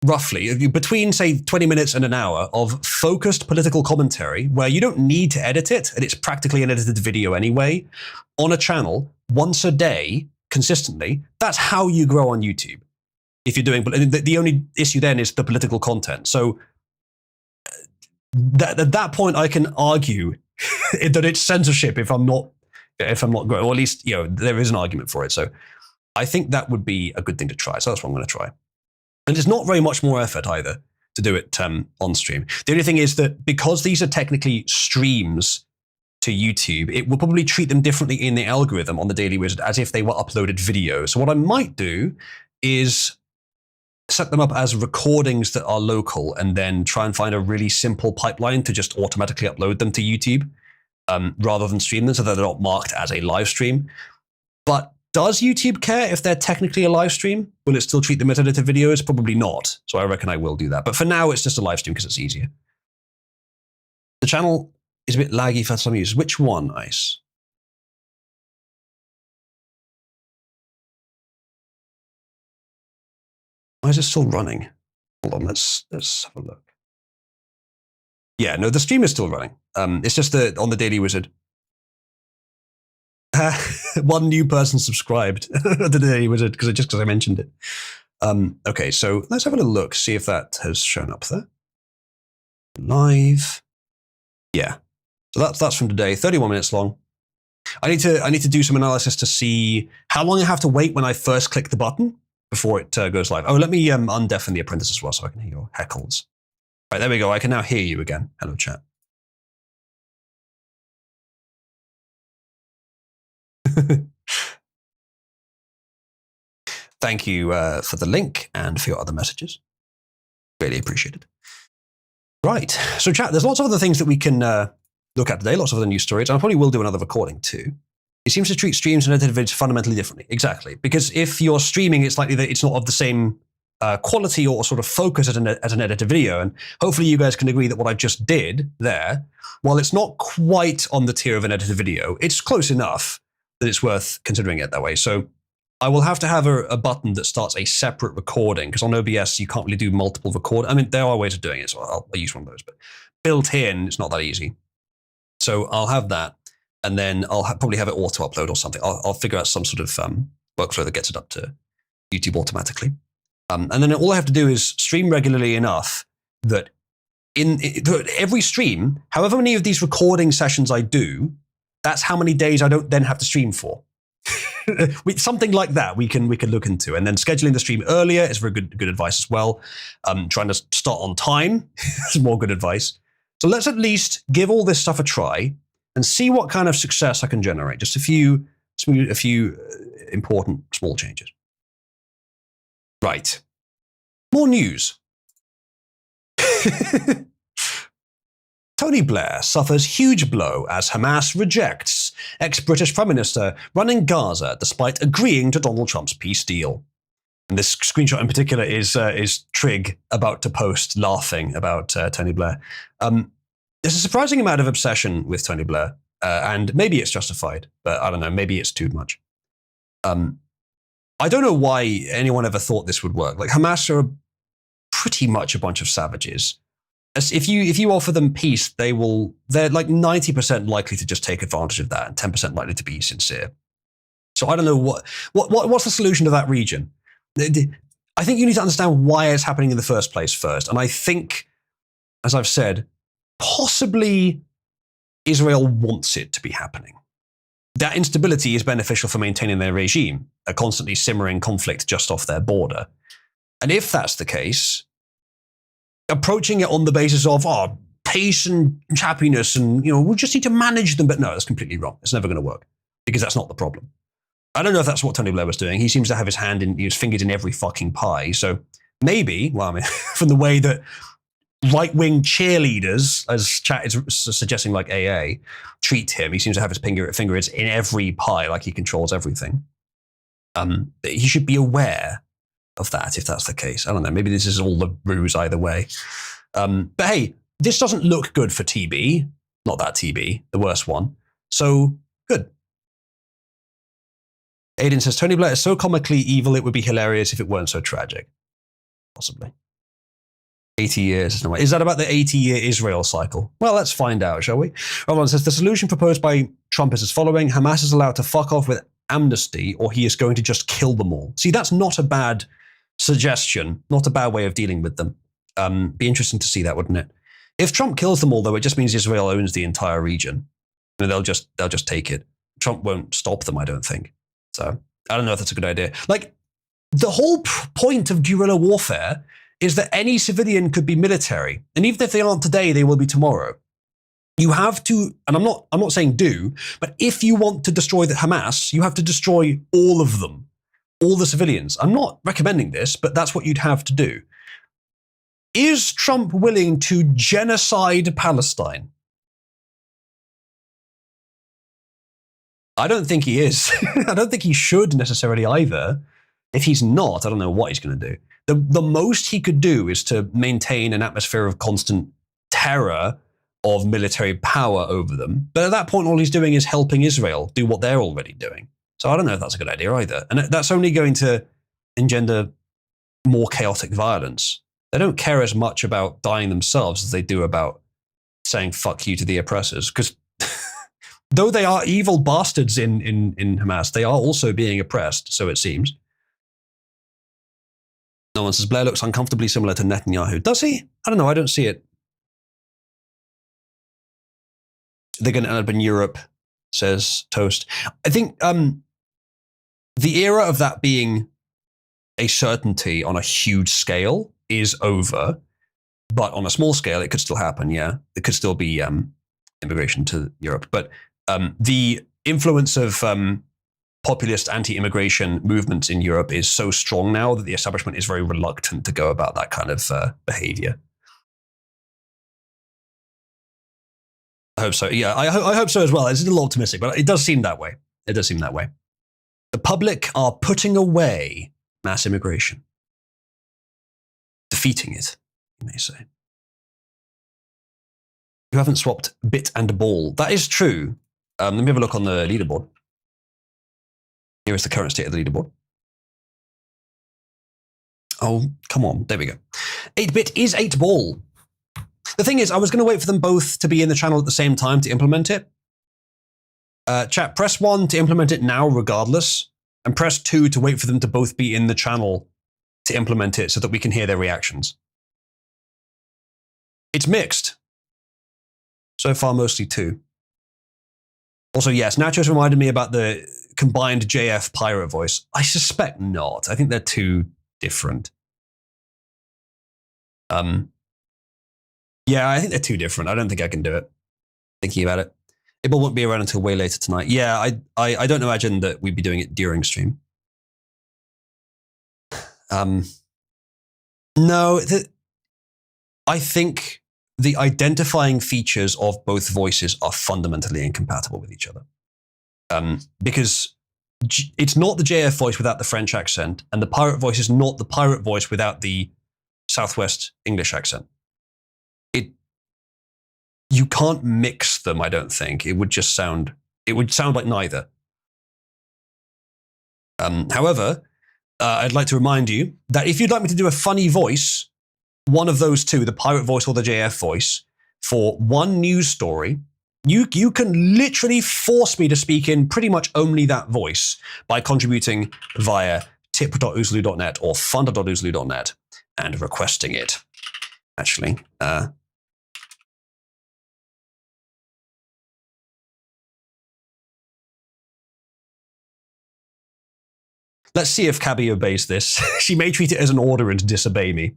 roughly, between, say, 20 minutes and an hour of focused political commentary, where you don't need to edit it, and it's practically an edited video anyway, on a channel, once a day, consistently, that's how you grow on YouTube. If you're doing, the only issue then is the political content. So at that point, I can argue that it's censorship if I'm not growing, or at least, you know, there is an argument for it. So I think that would be a good thing to try. So that's what I'm going to try. And it's not very much more effort either to do it on stream. The only thing is that because these are technically streams to YouTube, it will probably treat them differently in the algorithm on the Daily Wizard as if they were uploaded videos. So what I might do is set them up as recordings that are local, and then try and find a really simple pipeline to just automatically upload them to YouTube rather than stream them, so that they're not marked as a live stream. But does YouTube care if they're technically a live stream? Will it still treat them as edited videos? Probably not. So I reckon I will do that. But for now, it's just a live stream because it's easier. The channel is a bit laggy for some users. Which one, Ice? Why is it still running? Hold on, let's have a look. Yeah, no, the stream is still running. It's just on the Daily Wizard. One new person subscribed to the Daily Wizard because I mentioned it. Okay, so let's have a little look, see if that has shown up there. Live. Yeah. So that's from today, 31 minutes long. I need to do some analysis to see how long I have to wait when I first click the button before it goes live. Oh, let me undeafen the apprentice as well so I can hear your heckles. Right, there we go. I can now hear you again. Hello, chat. Thank you for the link and for your other messages. Really appreciated. Right, so chat, there's lots of other things that we can look at today, lots of other news stories. I probably will do another recording too. It seems to treat streams and edited videos fundamentally differently. Exactly. Because if you're streaming, it's likely that it's not of the same quality or sort of focus as an edited video. And hopefully you guys can agree that what I just did there, while it's not quite on the tier of an edited video, it's close enough that it's worth considering it that way. So I will have to have a button that starts a separate recording, because on OBS you can't really do multiple record. I mean, there are ways of doing it, so I'll use one of those. But built in, it's not that easy. So I'll have that, and then I'll probably have it auto upload or something. I'll figure out some sort of workflow that gets it up to YouTube automatically. And then all I have to do is stream regularly enough that in every stream, however many of these recording sessions I do, that's how many days I don't then have to stream for. Something like that we can look into. And then scheduling the stream earlier is very good advice as well. Trying to start on time is more good advice. So let's at least give all this stuff a try and see what kind of success I can generate. Just a few important small changes. Right. More news. Tony Blair suffers huge blow as Hamas rejects ex-British Prime Minister running Gaza despite agreeing to Donald Trump's peace deal. And this screenshot in particular is Trig about to post laughing about Tony Blair. There's a surprising amount of obsession with Tony Blair, and maybe it's justified, but I don't know, maybe it's too much. I don't know why anyone ever thought this would work. Like, Hamas are pretty much a bunch of savages. If you offer them peace, they're like 90% likely to just take advantage of that and 10% likely to be sincere. So I don't know what's the solution to that region. I think you need to understand why it's happening in the first place first. And I think, as I've said, possibly Israel wants it to be happening. That instability is beneficial for maintaining their regime, a constantly simmering conflict just off their border. And if that's the case, approaching it on the basis of peace and happiness and we just need to manage them, but no, that's completely wrong. It's never going to work because that's not the problem. I don't know if that's what Tony Blair was doing. He seems to have his fingers in every fucking pie. So maybe, well, I mean, from the way that right-wing cheerleaders, as chat is suggesting, like AA, treat him, he seems to have his finger in every pie, like he controls everything. But he should be aware of that if that's the case. I don't know. Maybe this is all the ruse either way. But hey, this doesn't look good for TB. Not that TB, the worst one. So good. Aiden says, Tony Blair is so comically evil, it would be hilarious if it weren't so tragic. Possibly. 80 years. Is that about the 80-year Israel cycle? Well, let's find out, shall we? Roland says, the solution proposed by Trump is as following. Hamas is allowed to fuck off with amnesty, or he is going to just kill them all. See, that's not a bad suggestion, not a bad way of dealing with them. Be interesting to see that, wouldn't it? If Trump kills them all, though, it just means Israel owns the entire region. And they'll just take it. Trump won't stop them, I don't think. So I don't know if that's a good idea. Like, the whole point of guerrilla warfare is that any civilian could be military. And even if they aren't today, they will be tomorrow. You have to, and I'm not saying do, but if you want to destroy the Hamas, you have to destroy all of them, all the civilians. I'm not recommending this, but that's what you'd have to do. Is Trump willing to genocide Palestine? I don't think he is. I don't think he should necessarily either. If he's not, I don't know what he's going to do. The most he could do is to maintain an atmosphere of constant terror of military power over them. But at that point, all he's doing is helping Israel do what they're already doing. So I don't know if that's a good idea either. And that's only going to engender more chaotic violence. They don't care as much about dying themselves as they do about saying fuck you to the oppressors. Because though they are evil bastards in Hamas, they are also being oppressed, so it seems. No one says Blair looks uncomfortably similar to Netanyahu. Does he? I don't know. I don't see it. They're going to end up in Europe, says Toast. I think the era of that being a certainty on a huge scale is over. But on a small scale, it could still happen, yeah. There could still be immigration to Europe. But the influence of populist anti-immigration movements in Europe is so strong now that the establishment is very reluctant to go about that kind of behavior. I hope so. Yeah, I hope so as well. It's a little optimistic, but it does seem that way. It does seem that way. The public are putting away mass immigration. defeating it, you may say. You haven't swapped bit and ball. That is true. Let me have a look on the leaderboard. Here is the current state of the leaderboard. Oh, come on. There we go. 8-bit is 8-ball. The thing is, I was going to wait for them both to be in the channel at the same time to implement it. Chat, press 1 to implement it now regardless, and press 2 to wait for them to both be in the channel to implement it so that we can hear their reactions. It's mixed. So far, mostly 2. Also, yes, Nachos reminded me about the combined JF pirate voice. I suspect not. I think they're too different. Yeah, I think they're too different. I don't think I can do it. Thinking about it. It won't be around until way later tonight. Yeah, I don't imagine that we'd be doing it during stream. No, I think the identifying features of both voices are fundamentally incompatible with each other. Because it's not the JF voice without the French accent, and the pirate voice is not the pirate voice without the Southwest English accent. You can't mix them, I don't think. It would sound like neither. However, I'd like to remind you that if you'd like me to do a funny voice, one of those two, the pirate voice or the JF voice, for one news story, you can literally force me to speak in pretty much only that voice by contributing via tip.oozloo.net or funder.oozloo.net and requesting it. Actually, let's see if Cabby obeys this. She may treat it as an order and disobey me.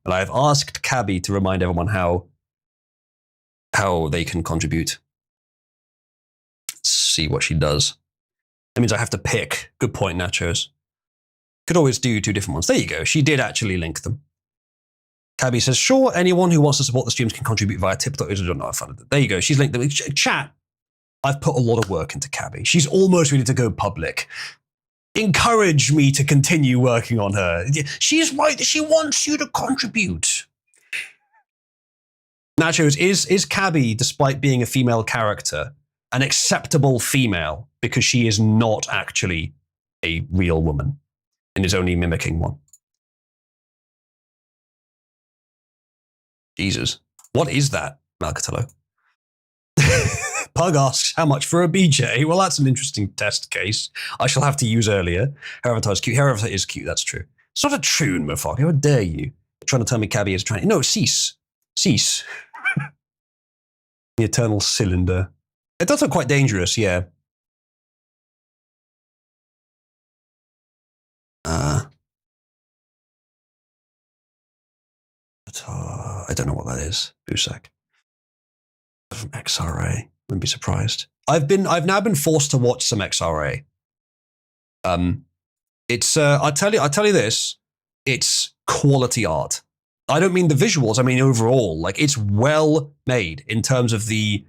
But I have asked Cabby to remind everyone how they can contribute. Let's see what she does. That means I have to pick. Good point, Nachos. Could always do 2 different ones. There you go. She did actually link them. Cabby says, sure, anyone who wants to support the streams can contribute via tip.oozloo.net. There you go. She's linked them. Chat, I've put a lot of work into Cabby. She's almost ready to go public. Encourage me to continue working on her. She's right. She wants you to contribute. Nachos, is Cabby, despite being a female character, an acceptable female because she is not actually a real woman and is only mimicking one? Jesus. What is that, Malcatello? Pug asks, how much for a BJ? Well, that's an interesting test case I shall have to use earlier. Her avatar is cute. Her avatar is cute, that's true. It's not a troon, motherfucker. How dare you? You're trying to tell me Cabby is trying... No, cease. Cease. The eternal cylinder. It does look quite dangerous, yeah. I don't know what that is. Busak. From XRA. Wouldn't be surprised. I've now been forced to watch some XRA. It's I'll tell you this, it's quality art. I don't mean the visuals, I mean overall. Like, it's well made in terms of the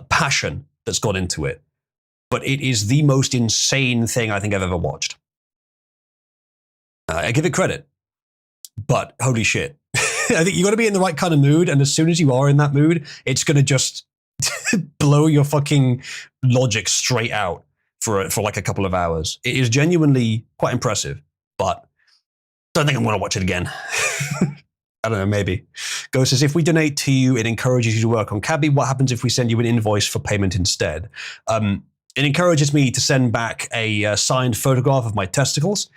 passion that's gone into it. But it is the most insane thing I think I've ever watched. I give it credit. But holy shit. I think you got to be in the right kind of mood, and as soon as you are in that mood, it's going to just blow your fucking logic straight out for like a couple of hours. It is genuinely quite impressive, but don't think I'm going to watch it again. I don't know, maybe. Ghost says, if we donate to you, it encourages you to work on Cabby. What happens if we send you an invoice for payment instead? It encourages me to send back a signed photograph of my testicles.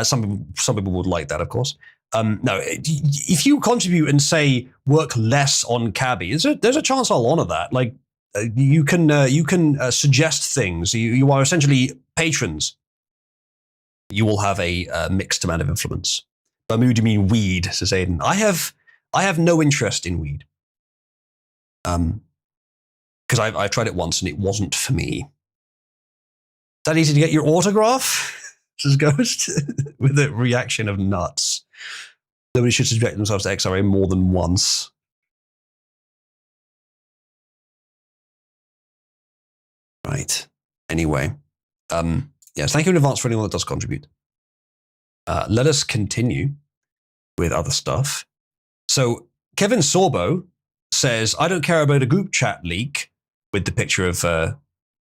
Some people would like that, of course. No, if you contribute and say work less on Cabby, there's a chance I'll honor that. Like, you can suggest things. You are essentially patrons. You will have a mixed amount of influence. By mood, you mean weed, says Aiden. I have no interest in weed. Because I've tried it once and it wasn't for me. Is that easy to get your autograph? Says Ghost with a reaction of nuts. Nobody should subject themselves to XRA more than once. Right. Anyway. Yes, thank you in advance for anyone that does contribute. Let us continue with other stuff. So Kevin Sorbo says, I don't care about a group chat leak with the picture of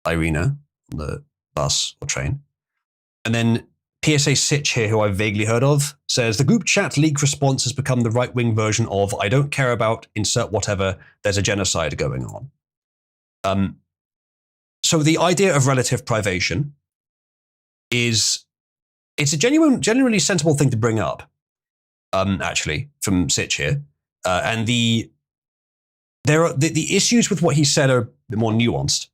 Irina on the bus or train. And then PSA Sitch here, who I've vaguely heard of, says, the group chat leak response has become the right-wing version of, I don't care about, insert whatever, there's a genocide going on. So the idea of relative privation it's a genuinely sensible thing to bring up, actually, from Sitch here. And the issues with what he said are a bit more nuanced.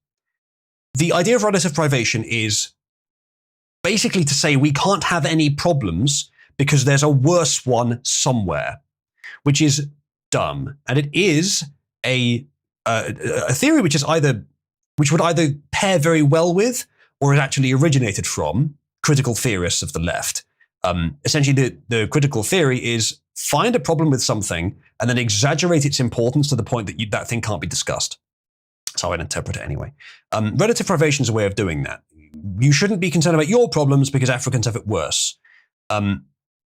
The idea of relative privation is basically to say we can't have any problems because there's a worse one somewhere, which is dumb. And it is a theory which would either pair very well with or it actually originated from critical theorists of the left. Essentially, the critical theory is find a problem with something and then exaggerate its importance to the point that that thing can't be discussed. That's how I'd interpret it anyway. Relative privation is a way of doing that. You shouldn't be concerned about your problems because Africans have it worse,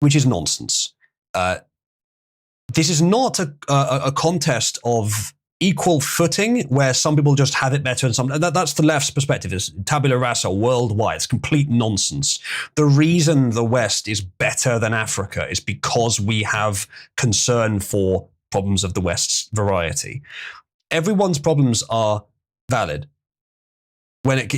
which is nonsense. This is not a contest of equal footing where some people just have it better and some. That's the left's perspective. It's tabula rasa worldwide. It's complete nonsense. The reason the West is better than Africa is because we have concern for problems of the West's variety. Everyone's problems are valid. When it,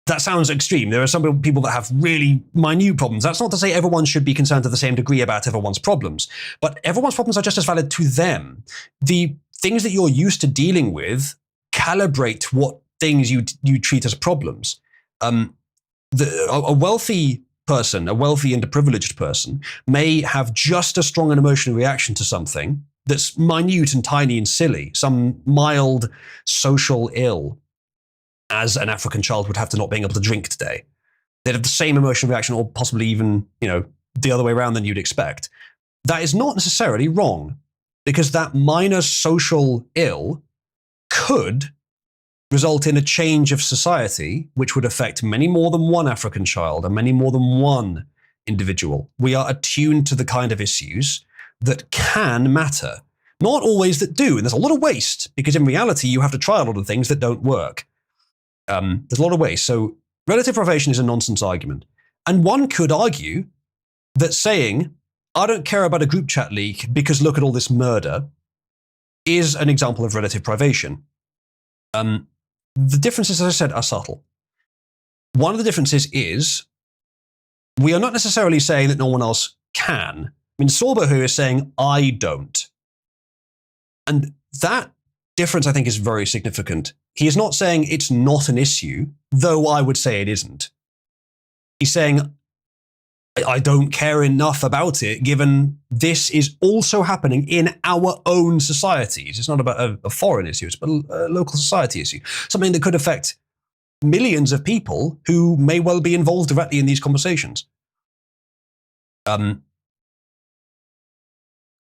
that sounds extreme. There are some people that have really minute problems. That's not to say everyone should be concerned to the same degree about everyone's problems, but everyone's problems are just as valid to them. The things that you're used to dealing with calibrate what things you treat as problems. A wealthy person, a wealthy and a privileged person, may have just as strong an emotional reaction to something that's minute and tiny and silly, some mild social ill, as an African child would have to not being able to drink today. They'd have the same emotional reaction, or possibly even, the other way around than you'd expect. That is not necessarily wrong, because that minor social ill could result in a change of society, which would affect many more than one African child and many more than one individual. We are attuned to the kind of issues that can matter, not always that do. And there's a lot of waste, because in reality, you have to try a lot of things that don't work. There's a lot of ways. So relative privation is a nonsense argument. And one could argue that saying, I don't care about a group chat leak because look at all this murder, is an example of relative privation. The differences, as I said, are subtle. One of the differences is we are not necessarily saying that no one else can. I mean, Sorbo here is saying, I don't. And that difference, I think, is very significant. He is not saying it's not an issue, though I would say it isn't. He's saying, I don't care enough about it, given this is also happening in our own societies. It's not about a foreign issue, it's about a local society issue. Something that could affect millions of people who may well be involved directly in these conversations. But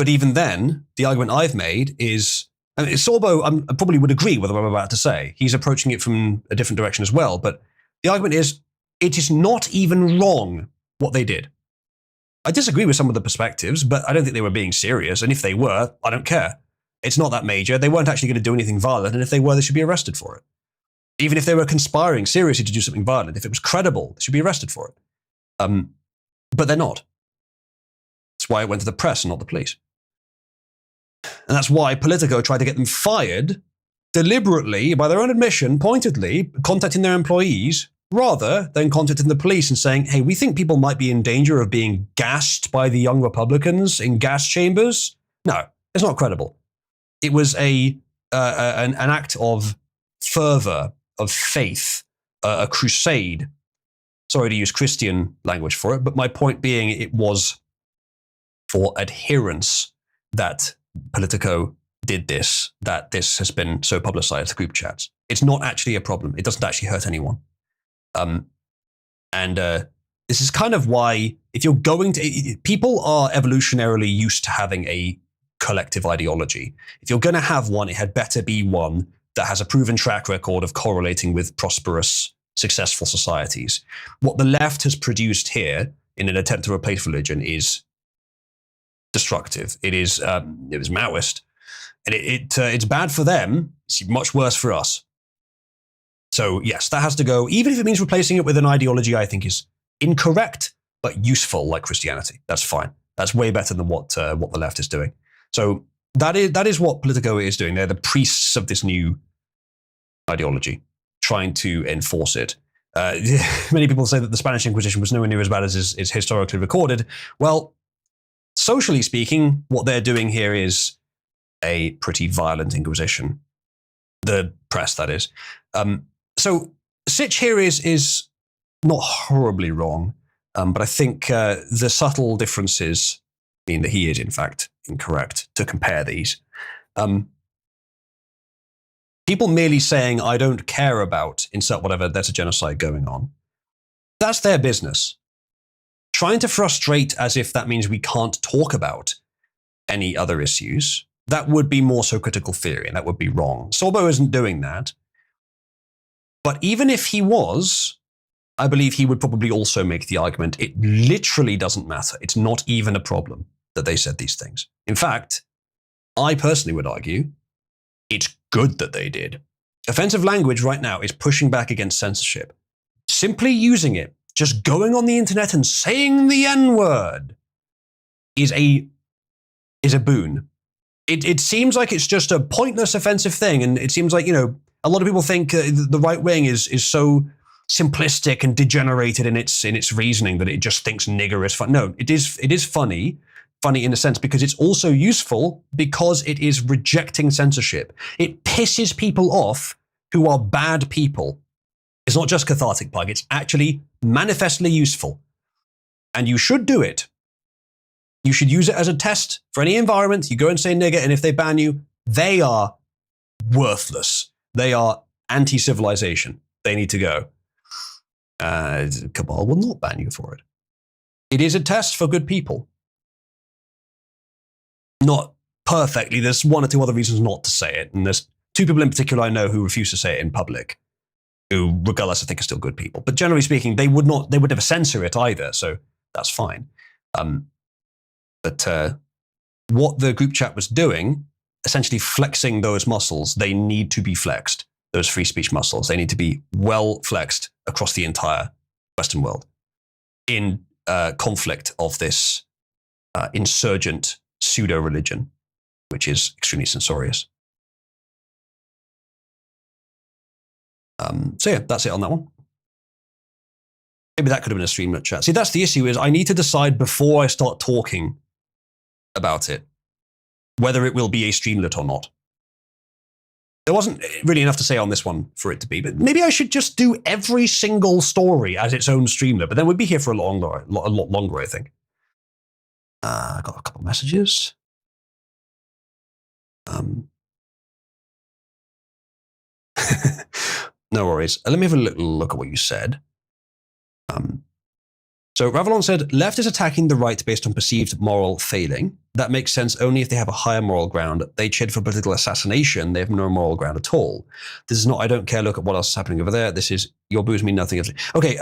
even then, the argument I've made is, and Sorbo I probably would agree with what I'm about to say. He's approaching it from a different direction as well. But the argument is, it is not even wrong what they did. I disagree with some of the perspectives, but I don't think they were being serious. And if they were, I don't care. It's not that major. They weren't actually going to do anything violent. And if they were, they should be arrested for it. Even if they were conspiring seriously to do something violent, if it was credible, they should be arrested for it. But they're not. That's why it went to the press and not the police. And that's why Politico tried to get them fired deliberately, by their own admission, pointedly, contacting their employees, rather than contacting the police and saying, hey, we think people might be in danger of being gassed by the young Republicans in gas chambers. No, it's not credible. It was an act of fervor, of faith, a crusade. Sorry to use Christian language for it, but my point being it was for adherence that Politico did this, that this has been so publicized, group chats. It's not actually a problem. It doesn't actually hurt anyone. This is kind of why, if you're going to, people are evolutionarily used to having a collective ideology. If you're going to have one, it had better be one that has a proven track record of correlating with prosperous, successful societies. What the left has produced here in an attempt to replace religion is destructive. It was Maoist, and it's bad for them. It's much worse for us. So yes, that has to go, even if it means replacing it with an ideology I think is incorrect but useful, like Christianity. That's fine. That's way better than what the left is doing. So that is what Politico is doing. They're the priests of this new ideology, trying to enforce it. Many people say that the Spanish Inquisition was nowhere near as bad as is historically recorded. Well, socially speaking, what they're doing here is a pretty violent Inquisition. The press, that is. So Sitch here is not horribly wrong, but I think the subtle differences mean that he is, in fact, incorrect to compare these. People merely saying, I don't care about, insert whatever, there's a genocide going on. That's their business. Trying to frustrate as if that means we can't talk about any other issues, that would be more so critical theory, and that would be wrong. Sorbo isn't doing that. But even if he was, I believe he would probably also make the argument, it literally doesn't matter. It's not even a problem that they said these things. In fact, I personally would argue, it's good that they did. Offensive language right now is pushing back against censorship. Simply using it, just going on the internet and saying the N-word is a boon. It seems like it's just a pointless offensive thing, and it seems like, a lot of people think the right wing is so simplistic and degenerated in its reasoning that it just thinks nigger is fun. No, it is funny in a sense because it's also useful because it is rejecting censorship. It pisses people off who are bad people. It's not just cathartic plug, it's actually manifestly useful. And you should do it. You should use it as a test for any environment. You go and say nigger, and if they ban you, they are worthless. They are anti-civilization. They need to go. Cabal will not ban you for it. It is a test for good people. Not perfectly. There's one or two other reasons not to say it. And there's two people in particular I know who refuse to say it in public, who, regardless, I think are still good people. But generally speaking, they would never censor it either. So that's fine. But what the group chat was doing, essentially flexing those muscles, they need to be flexed. Those free speech muscles, they need to be well flexed across the entire Western world in conflict of this insurgent pseudo-religion, which is extremely censorious. So yeah, that's it on that one. Maybe that could have been a Streamlit chat. See, that's the issue, is I need to decide before I start talking about it whether it will be a Streamlit or not. There wasn't really enough to say on this one for it to be, but maybe I should just do every single story as its own Streamlit, but then we'd be here for a lot longer, I think. I got a couple messages. No worries. Let me have a little look at what you said. So Ravelon said, left is attacking the right based on perceived moral failing. That makes sense only if they have a higher moral ground. They cheered for political assassination. They have no moral ground at all. This is not, I don't care, look at what else is happening over there. This is, your boos mean nothing. Okay,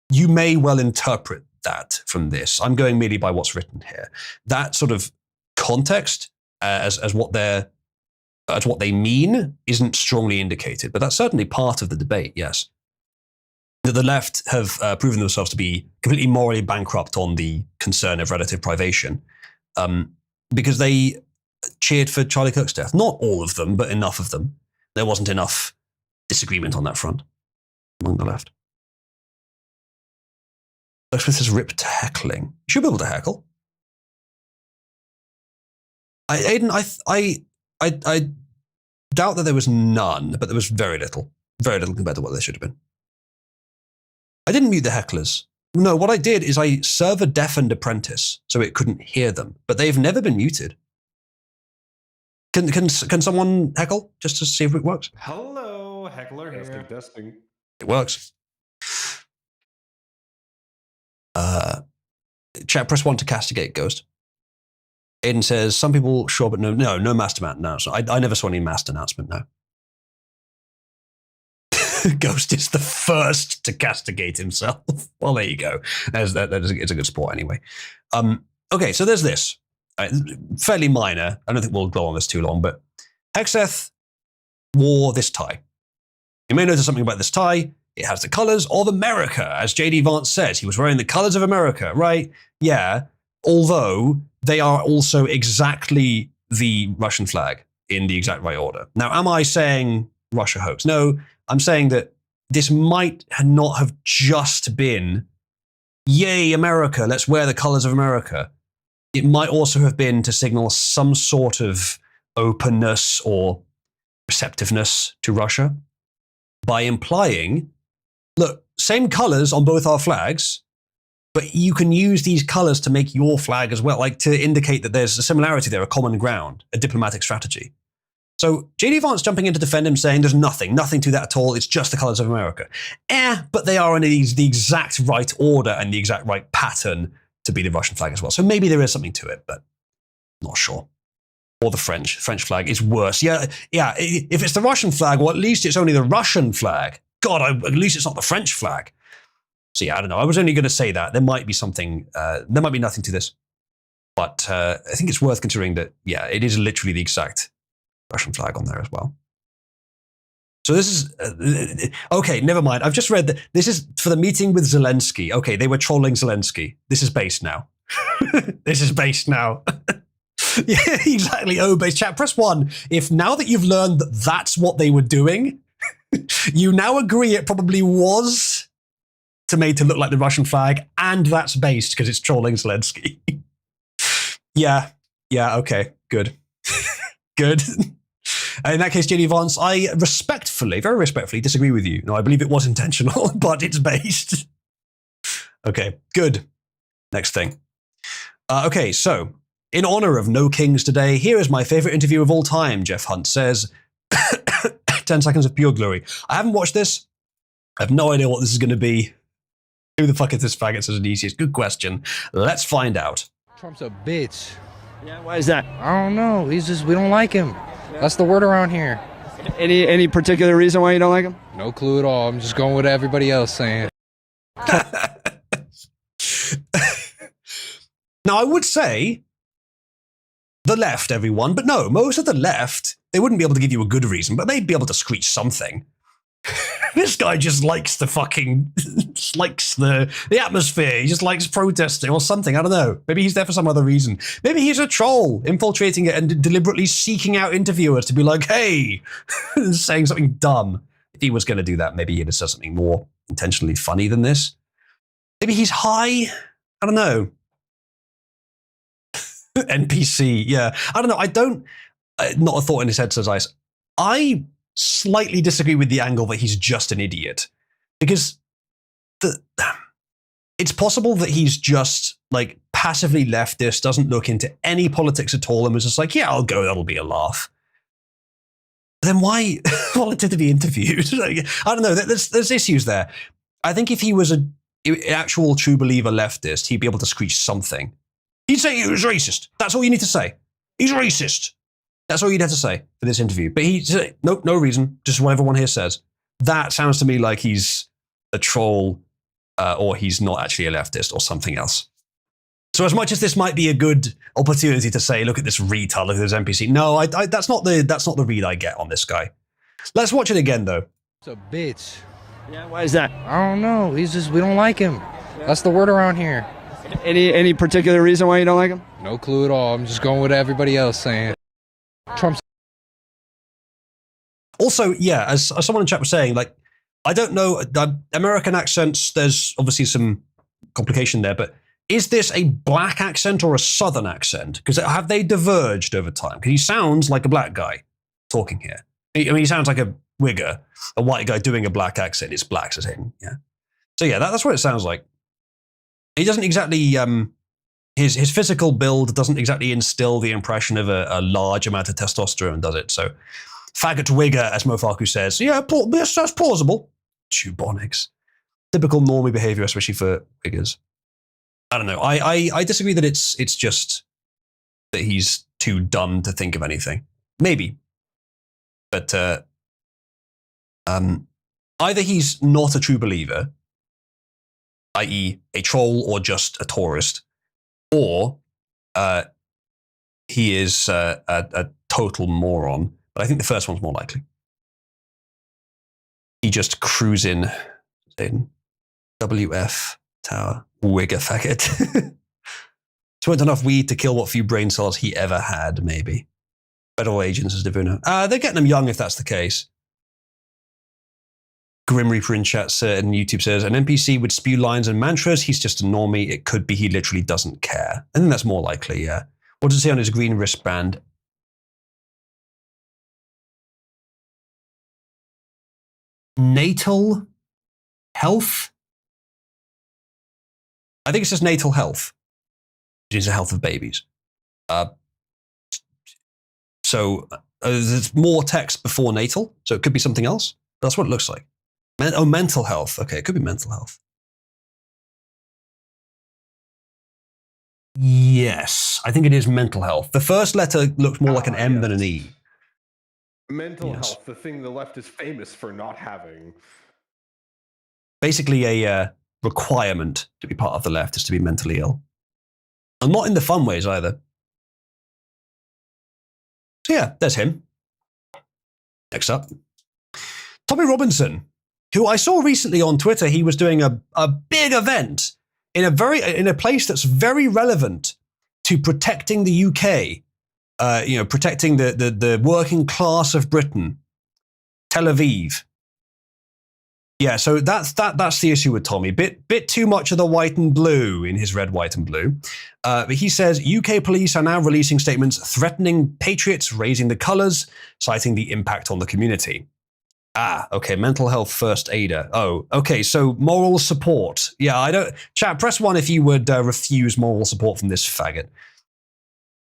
you may well interpret that from this. I'm going merely by what's written here. That sort of context as what they mean isn't strongly indicated, but that's certainly part of the debate, yes. That the left have proven themselves to be completely morally bankrupt on the concern of relative privation because they cheered for Charlie Kirk's death. Not all of them, but enough of them. There wasn't enough disagreement on that front among the left. Doug Smith says ripped to heckling. You should be able to heckle. Aiden, I doubt that there was none, but there was very little compared to what there should have been. I didn't mute the hecklers. No, what I did is I server deafened Apprentice so it couldn't hear them, but they've never been muted. Can someone heckle just to see if it works? Hello, heckler here. Testing. It works. Chat, press 1 to castigate Ghost. Aiden says, some people sure, but no masked announcement. I never saw any masked announcement, no. Ghost is the first to castigate himself. Well, there you go. It's a good sport anyway. Okay, so there's this. Fairly minor. I don't think we'll dwell on this too long, but Hexeth wore this tie. You may notice something about this tie. It has the colors of America, as J.D. Vance says. He was wearing the colors of America, right? Yeah, although they are also exactly the Russian flag in the exact right order. Now, am I saying Russia hoax? No, I'm saying that this might not have just been, yay, America, let's wear the colors of America. It might also have been to signal some sort of openness or receptiveness to Russia by implying, look, same colors on both our flags, but you can use these colors to make your flag as well, like to indicate that there's a similarity there, a common ground, a diplomatic strategy. So J.D. Vance jumping in to defend him, saying there's nothing to that at all, it's just the colors of America. But they are in the exact right order and the exact right pattern to be the Russian flag as well. So maybe there is something to it, but not sure. Or the French flag is worse. Yeah, if it's the Russian flag, well, at least it's only the Russian flag. God, at least it's not the French flag. So yeah, I don't know. I was only going to say that. There might be something, there might be nothing to this. But I think it's worth considering that, yeah, it is literally the exact Russian flag on there as well. So this is, okay, never mind. I've just read that this is for the meeting with Zelensky. Okay, they were trolling Zelensky. This is based now. This is based now. Yeah, exactly. Oh, base chat. Press 1. If now that you've learned that that's what they were doing, you now agree it probably was made to look like the Russian flag, and that's based because it's trolling Zelensky. Yeah, okay, good. Good. In that case, JD Vance, I respectfully, very respectfully disagree with you. No, I believe it was intentional, but it's based. Okay, good. Next thing. Okay, so, in honor of no kings today, here is my favorite interview of all time, Jeff Hunt says. 10 seconds of pure glory. I haven't watched this. I have no idea what this is going to be. Who the fuck is this faggot? Says Odysseus. Good question. Let's find out. Trump's a bitch. Yeah, why is that? I don't know. He's just, we don't like him. That's the word around here. Any particular reason why you don't like him? No clue at all. I'm just going with everybody else saying. Now, I would say the left, everyone, but no, most of the left, they wouldn't be able to give you a good reason, but they'd be able to screech something. This guy just likes the fucking, likes the atmosphere. He just likes protesting or something. I don't know. Maybe he's there for some other reason. Maybe he's a troll infiltrating it and deliberately seeking out interviewers to be like, hey, saying something dumb. If he was going to do that, maybe he'd have said something more intentionally funny than this. Maybe he's high. I don't know. NPC, yeah. I don't know. Not a thought in his head, says Ice. I slightly disagree with the angle that he's just an idiot. Because it's possible that he's just like passively leftist, doesn't look into any politics at all, and was just like, yeah, I'll go, that'll be a laugh. Then why volunteer to be interviewed? I don't know, there's issues there. I think if he was an actual true believer leftist, he'd be able to screech something. He'd say he was racist. That's all you need to say. He's racist. That's all you'd have to say for this interview. But he said, nope, no reason. Just what everyone here says. That sounds to me like he's a troll or he's not actually a leftist or something else. So as much as this might be a good opportunity to say, look at this retard, look at this NPC. No, that's not the read I get on this guy. Let's watch it again, though. He's a bitch. Yeah, why is that? I don't know. He's just, we don't like him. That's the word around here. Any particular reason why you don't like him? No clue at all. I'm just going with everybody else saying. Trump's. Also, yeah, as someone in chat was saying, like, I don't know, American accents, there's obviously some complication there, but is this a black accent or a southern accent? Because have they diverged over time? Because he sounds like a black guy talking here. I mean, he sounds like a wigger, a white guy doing a black accent. It's black, says him, yeah. So yeah, that's what it sounds like. He doesn't exactly, his physical build doesn't exactly instill the impression of a large amount of testosterone, does it? So, faggot wigger, as Mofaku says, yeah, that's plausible. Chewbonics. Typical normie behavior, especially for wiggers. I don't know. I disagree that it's just that he's too dumb to think of anything. Maybe. But either he's not a true believer, i.e. a troll or just a tourist, or he is a total moron. But I think the first one's more likely. He just cruising in WF Tower wigger faggot. Smoked enough weed to kill what few brain cells he ever had, maybe. Federal agents as Devuno. They're getting them young if that's the case. Grim Reaper in chat and YouTube says, an NPC would spew lines and mantras. He's just a normie. It could be he literally doesn't care. I think that's more likely, yeah. What does it say on his green wristband? Natal health? I think it says natal health, which is the health of babies. So there's more text before natal, so it could be something else. That's what it looks like. Mental health. Okay, it could be mental health. Yes, I think it is mental health. The first letter looks more like an M than an E. Mental health, the thing the left is famous for not having. Basically a requirement to be part of the left is to be mentally ill. And not in the fun ways either. So yeah, there's him. Next up. Tommy Robinson, who I saw recently on Twitter. He was doing a big event in a place that's very relevant to protecting the UK. Protecting the working class of Britain. Tel Aviv. Yeah, so that's the issue with Tommy. Bit too much of the white and blue in his red, white, and blue. But he says UK police are now releasing statements threatening patriots, raising the colours, citing the impact on the community. Okay, mental health first aider. Oh, okay, so moral support. Yeah, I don't. Chat, press 1 if you would refuse moral support from this faggot.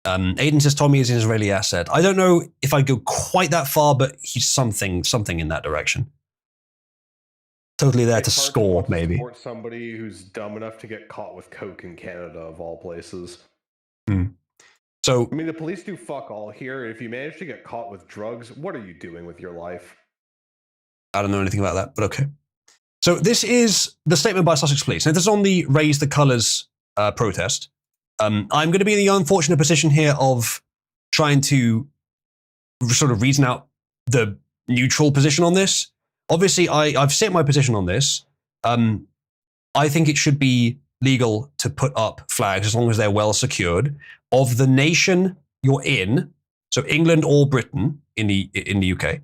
Aiden says Tommy is an Israeli asset. I don't know if I'd go quite that far, but he's something in that direction. Totally there to score, maybe. Support somebody who's dumb enough to get caught with coke in Canada, of all places. So, I mean, the police do fuck all here. If you manage to get caught with drugs, what are you doing with your life? I don't know anything about that, but okay. So this is the statement by Sussex Police. Now, this is on the Raise the Colours protest. I'm going to be in the unfortunate position here of trying to sort of reason out the neutral position on this. Obviously, I've set my position on this. I think it should be legal to put up flags as long as they're well secured of the nation you're in. So England or Britain in the UK.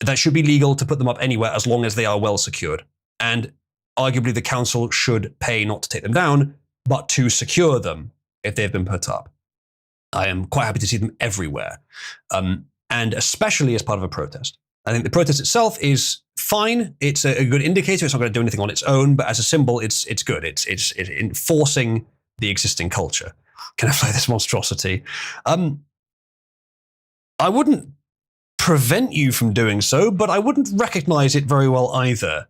That should be legal to put them up anywhere as long as they are well secured. And arguably the council should pay not to take them down, but to secure them if they've been put up. I am quite happy to see them everywhere. And especially as part of a protest. I think the protest itself is fine. It's a good indicator. It's not going to do anything on its own, but as a symbol, it's good. It's enforcing the existing culture. Can I play this monstrosity? I wouldn't prevent you from doing so, but I wouldn't recognize it very well either.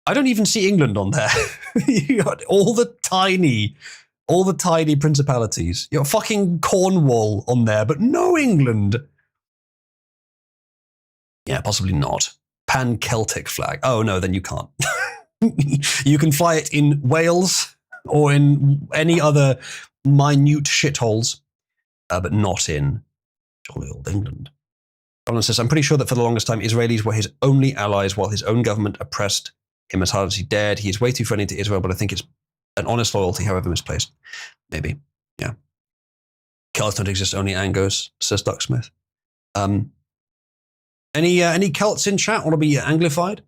I don't even see England on there. You got all the tiny principalities. You got fucking Cornwall on there, but no England. Yeah, possibly not. Pan-Celtic flag. Oh, no, then you can't. You can fly it in Wales or in any other minute shitholes, but not in jolly old England. Colin says, I'm pretty sure that for the longest time, Israelis were his only allies while his own government oppressed him as hard as he dared. He is way too friendly to Israel, but I think it's an honest loyalty, however misplaced. Maybe, yeah. Celts don't exist, only Angos, says Ducksmith. Any Celts in chat want to be Anglified?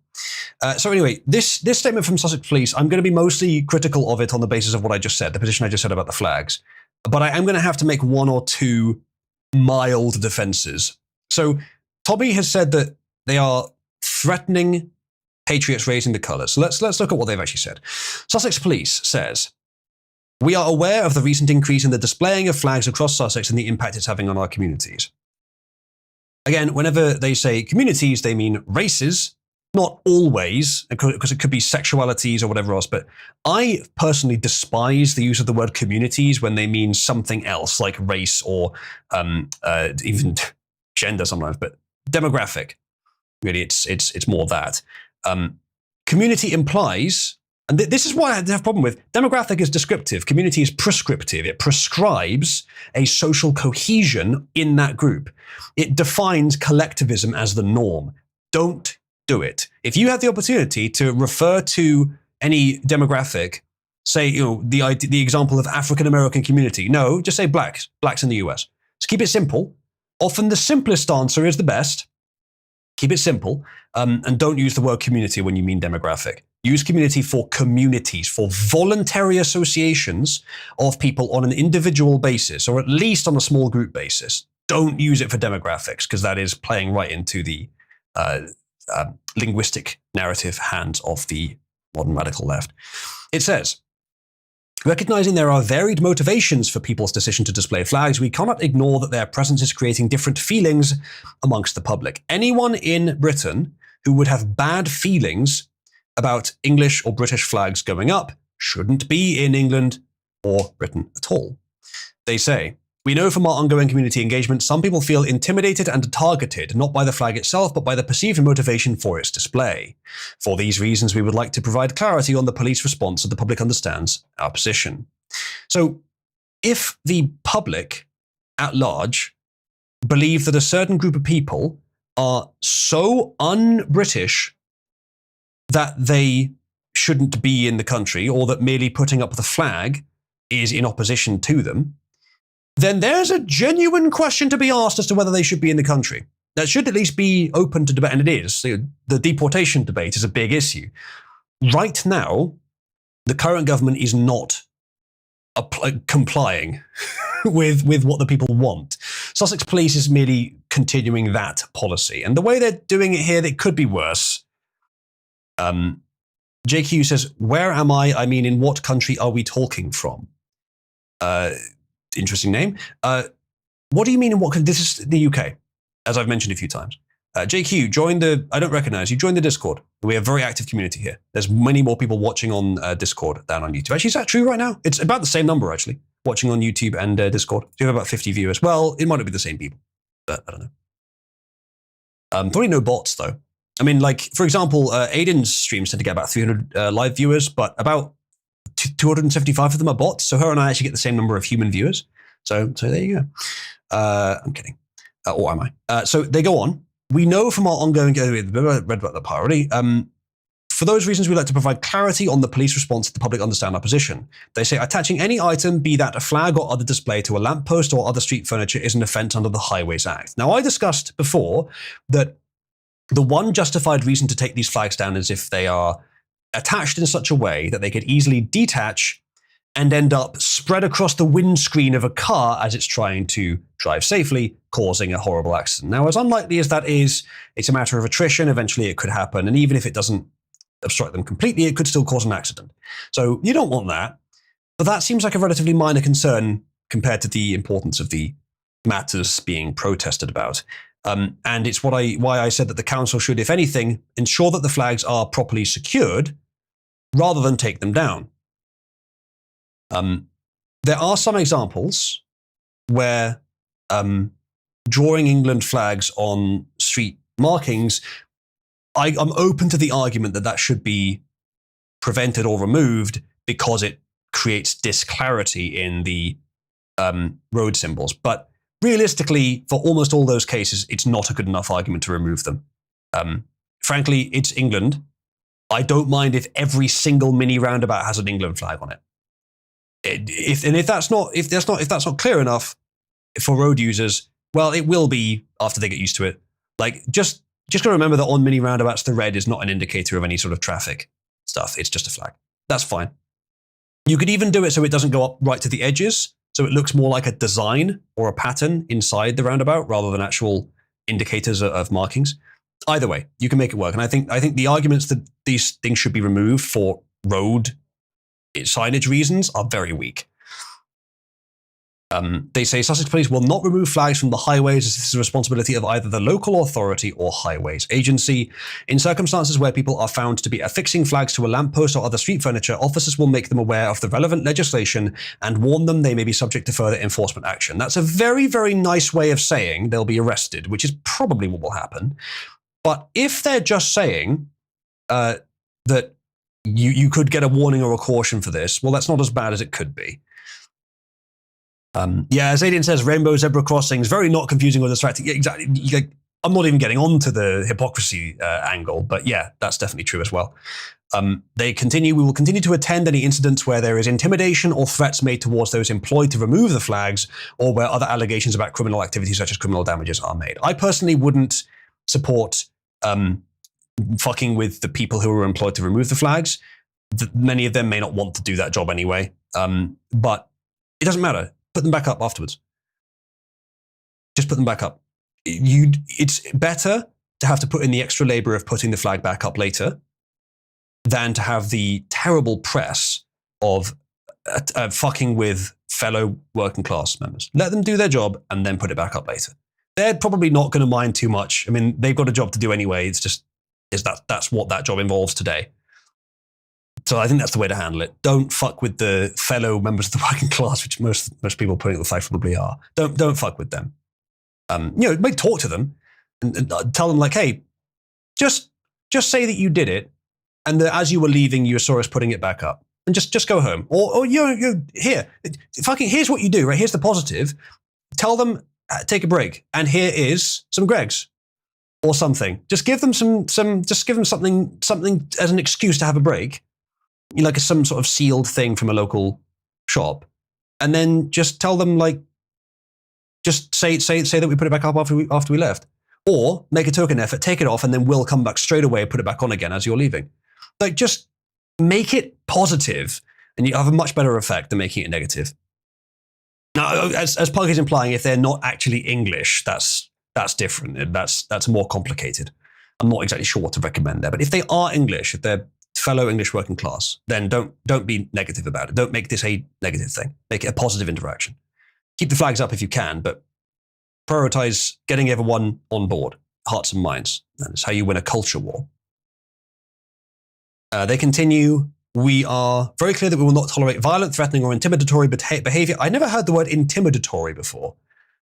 So anyway, this statement from Sussex Police, I'm going to be mostly critical of it on the basis of what I just said, the position I just said about the flags. But I am going to have to make one or two mild defenses. So Tommy has said that they are threatening patriots raising the colours. So let's look at what they've actually said. Sussex Police says, we are aware of the recent increase in the displaying of flags across Sussex and the impact it's having on our communities. Again, whenever they say communities, they mean races, not always, because it could be sexualities or whatever else. But I personally despise the use of the word communities when they mean something else, like race or even gender sometimes, but demographic. Really, it's more that. Community implies And this is why I have a problem with demographic is descriptive, community is prescriptive. It prescribes a social cohesion in that group. It defines collectivism as the norm. Don't do it. If you have the opportunity to refer to any demographic, say, the example of African American community, no, just say blacks in the US. Just keep it simple. Often the simplest answer is the best. Keep it simple, and don't use the word community when you mean demographic. Use community for communities, for voluntary associations of people on an individual basis, or at least on a small group basis. Don't use it for demographics, because that is playing right into the linguistic narrative hands of the modern radical left. It says, recognizing there are varied motivations for people's decision to display flags, we cannot ignore that their presence is creating different feelings amongst the public. Anyone in Britain who would have bad feelings about English or British flags going up shouldn't be in England or Britain at all. They say, we know from our ongoing community engagement, some people feel intimidated and targeted, not by the flag itself, but by the perceived motivation for its display. For these reasons, we would like to provide clarity on the police response so the public understands our position. So, if the public at large believe that a certain group of people are so un-British that they shouldn't be in the country, or that merely putting up the flag is in opposition to them, then there's a genuine question to be asked as to whether they should be in the country. That should at least be open to debate, and it is. The deportation debate is a big issue. Right now, the current government is not complying with what the people want. Sussex Police is merely continuing that policy. And the way they're doing it here, it could be worse. JQ says, where am I? I mean, in what country are we talking from? Interesting name. What do you mean in what country? This is the UK, as I've mentioned a few times. JQ, join the, I don't recognize you, join the Discord. We have a very active community here. There's many more people watching on Discord than on YouTube. Actually, is that true right now? It's about the same number, actually, watching on YouTube and Discord. So you have about 50 viewers. Well, it might not be the same people, but I don't know. Probably no bots, though. I mean, like, for example, Aiden's streams tend to get about 300 live viewers, but about 275 of them are bots. So her and I actually get the same number of human viewers. So there you go. I'm kidding. Or am I? So they go on. We know from our ongoing, read about the part already. For those reasons, we like to provide clarity on the police response so the public understand our position. They say attaching any item, be that a flag or other display, to a lamppost or other street furniture is an offence under the Highways Act. Now, I discussed before that the one justified reason to take these flags down is if they are attached in such a way that they could easily detach and end up spread across the windscreen of a car as it's trying to drive safely, causing a horrible accident. Now, as unlikely as that is, it's a matter of attrition. Eventually it could happen. And even if it doesn't obstruct them completely, it could still cause an accident. So you don't want that. But that seems like a relatively minor concern compared to the importance of the matters being protested about. And it's why I said that the council should, if anything, ensure that the flags are properly secured rather than take them down. There are some examples where drawing England flags on street markings, I'm open to the argument that that should be prevented or removed because it creates disclarity in the road symbols. But realistically, for almost all those cases, it's not a good enough argument to remove them. Frankly, it's England. I don't mind if every single mini roundabout has an England flag on it. If that's not clear enough for road users, well, it will be after they get used to it. Like, just gotta remember that on mini roundabouts, the red is not an indicator of any sort of traffic stuff. It's just a flag. That's fine. You could even do it so it doesn't go up right to the edges, so it looks more like a design or a pattern inside the roundabout rather than actual indicators of markings. Either way, you can make it work. And I think the arguments that these things should be removed for road signage reasons are very weak. They say Sussex Police will not remove flags from the highways as this is the responsibility of either the local authority or highways agency. In circumstances where people are found to be affixing flags to a lamppost or other street furniture, officers will make them aware of the relevant legislation and warn them they may be subject to further enforcement action. That's a very, very nice way of saying they'll be arrested, which is probably what will happen. But if they're just saying that you could get a warning or a caution for this. Well, that's not as bad as it could be. Yeah, as Aiden says, rainbow zebra crossings, very not confusing or distracting. Yeah, exactly. I'm not even getting on to the hypocrisy angle, but yeah, that's definitely true as well. We will continue to attend any incidents where there is intimidation or threats made towards those employed to remove the flags, or where other allegations about criminal activity such as criminal damages are made. I personally wouldn't support fucking with the people who are employed to remove the flags. Many of them may not want to do that job anyway, but it doesn't matter. Put them back up afterwards. Just put them back up. It's better to have to put in the extra labor of putting the flag back up later than to have the terrible press of fucking with fellow working class members. Let them do their job and then put it back up later. They're probably not going to mind too much. I mean, they've got a job to do anyway. It's just that's what that job involves today. So I think that's the way to handle it. Don't fuck with the fellow members of the working class, which most people putting the flag probably are. Don't fuck with them. Maybe talk to them and tell them like, hey, just say that you did it, and that as you were leaving, you saw us putting it back up, and just go home. Or you here, here's what you do. Right, here's the positive. Tell them take a break, and here is some Greggs or something. Just give them just give them something as an excuse to have a break. Like some sort of sealed thing from a local shop, and then just tell them like, just say that we put it back up after we left, or make a token effort, take it off, and then we'll come back straight away and put it back on again as you're leaving. Like just make it positive, and you have a much better effect than making it negative. Now, as Pug is implying, if they're not actually English, that's different. That's more complicated. I'm not exactly sure what to recommend there, but if they are English, if they're fellow English working class, then don't be negative about it. Don't make this a negative thing. Make it a positive interaction. Keep the flags up if you can, but prioritize getting everyone on board, hearts and minds. That's how you win a culture war. They continue, we are very clear that we will not tolerate violent, threatening, or intimidatory behavior. I never heard the word intimidatory before.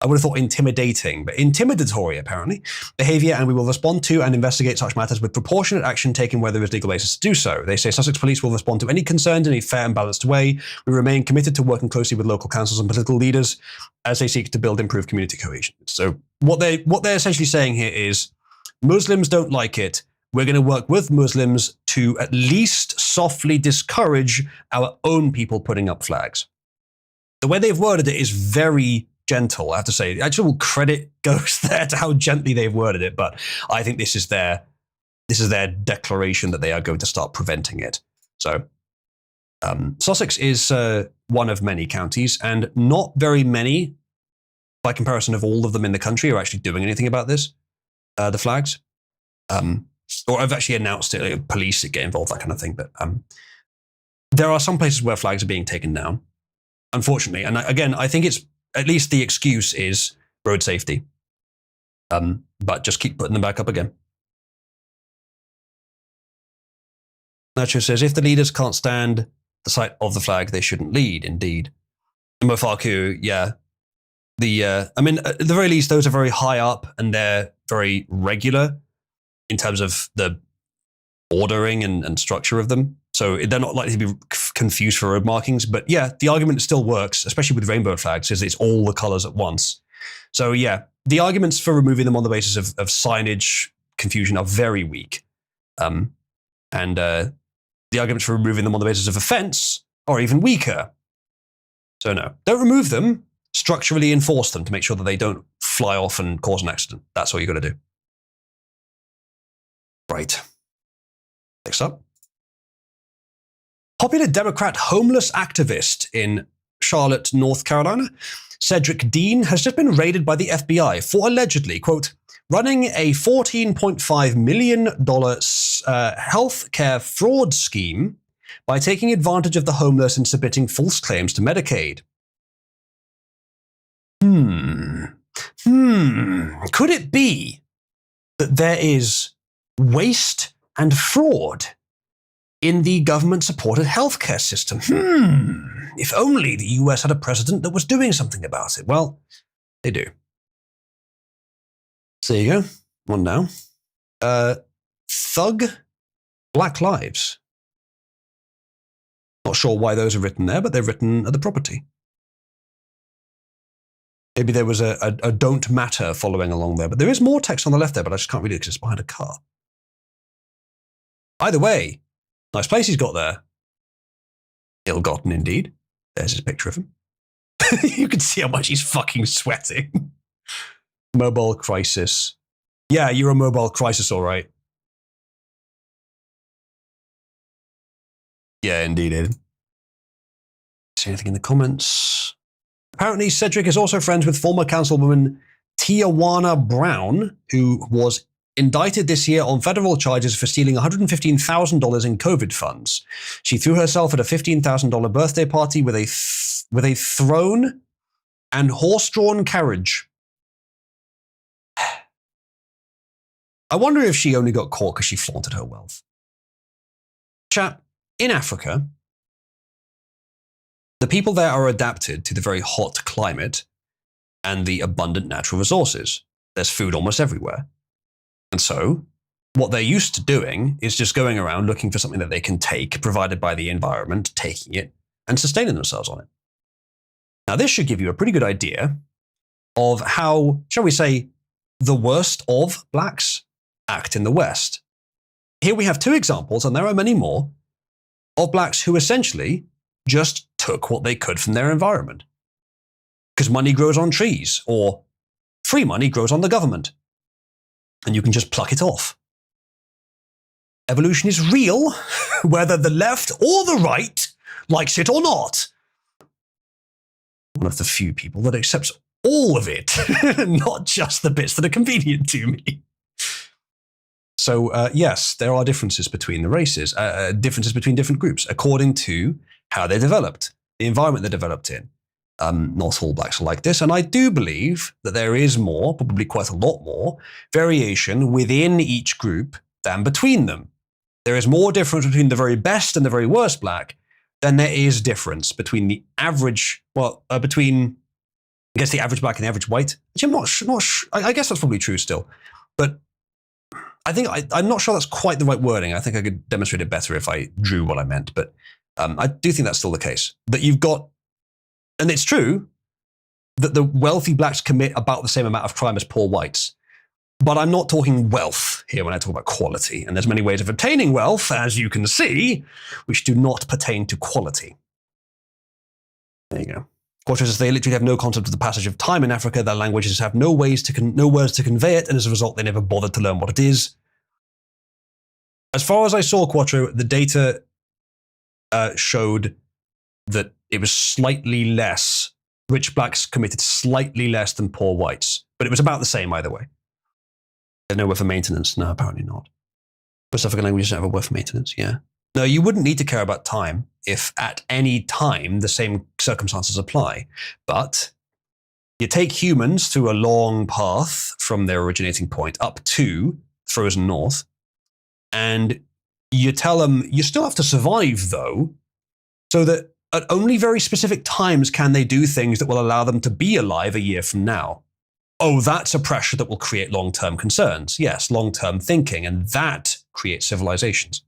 I would have thought intimidating, but intimidatory, apparently, behavior, and we will respond to and investigate such matters with proportionate action taken where there is legal basis to do so. They say Sussex Police will respond to any concerns in a fair and balanced way. We remain committed to working closely with local councils and political leaders as they seek to build improved community cohesion. So what they're essentially saying here is Muslims don't like it. We're going to work with Muslims to at least softly discourage our own people putting up flags. The way they've worded it is very gentle, I have to say. Actual credit goes there to how gently they've worded it, but I think this is their declaration that they are going to start preventing it. So Sussex is one of many counties, and not very many, by comparison of all of them in the country, are actually doing anything about this, the flags. Or I've actually announced it, like police get involved, that kind of thing. But there are some places where flags are being taken down, unfortunately. And again, I think it's, at least the excuse is road safety. But just keep putting them back up again. Nacho says, if the leaders can't stand the sight of the flag, they shouldn't lead, indeed. And Mofaku, yeah. At the very least, those are very high up and they're very regular in terms of the ordering and structure of them. So they're not likely to be confused for road markings. But yeah, the argument still works, especially with rainbow flags, is it's all the colors at once. So yeah, the arguments for removing them on the basis of signage confusion are very weak. And the arguments for removing them on the basis of offense are even weaker. So no, don't remove them, structurally enforce them to make sure that they don't fly off and cause an accident. That's all you got to do. Right. Next up. Popular Democrat homeless activist in Charlotte, North Carolina, Cedric Dean, has just been raided by the FBI for allegedly, quote, running a $14.5 million healthcare fraud scheme by taking advantage of the homeless and submitting false claims to Medicaid. Could it be that there is waste and fraud in the government-supported healthcare system? If only the US had a president that was doing something about it. Well, they do. So there you go. One now. Thug Black Lives. Not sure why those are written there, but they're written at the property. Maybe there was a don't matter following along there, but there is more text on the left there, but I just can't read it because it's behind a car. Either way, nice place he's got there. Ill-gotten indeed. There's his picture of him. You can see how much he's fucking sweating. Mobile crisis. Yeah, you're a mobile crisis, all right. Yeah, indeed, Aiden. See anything in the comments? Apparently, Cedric is also friends with former councilwoman Tijuana Brown, who was indicted this year on federal charges for stealing $115,000 in COVID funds. She threw herself at a $15,000 birthday party with a throne and horse-drawn carriage. I wonder if she only got caught because she flaunted her wealth. Chat, in Africa, the people there are adapted to the very hot climate and the abundant natural resources. There's food almost everywhere. And so, what they're used to doing is just going around looking for something that they can take, provided by the environment, taking it, and sustaining themselves on it. Now, this should give you a pretty good idea of how, shall we say, the worst of blacks act in the West. Here we have two examples, and there are many more, of blacks who essentially just took what they could from their environment. Because money grows on trees, or free money grows on the government. And you can just pluck it off. Evolution is real, whether the left or the right likes it or not. One of the few people that accepts all of it, not just the bits that are convenient to me. So, yes, there are differences between the races, differences between different groups, according to how they developed, the environment they developed in. Not all blacks are like this, and I do believe that there is more, probably quite a lot more, variation within each group than between them. There is more difference between the very best and the very worst black than there is difference between the average, between, I guess, the average black and the average white. Which I'm not sure, I guess that's probably true still. But I think I'm not sure that's quite the right wording. I think I could demonstrate it better if I drew what I meant. But I do think that's still the case. That you've got, and it's true, that the wealthy blacks commit about the same amount of crime as poor whites. But I'm not talking wealth here when I talk about quality. And there's many ways of obtaining wealth, as you can see, which do not pertain to quality. There you go. Quattro says they literally have no concept of the passage of time in Africa. Their languages have no words to convey it, and as a result, they never bothered to learn what it is. As far as I saw, Quattro, the data showed that it was slightly less. Rich blacks committed slightly less than poor whites, but it was about the same either way. They're nowhere for maintenance. No, apparently not. West African languages don't have a word for maintenance, yeah. No, you wouldn't need to care about time if at any time the same circumstances apply. But you take humans through a long path from their originating point up to frozen north, and you tell them you still have to survive, though, so that at only very specific times can they do things that will allow them to be alive a year from now. Oh, that's a pressure that will create long-term concerns. Yes, long-term thinking, and that creates civilizations.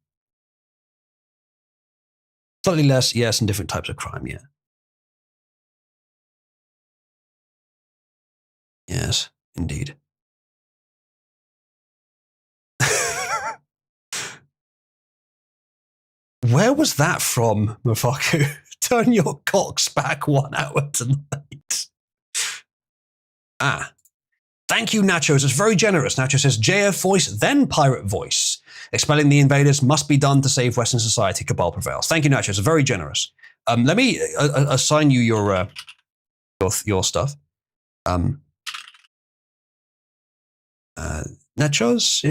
Slightly less, yes, and different types of crime, yeah. Yes, indeed. Where was that from, Mafaku? Turn your cocks back 1 hour tonight. Ah. Thank you, Nachos. It's very generous. Nacho says, JF voice, then pirate voice. Expelling the invaders must be done to save Western society. Cabal prevails. Thank you, Nachos. Very generous. Let me assign you your stuff. Nachos,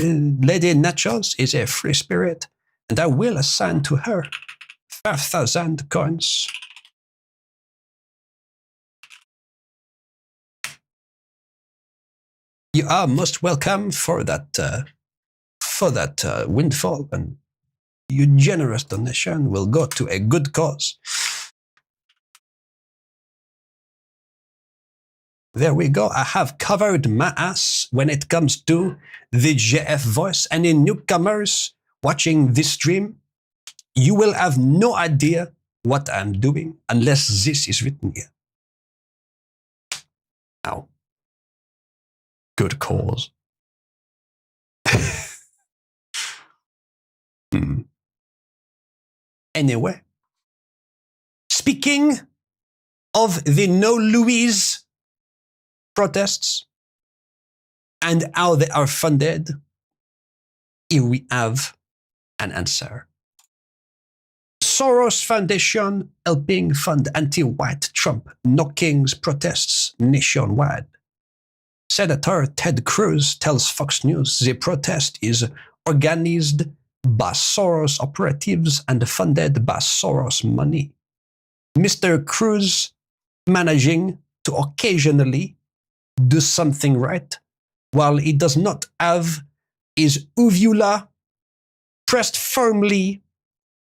Lady Nachos is a free spirit, and I will assign to her 5,000 coins. You are most welcome for that windfall, and your generous donation will go to a good cause. There we go. I have covered my ass when it comes to the JF voice. Any newcomers watching this stream, you will have no idea what I'm doing unless this is written here. Ow. Good cause. Anyway, speaking of the No Louise protests and how they are funded, here we have an answer. Soros Foundation helping fund anti-white Trump no kings protests nationwide. Senator Ted Cruz tells Fox News the protest is organized by Soros operatives and funded by Soros money. Mr. Cruz managing to occasionally do something right while he does not have his uvula pressed firmly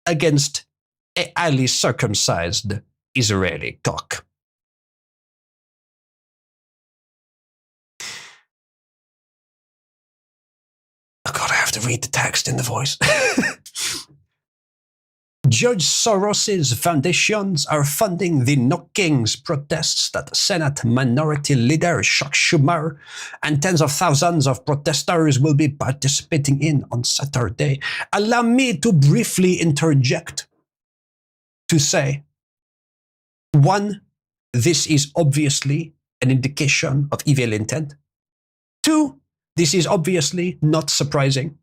against a highly circumcised Israeli cock. Oh God, I have to read the text in the voice. Judge Soros's foundations are funding the No Kings protests that Senate Minority Leader Chuck Schumer and tens of thousands of protesters will be participating in on Saturday. Allow me to briefly interject to say, one, this is obviously an indication of evil intent. Two, this is obviously not surprising.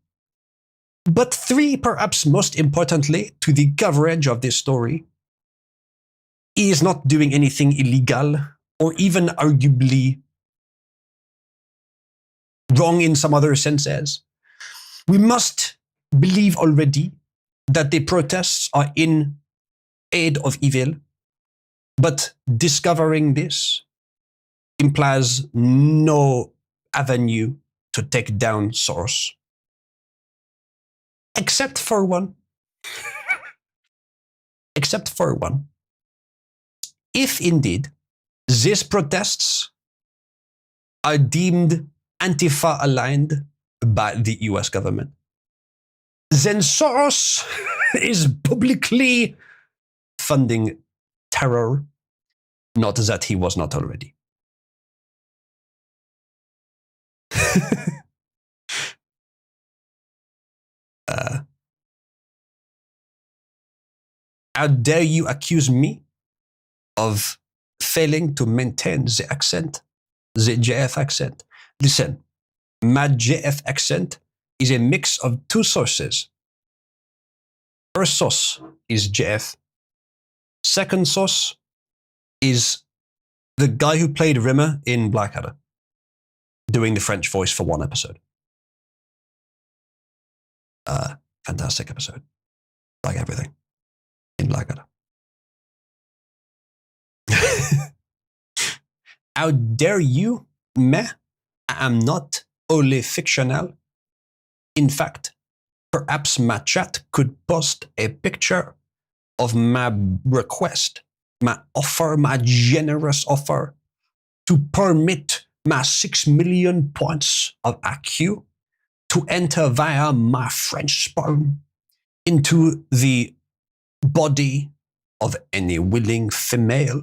But three, perhaps most importantly to the coverage of this story, he is not doing anything illegal or even arguably wrong in some other senses. We must believe already that the protests are in aid of evil, but discovering this implies no avenue to take down Soros. Except for one. Except for one. If indeed these protests are deemed Antifa aligned by the US government, then Soros is publicly funding terror, not that he was not already. How dare you accuse me of failing to maintain the accent, the JF accent? Listen, my JF accent is a mix of two sources. First source is JF. Second source is the guy who played Rimmer in Blackadder, doing the French voice for one episode. Fantastic episode. Like everything in Blackadder. How dare you, me? I am not only fictional. In fact, perhaps my chat could post a picture of my request, my offer, my generous offer to permit my 6 million points of IQ to enter via my French sperm into the body of any willing female.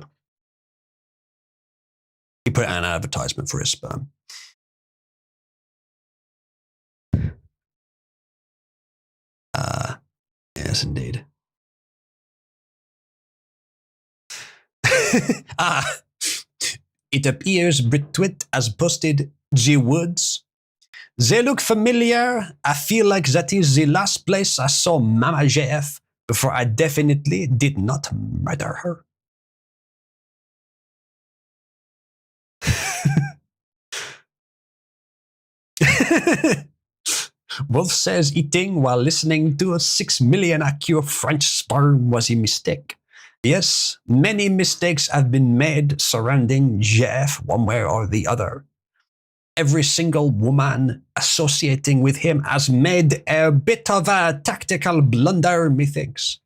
He put out an advertisement for his sperm. Yes, indeed. It appears Britwit has posted the words. They look familiar. I feel like that is the last place I saw Mama JF before I definitely did not murder her. Wolf says eating while listening to a 6 million IQ French sperm was a mistake. Yes, many mistakes have been made surrounding JF one way or the other. Every single woman associating with him has made a bit of a tactical blunder, methinks.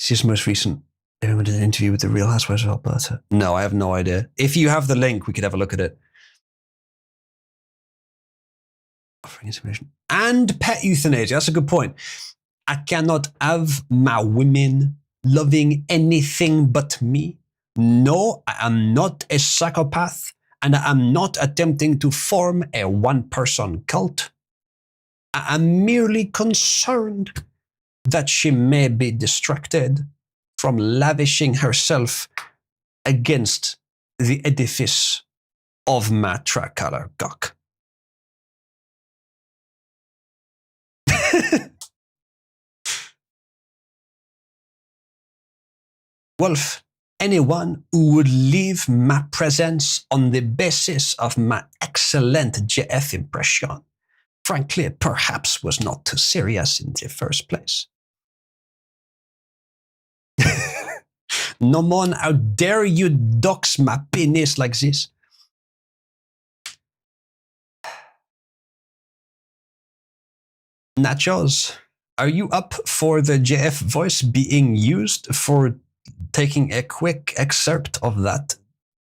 This is most recent. Anyone did an interview with the Real Housewives of Alberta? No, I have no idea. If you have the link, we could have a look at it. Offering information. And pet euthanasia. That's a good point. I cannot have my women loving anything but me. No, I am not a psychopath, and I am not attempting to form a one-person cult. I am merely concerned that she may be distracted from lavishing herself against the edifice of my tricolor cock. Wolf, anyone who would leave my presence on the basis of my excellent JF impression, frankly, perhaps was not too serious in the first place. No man, how dare you dox my penis like this? Nachos, are you up for the JF voice being used for taking a quick excerpt of that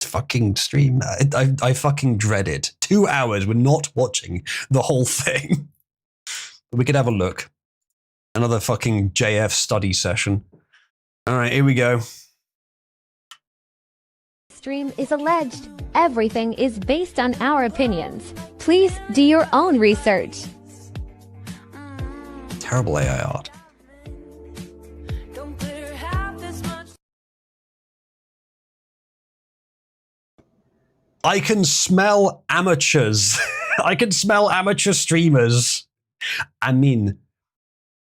fucking stream? I fucking dread it. 2 hours, we're not watching the whole thing. We could have a look. Another fucking JF study session. All right, here we go. Stream is alleged. Everything is based on our opinions. Please do your own research. Terrible AI art. I can smell amateurs. I can smell amateur streamers. I mean,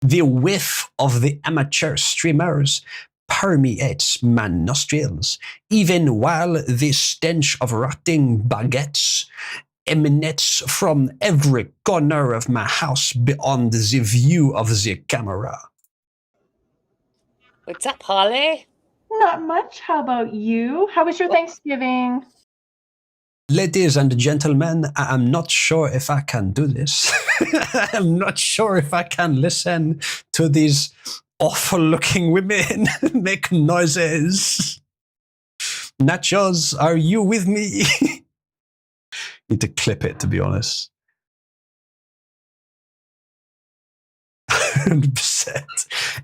the whiff of the amateur streamers permeates my nostrils, even while the stench of rotting baguettes emanates from every corner of my house beyond the view of the camera. What's up, Holly? Not much. How about you? How was your Thanksgiving? Ladies and gentlemen, I am not sure if I can do this. I'm not sure if I can listen to these awful-looking women make noises. Nachos, are you with me? Need to clip it, to be honest. 100%.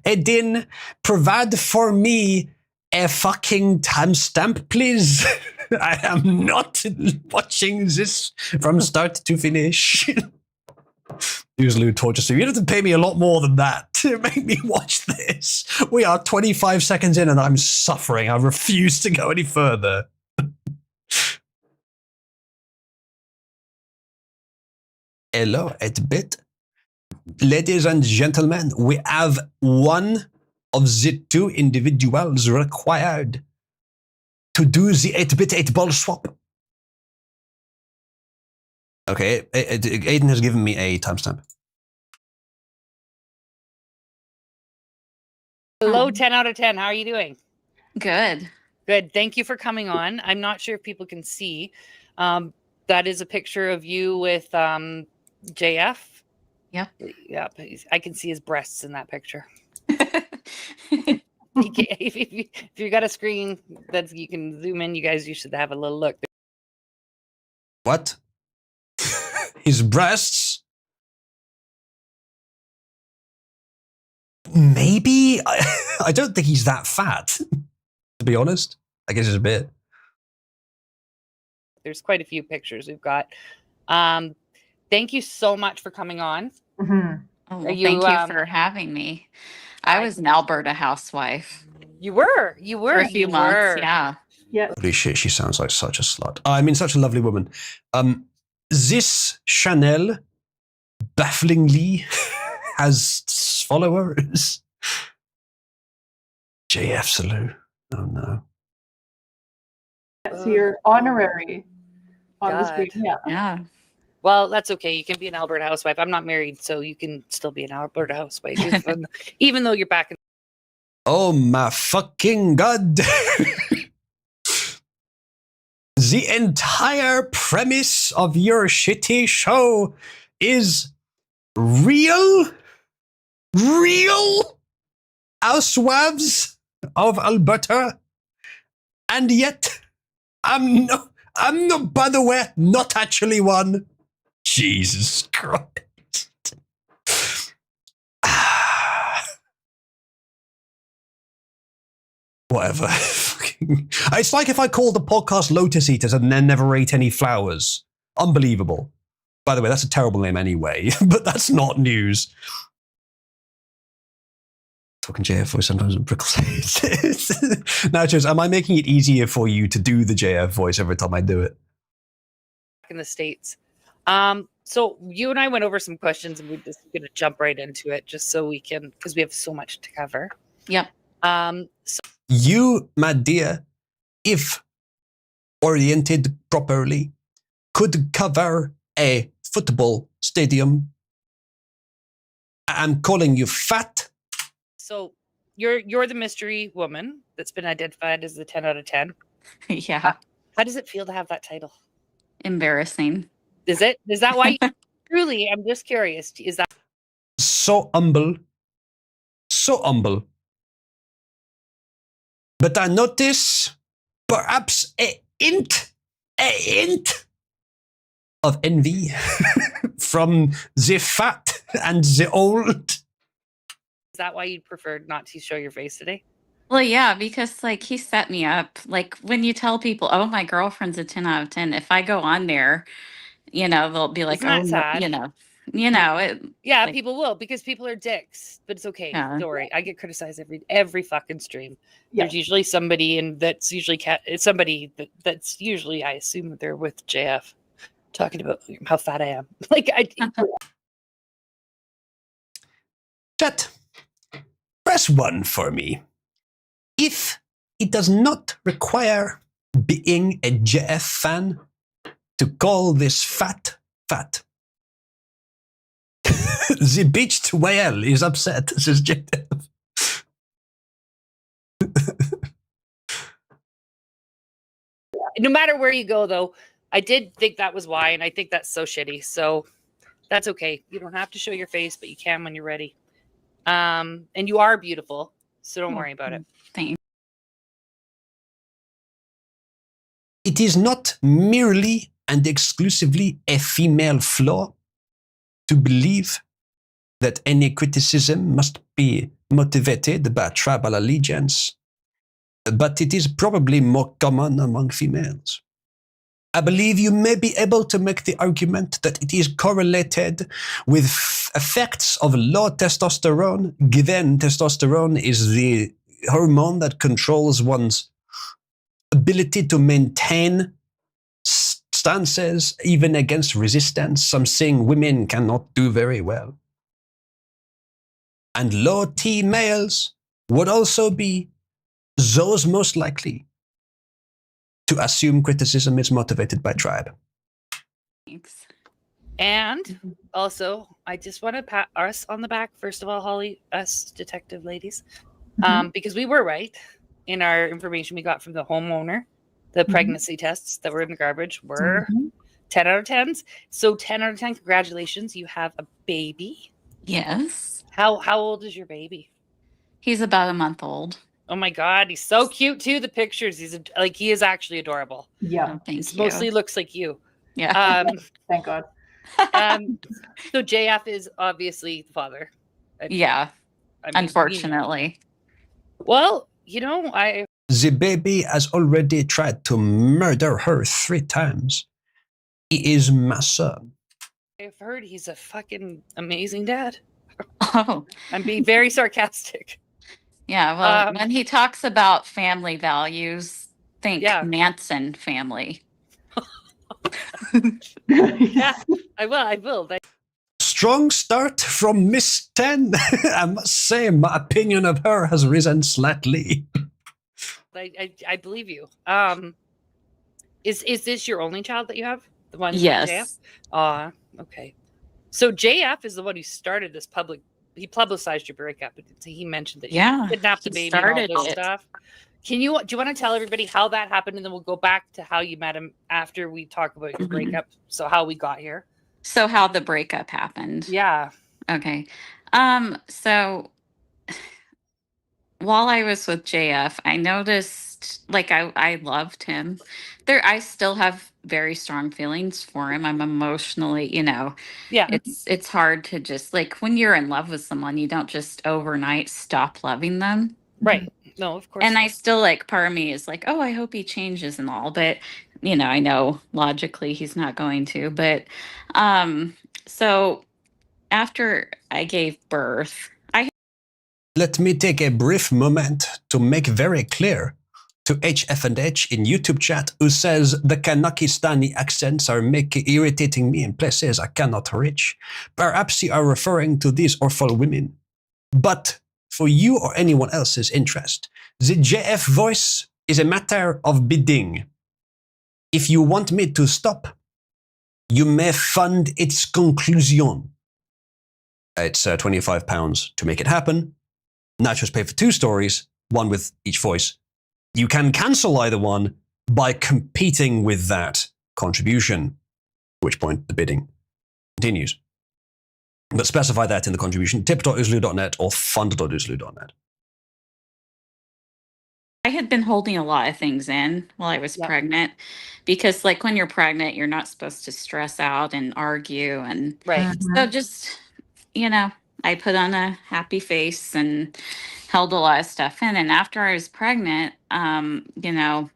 Edin, provide for me a fucking timestamp, please. I am not watching this from start to finish. Use Lou torture stream. You don't have to pay me a lot more than that to make me watch this. We are 25 seconds in and I'm suffering. I refuse to go any further. Hello, 8-bit. Ladies and gentlemen, we have one of the two individuals required to do the 8-bit 8-ball swap. Okay, Aiden has given me a timestamp. Hello, 10 out of 10. How are you doing? Good. Good. Thank you for coming on. I'm not sure if people can see. That is a picture of you with JF. Yeah. Yeah. I can see his breasts in that picture. If you got a screen that you can zoom in, you should have a little look. What? His breasts? Maybe? I don't think he's that fat, to be honest. I guess it's a bit. There's quite a few pictures we've got. Thank you so much for coming on. Mm-hmm. Oh, well, thank you for having me. I was an Alberta housewife. You were for a few months. Yeah. Yeah. Holy shit, she sounds like such a slut. I mean, such a lovely woman. This Chanel bafflingly has followers. JF Salou. Oh no. So you're honorary on the screen. Yeah. Yeah. Well, that's okay. You can be an Alberta housewife. I'm not married, so you can still be an Alberta housewife, even though you're back in. Oh my fucking god. The entire premise of your shitty show is real housewives of Alberta, and yet I'm not, by the way, not actually one. Jesus Christ. Whatever. It's like if I called the podcast Lotus Eaters and then never ate any flowers. Unbelievable. By the way, that's a terrible name anyway, but that's not news. Talking JF voice sometimes in prickles. Now, Jones, am I making it easier for you to do the JF voice every time I do it? In the States. So you and I went over some questions and we're just going to jump right into it just so we can, because we have so much to cover. Yep. So You, my dear, if oriented properly, could cover a football stadium. I'm calling you fat. So you're the mystery woman that's been identified as the 10 out of 10. Yeah. How does it feel to have that title? Embarrassing. Is it? Is that why? Truly, I'm just curious. Is that So humble. So humble. But I notice perhaps a hint of envy from the fat and the old. Is that why you preferred not to show your face today? Well, yeah, because like he set me up. Like when you tell people, "Oh, my girlfriend's a 10 out of 10," if I go on there, they'll be like, Isn't that "Oh, no," sad? it. Yeah, like, people will because people are dicks, but it's okay. Yeah. Don't worry. I get criticized every fucking stream. There's usually somebody, and that's usually it's somebody that's usually, I assume that they're with JF talking about how fat I am. Chat, press 1 for me. If it does not require being a JF fan to call this fat. The beached whale is upset, says JF. No matter where you go, though, I did think that was why, and I think that's so shitty. So that's okay. You don't have to show your face, but you can when you're ready. And you are beautiful, so don't worry about it. Thanks. It is not merely and exclusively a female flaw to believe that any criticism must be motivated by tribal allegiance, but it is probably more common among females. I believe you may be able to make the argument that it is correlated with effects of low testosterone, given testosterone is the hormone that controls one's ability to maintain stances even against resistance, something women cannot do very well. And low T males would also be those most likely to assume criticism is motivated by tribe. Thanks. And also, I just want to pat us on the back, first of all, Holly, us detective ladies, because we were right in our information we got from the homeowner. The pregnancy tests that were in the garbage were 10 out of 10s. So 10 out of 10, congratulations. You have a baby. Yes. How old is your baby? He's about a month old. Oh my God, he's so cute too. The pictures, he is actually adorable. Yeah. Oh, thank you. Mostly looks like you. Yeah. Thank God. So JF is obviously the father. Yeah. I mean, Unfortunately. Well, The baby has already tried to murder her 3 times. He is my son. I've heard he's a fucking amazing dad. Oh. I'm being very sarcastic. Yeah, well, when he talks about family values, think Manson family. Yeah, I will. Strong start from Miss 10. I must say, my opinion of her has risen slightly. I believe you. Is this your only child that you have? The one? Yes. JF? Okay. So JF is the one who started this he publicized your breakup. He mentioned that you kidnapped the baby and all this stuff. Do you want to tell everybody how that happened, and then we'll go back to how you met him after we talk about your breakup. So how we got here. So how the breakup happened. Yeah. Okay. So while I was with JF, I noticed I loved him. I still have very strong feelings for him. I'm emotionally, it's hard to just when you're in love with someone, you don't just overnight stop loving them. Right. No, of course. And not. I still like, part of me is like, oh, I hope he changes and all, but you know, I know logically he's not going to. But so after I gave birth, Let me take a brief moment to make very clear to HF&H in YouTube chat, who says the Kanakistani accents are irritating me in places I cannot reach. Perhaps you are referring to these awful women. But for you or anyone else's interest, the JF voice is a matter of bidding. If you want me to stop, you may fund its conclusion. It's £25 to make it happen. Nachos pay for 2 stories, one with each voice. You can cancel either one by competing with that contribution, at which point the bidding continues. But specify that in the contribution, tip.oozloo.net or fund.oozloo.net. I had been holding a lot of things in while I was pregnant, because like when you're pregnant, you're not supposed to stress out and argue. And so just, you know, I put on a happy face and held a lot of stuff in. And after I was pregnant, you know,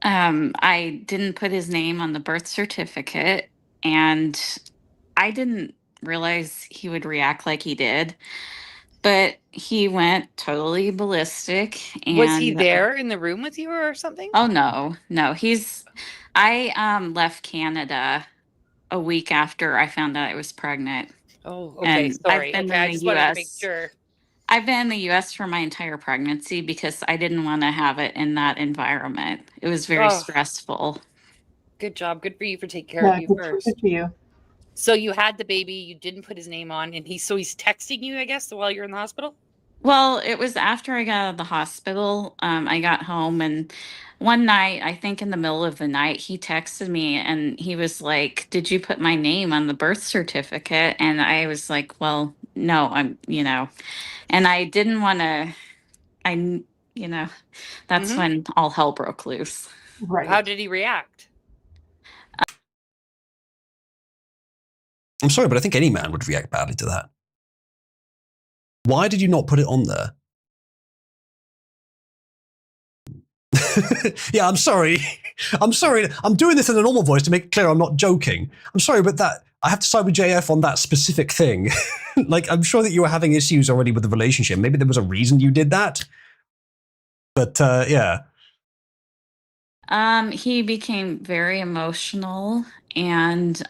I didn't put his name on the birth certificate, and I didn't realize he would react like he did. But he went totally ballistic. And Was he there in the room with you or something? Oh no. I left Canada a week after I found out I was pregnant. Oh, okay. And Sorry. I've been Okay, I in just the wanted to US. make sure. I've been in the US for my entire pregnancy because I didn't want to have it in that environment. It was very stressful. Good job. Good for you for taking care of you first. Good for you. So you had the baby, you didn't put his name on, and he's texting you, I guess, while you're in the hospital? Well, it was after I got out of the hospital. I got home, and one night, I think in the middle of the night, he texted me and he was like, "Did you put my name on the birth certificate?" And I was like, "Well, no, you know," and I didn't want to, you know, that's when all hell broke loose. Right. How did he react? I'm sorry, but I think any man would react badly to that. Why did you not put it on there? Yeah, I'm sorry. I'm sorry. I'm doing this in a normal voice to make it clear I'm not joking. I'm sorry, but I have to side with JF on that specific thing. Like, I'm sure that you were having issues already with the relationship. Maybe there was a reason you did that. But yeah. He became very emotional and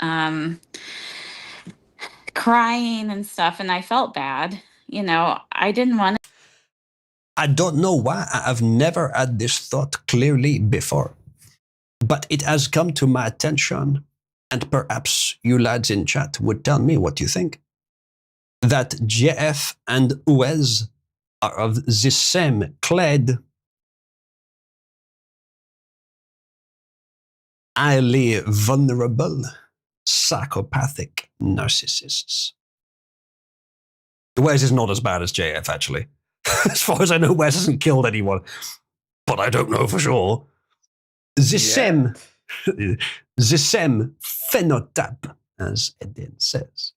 crying and stuff, and I felt bad. You know, I didn't want to. I don't know why I have never had this thought clearly before, but it has come to my attention, and perhaps you lads in chat would tell me what you think. That JF and Uez are of the same clade, highly vulnerable, psychopathic narcissists. Uez is not as bad as JF, actually. As far as I know, Uez hasn't killed anyone, but I don't know for sure. The same phenotype, as Eden says.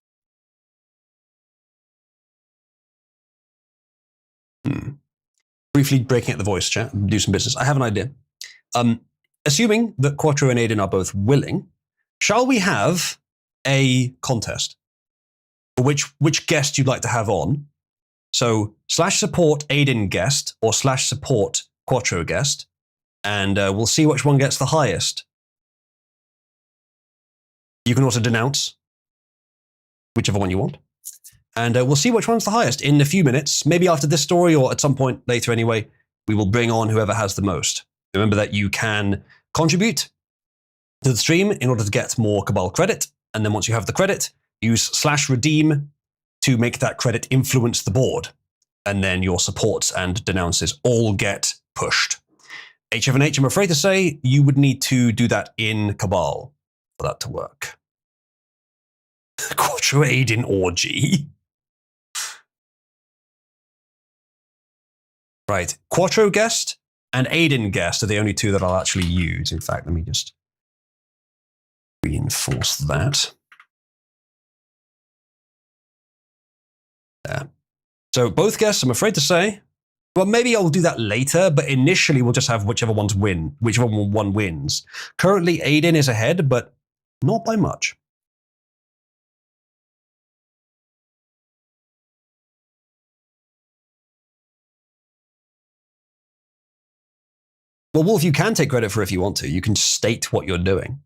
Briefly breaking up the voice chat, do some business. I have an idea. Assuming that Quattro and Aiden are both willing, shall we have a contest? Which guest you'd like to have on? So /support Aiden guest or /support Quattro guest, and we'll see which one gets the highest. You can also denounce whichever one you want. And we'll see which one's the highest in a few minutes, maybe after this story or at some point later anyway. We will bring on whoever has the most. Remember that you can contribute to the stream in order to get more Cabal credit. And then once you have the credit, use /redeem to make that credit influence the board. And then your supports and denounces all get pushed. HF&H, I'm afraid to say, you would need to do that in Cabal for that to work. Quattro Aiden orgy. Right, Quattro guest and Aiden guest are the only two that I'll actually use. In fact, let me just reinforce that. There. So both guests, I'm afraid to say, Well, maybe I'll do that later, but initially we'll just have whichever one wins. Currently, Aiden is ahead, but not by much. Well, Wolf, you can take credit for it if you want to. You can state what you're doing.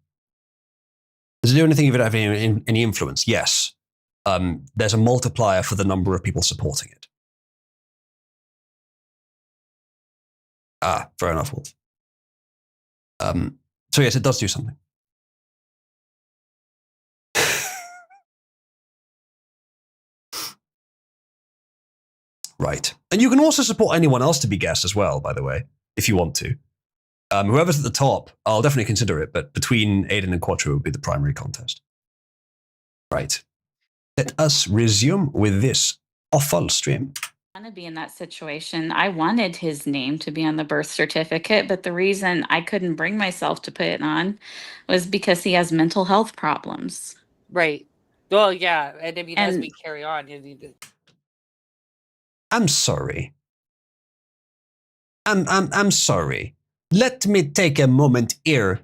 Does it do anything if it have any influence? Yes. There's a multiplier for the number of people supporting it. Ah, fair enough, Wolf. So yes, it does do something. Right. And you can also support anyone else to be guest as well, by the way, if you want to. Whoever's at the top, I'll definitely consider it, but between Aiden and Quattro would be the primary contest. Right. Let us resume with this awful stream. I want to be in that situation. I wanted his name to be on the birth certificate, but the reason I couldn't bring myself to put it on was because he has mental health problems. Right. Well, yeah, and I mean, as And- we carry on, you need to. I'm sorry. I'm sorry. Let me take a moment here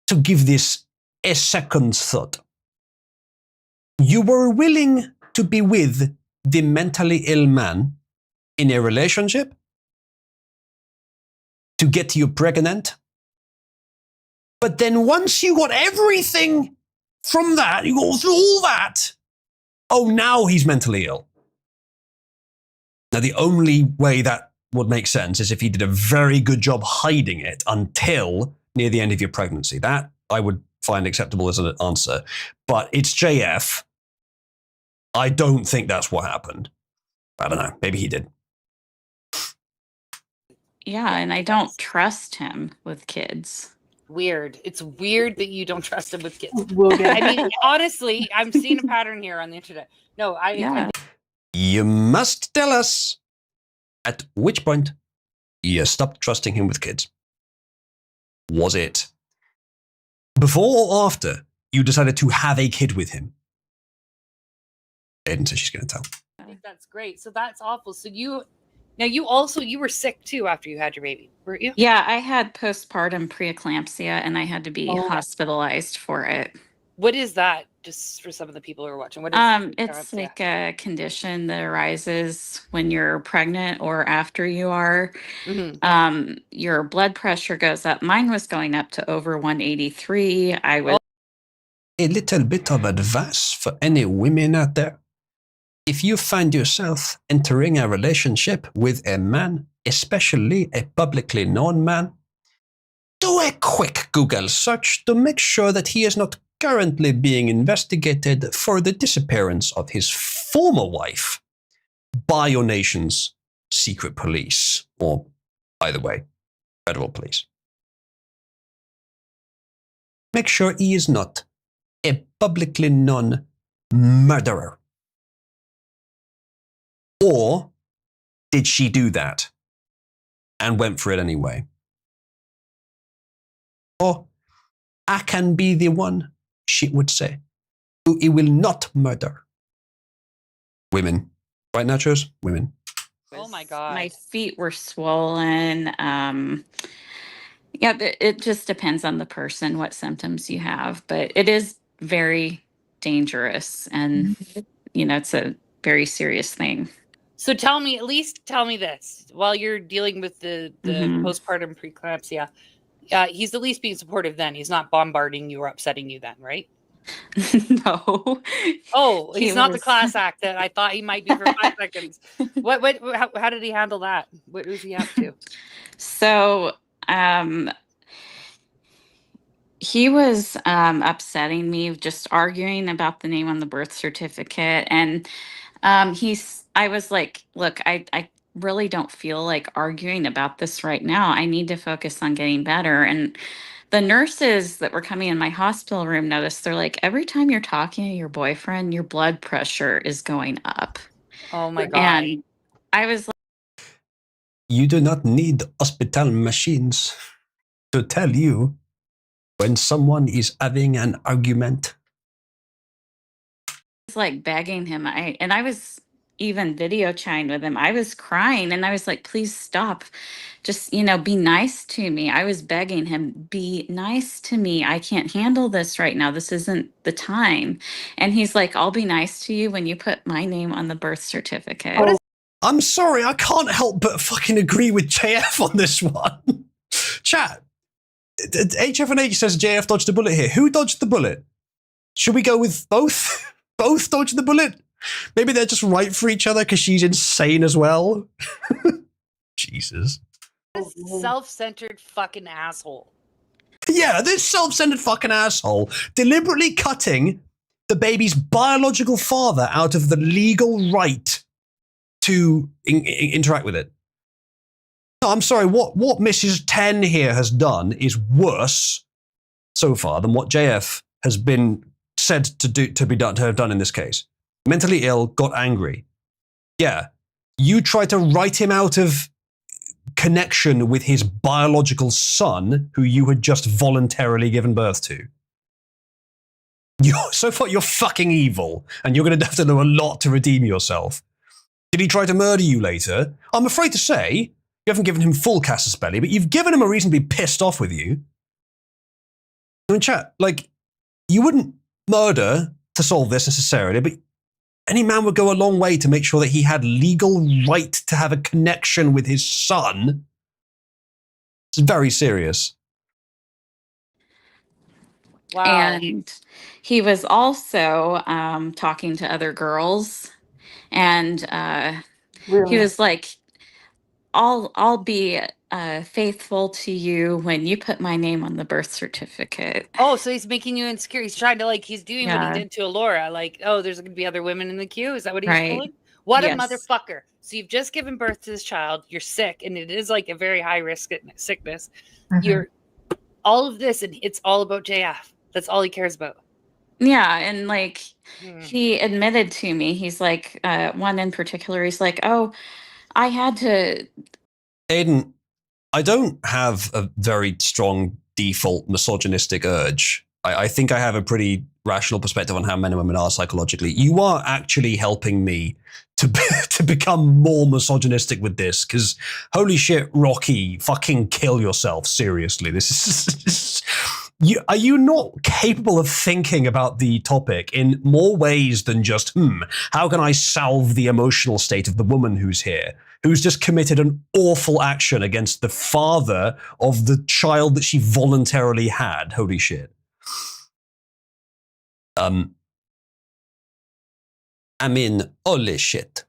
to give this a second thought. You were willing to be with the mentally ill man in a relationship to get you pregnant. But then once you got everything from that, you go through all that. Oh, now he's mentally ill. Now, the only way that would make sense is if he did a very good job hiding it until near the end of your pregnancy. That I would find acceptable as an answer. But it's JF. I don't think that's what happened. I don't know. Maybe he did. Yeah, and I don't trust him with kids. Weird. It's weird that you don't trust him with kids. We'll get I mean, honestly, I'm seeing a pattern here on the internet. No, I You must tell us at which point you stopped trusting him with kids. Was it before or after you decided to have a kid with him? Aiden says she's going to tell. think that's great. So that's awful. So you were sick too after you had your baby, weren't you? Yeah, I had postpartum preeclampsia and I had to be Oh. hospitalized for it. What is that? Just for some of the people who are watching, what is It's like a condition that arises when you're pregnant or after you are. Your blood pressure goes up. Mine was going up to over 183. I was A little bit of advice for any women out there. If you find yourself entering a relationship with a man, especially a publicly known man, do a quick Google search to make sure that he is not currently being investigated for the disappearance of his former wife by your nation's secret police, or, by the way, federal police. Make sure he is not a publicly known murderer. Or did she do that and went for it anyway? Or I can be the one, she would say, who he will not murder. Women. Right, Nachos? Women. Oh my God. my feet were swollen. Yeah, it just depends on the person what symptoms you have, but it is very dangerous and it's a very serious thing. So at least tell me this while you're dealing with the postpartum preeclampsia. He's at least being supportive then. He's not bombarding you or upsetting you then, right? No. Oh, He he's not the was- class act that I thought he might be for 5 seconds. How did he handle that? What was he up to? So he was upsetting me, just arguing about the name on the birth certificate. And I was like, look, I really don't feel like arguing about this right now. I need to focus on getting better. And the nurses that were coming in my hospital room noticed, they're like, every time you're talking to your boyfriend, your blood pressure is going up. Oh my God. And I was like, You do not need hospital machines to tell you when someone is having an argument. begging him. I was, even video chatting with him. I was crying and I was like, please stop. Just, be nice to me. I was begging him, be nice to me. I can't handle this right now. This isn't the time. And he's like, I'll be nice to you when you put my name on the birth certificate. I'm sorry, I can't help but fucking agree with JF on this one. Chat, HF and H says JF dodged the bullet here. Who dodged the bullet? Should we go with both? Both dodged the bullet? Maybe they're just right for each other because she's insane as well. Jesus. This self-centered fucking asshole. Yeah, this self-centered fucking asshole deliberately cutting the baby's biological father out of the legal right to interact with it. No, I'm sorry, what Mrs. 10 here has done is worse so far than what JF has been said to have done in this case. Mentally ill, got angry. Yeah, you tried to write him out of connection with his biological son, who you had just voluntarily given birth to. So far, you're fucking evil, and you're going to have to do a lot to redeem yourself. Did he try to murder you later? I'm afraid to say, you haven't given him full casus belli, but you've given him a reason to be pissed off with you. I mean, chat, you wouldn't murder to solve this necessarily, but any man would go a long way to make sure that he had legal right to have a connection with his son. It's very serious. Wow. And he was also talking to other girls, and he was like, I'll be faithful to you when you put my name on the birth certificate. Oh, so he's making you insecure. He's trying to he's doing what Yeah. he did to Alora. There's going to be other women in the queue. Is that what he was Right. pulling? What Yes. a motherfucker. So you've just given birth to this child. You're sick, and it is a very high risk sickness. You're all of this, and it's all about JF. That's all he cares about. Yeah, and he admitted to me, he's like, one in particular, he's like, oh, I had to. Aiden, I don't have a very strong default misogynistic urge. I think I have a pretty rational perspective on how men and women are psychologically. You are actually helping me to become more misogynistic with this, because holy shit, Rocky, fucking kill yourself, seriously. This is... Are you not capable of thinking about the topic in more ways than just, how can I salve the emotional state of the woman who's here, who's just committed an awful action against the father of the child that she voluntarily had? Holy shit. Holy shit.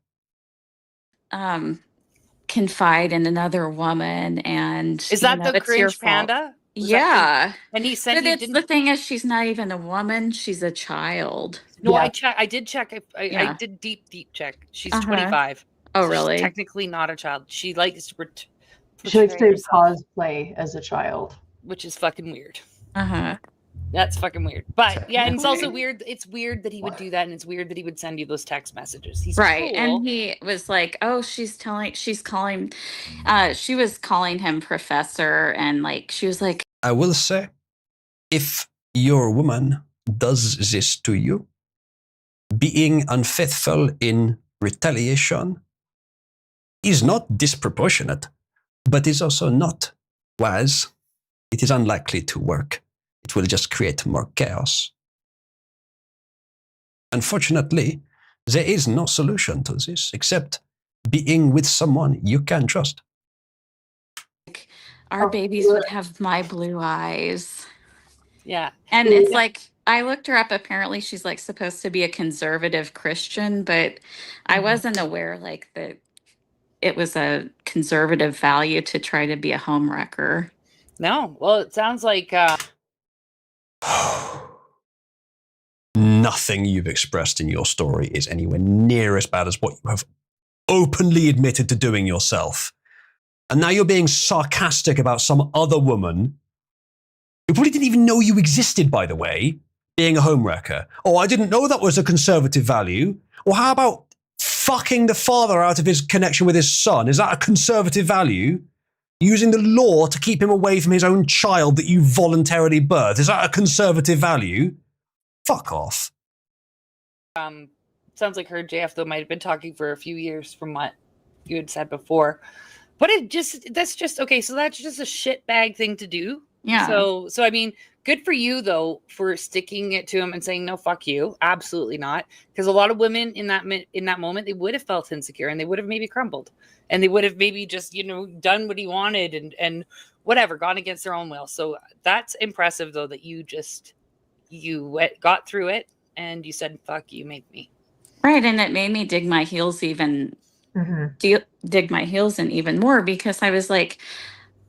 Confide in another woman, and Is that the it's your cringe fault. panda? Was Yeah. And he said But he the thing is, she's not even a woman, she's a child. No, I did check. I Yeah. did deep check. She's Uh-huh. 25. Oh, so really? She's technically not a child. She likes to She likes portray to herself, cosplay as a child. which is fucking weird. Uh-huh. That's fucking weird. But yeah, and it's also weird. It's weird that he would do that, and it's weird that he would send you those text messages. He's Right. cool. And he was like, oh, she was calling him professor, and she was like, I will say, if your woman does this to you, being unfaithful in retaliation is not disproportionate, but is also not wise. It is unlikely to work. It will just create more chaos. Unfortunately, there is no solution to this except being with someone you can trust. our babies would have my blue eyes. Yeah. And it's I looked her up. Apparently, she's supposed to be a conservative Christian, but I wasn't aware that it was a conservative value to try to be a home wrecker. No. Well, it sounds like Nothing you've expressed in your story is anywhere near as bad as what you have openly admitted to doing yourself. And now you're being sarcastic about some other woman who probably didn't even know you existed, by the way, being a homewrecker. Oh, I didn't know that was a conservative value. Or how about fucking the father out of his connection with his son? Is that a conservative value? Using the law to keep him away from his own child that you voluntarily birthed. Is that a conservative value? Fuck off. sounds like her and JF though might have been talking for a few years from what you had said before. But that's just okay. So that's just a shitbag thing to do. Yeah. So I mean, good for you though for sticking it to him and saying no, fuck you, absolutely not. Because a lot of women in that moment, they would have felt insecure and they would have maybe crumbled, and they would have maybe just done what he wanted and whatever, gone against their own will. So that's impressive though that you got through it and you said fuck you, make me. Right, and it made me dig my heels even dig my heels in even more, because I was like,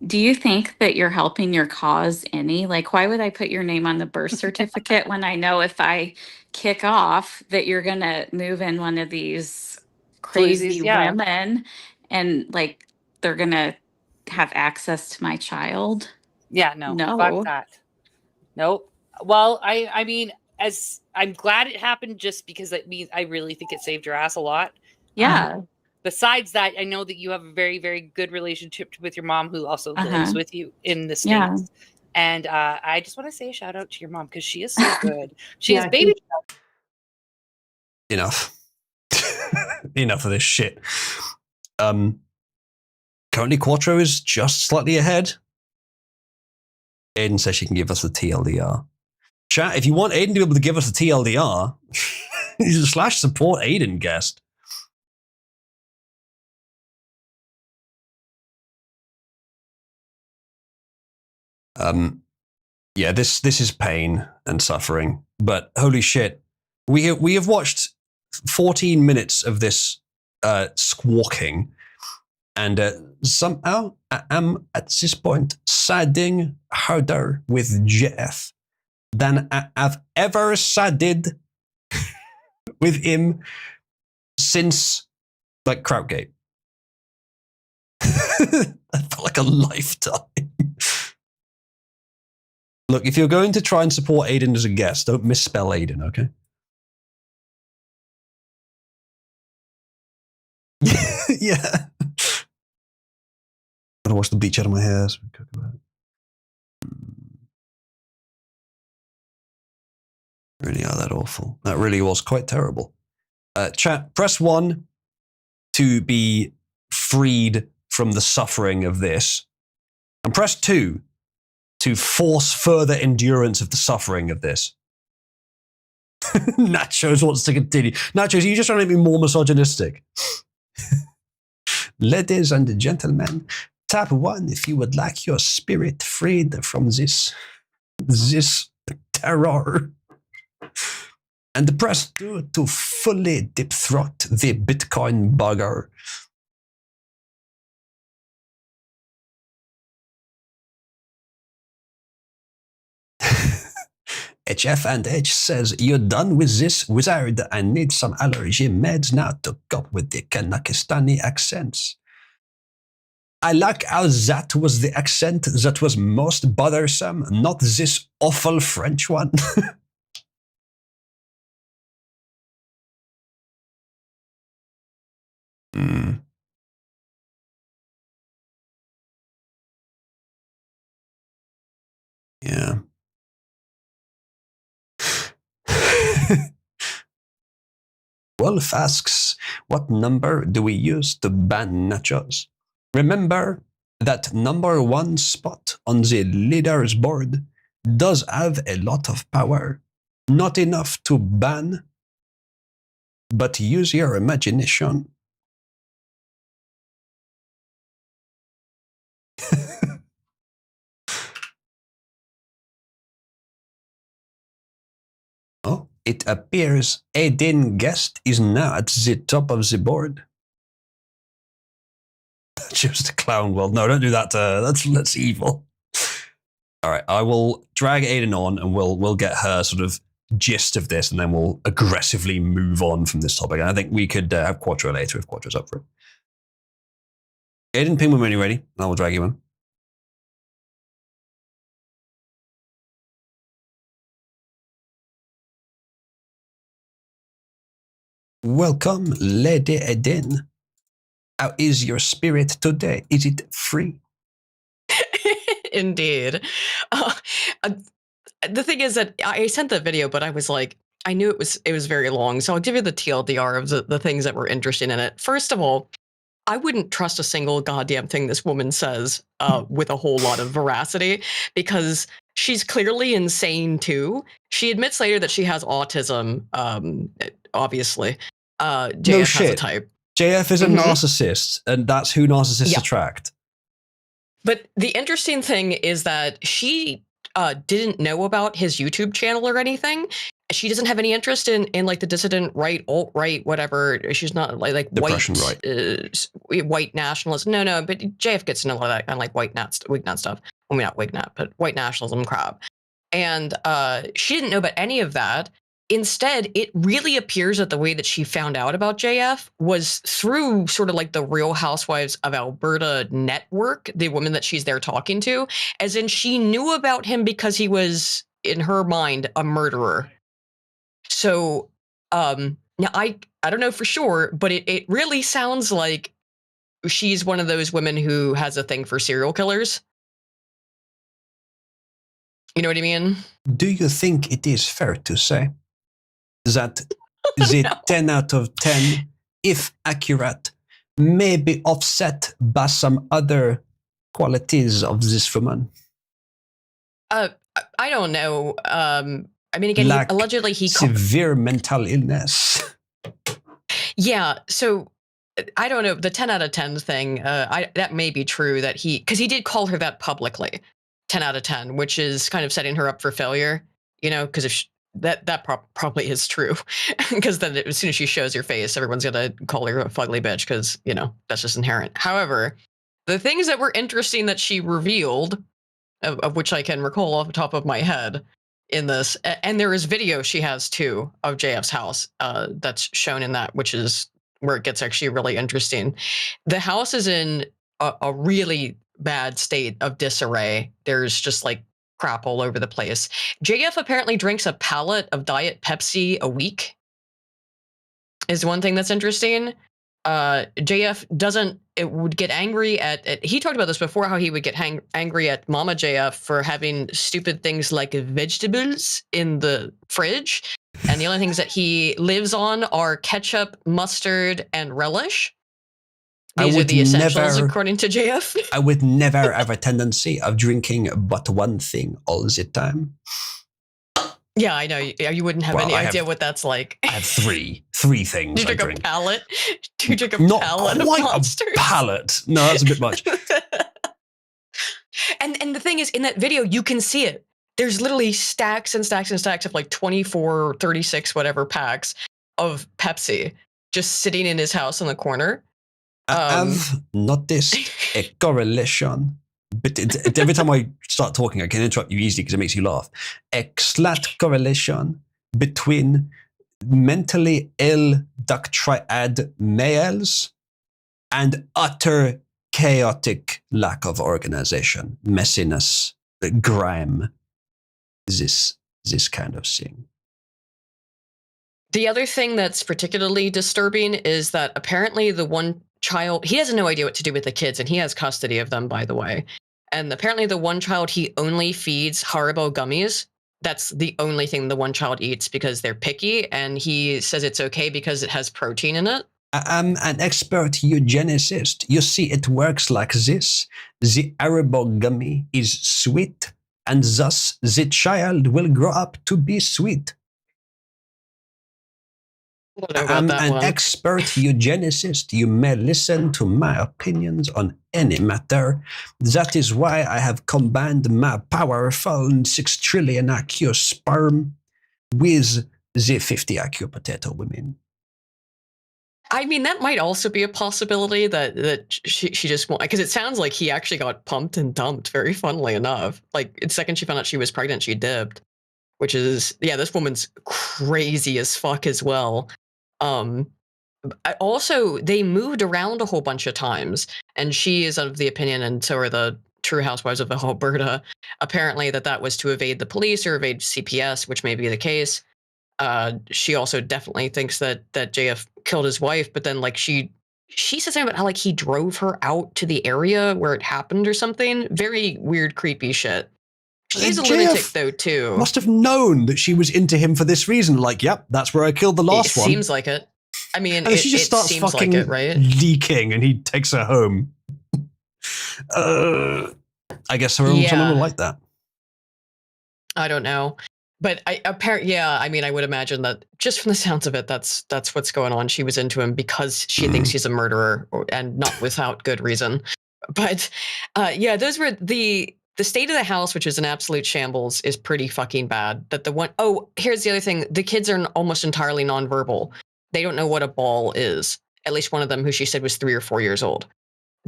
do you think that you're helping your cause any? Like, why would I put your name on the birth certificate when I know if I kick off that you're going to move in one of these crazy yeah. women and like they're going to have access to my child? Yeah, no. Fuck that. Nope. Well, I mean, as I'm glad it happened just because it means I really think it saved your ass a lot. Yeah. Besides that, I know that you have a very, very good relationship with your mom, who also lives with you in the States. Yeah. And I just want to say a shout out to your mom because she is so good. She is baby. Enough. Enough of this shit. Currently, Quattro is just slightly ahead. Aiden says she can give us the TLDR. Chat, if you want Aiden to be able to give us the TLDR, / support Aiden guest. Yeah, this is pain and suffering, but holy shit, we have watched 14 minutes of this squawking, and somehow I am at this point siding harder with Jeff than I have ever sided with him since like Krautgate. I felt like a lifetime. Look, if you're going to try and support Aiden as a guest, don't misspell Aiden, okay? Yeah. Gotta wash the bleach out of my hair. So really are that awful. That really was quite terrible. Chat, press 1 to be freed from the suffering of this. And press 2 to force further endurance of the suffering of this. Nachos wants to continue. Nachos, are you just trying to make me more misogynistic? Ladies and gentlemen, tap 1 if you would like your spirit freed from this terror. And press 2 to fully deep throat the Bitcoin bugger. HF&H says, you're done with this, wizard. I need some allergy meds now to cope with the Kanakistani accents. I like how that was the accent that was most bothersome, not this awful French one. Yeah. Wolf asks, what number do we use to ban nachos? Remember that number 1 spot on the leader's board does have a lot of power. Not enough to ban, but use your imagination. Oh, it appears Aiden Guest is now at the top of the board. Just a clown world. No, don't do that. That's evil. All right, I will drag Aiden on, and we'll get her sort of gist of this, and then we'll aggressively move on from this topic. And I think we could have Quattro later if Quattro's up for it. Aiden, ping me when you're ready. I will drag you in. Welcome, Lady Aiden. How is your spirit today? Is it free? Indeed. The thing is that I sent the video, but I was like, I knew it was very long, so I'll give you the TLDR of the things that were interesting in it. First of all, I wouldn't trust a single goddamn thing this woman says with a whole lot of veracity, because she's clearly insane too. She admits later that she has autism, obviously. JF No has a shit. type. JF is a Mhm. narcissist, and that's who narcissists Yeah. attract. But the interesting thing is that she didn't know about his YouTube channel or anything. She doesn't have any interest in like the dissident right, alt-right, whatever. She's not like Depression white, white nationalist. No, but JF gets into a lot of that kind of like Wignat stuff. I mean, not Wignat, but white nationalism crap. And she didn't know about any of that. Instead, it really appears that the way that she found out about JF was through sort of like the Real Housewives of Alberta network, the woman that she's there talking to, as in she knew about him because he was, in her mind, a murderer. So now I don't know for sure, but it really sounds like she's one of those women who has a thing for serial killers. You know what I mean? Do you think it is fair to say that the 10 out of 10, if accurate, may be offset by some other qualities of this woman? I don't know. I mean, again, Like allegedly he severe mental illness. Yeah, so I don't know, the 10 out of 10 thing, that may be true that because he did call her that publicly, 10 out of 10, which is kind of setting her up for failure, you know, because if that probably is true, because then as soon as she shows her face, everyone's gonna call her a fugly bitch, because, you know, that's just inherent. However, the things that were interesting that she revealed, of which I can recall off the top of my head in this, and there is video she has too of JF's house that's shown in that, which is where it gets actually really interesting. The house is in a really bad state of disarray. There's just like crap all over the place. JF apparently drinks a pallet of Diet Pepsi a week, is one thing that's interesting. JF would get angry at, he talked about this before, how he would get angry at Mama JF for having stupid things like vegetables in the fridge. And the only things that he lives on are ketchup, mustard, and relish. These are the essentials, according to JF. I would never have a tendency of drinking but one thing all the time. Yeah, I know. You wouldn't have any idea what that's like. I have three things Do you I drink a pallet? Do you drink a Not pallet of quite monsters? a pallet. No, that's a bit much. And the thing is, in that video, you can see it. There's literally stacks and stacks and stacks of like 24, 36, whatever packs of Pepsi just sitting in his house in the corner. I've noticed a correlation, but every time I start talking, I can interrupt you easily because it makes you laugh. A slight correlation between mentally ill duck triad males and utter chaotic lack of organization, messiness, grime, this kind of thing. The other thing that's particularly disturbing is that apparently the one child, he has no idea what to do with the kids, and he has custody of them, by the way. And apparently the one child, he only feeds Haribo gummies. That's the only thing the one child eats because they're picky, and he says it's okay because it has protein in it. I'm an expert eugenicist. You see, it works like this. The Haribo gummy is sweet, and thus the child will grow up to be sweet. I'm an expert eugenicist. You may listen to my opinions on any matter. That is why I have combined my powerful 6 trillion IQ sperm with the 50 IQ potato women. I mean, that might also be a possibility that she just won't, because it sounds like he actually got pumped and dumped, very funnily enough. Like, the second she found out she was pregnant, she dipped, which is, yeah, this woman's crazy as fuck as well. Also, they moved around a whole bunch of times, and she is of the opinion, and so are the True Housewives of Alberta, apparently that was to evade the police or evade CPS, which may be the case. She also definitely thinks that JF killed his wife, but then like she said something about how like he drove her out to the area where it happened or something. Very weird, creepy shit. She's a JF lunatic, though, too. Must have known that she was into him for this reason. Like, yep, that's where I killed the last It one. seems like it. I mean, And she just starts seems fucking like it, right? leaking, and he takes her home. I guess someone will like that. I don't know. But I mean, I would imagine that just from the sounds of it, that's what's going on. She was into him because she thinks he's a murderer, and not without good reason. But yeah, those were the state of the house, which is an absolute shambles, is pretty fucking bad. Here's the other thing: the kids are almost entirely nonverbal. They don't know what a ball is. At least one of them, who she said was 3 or 4 years old,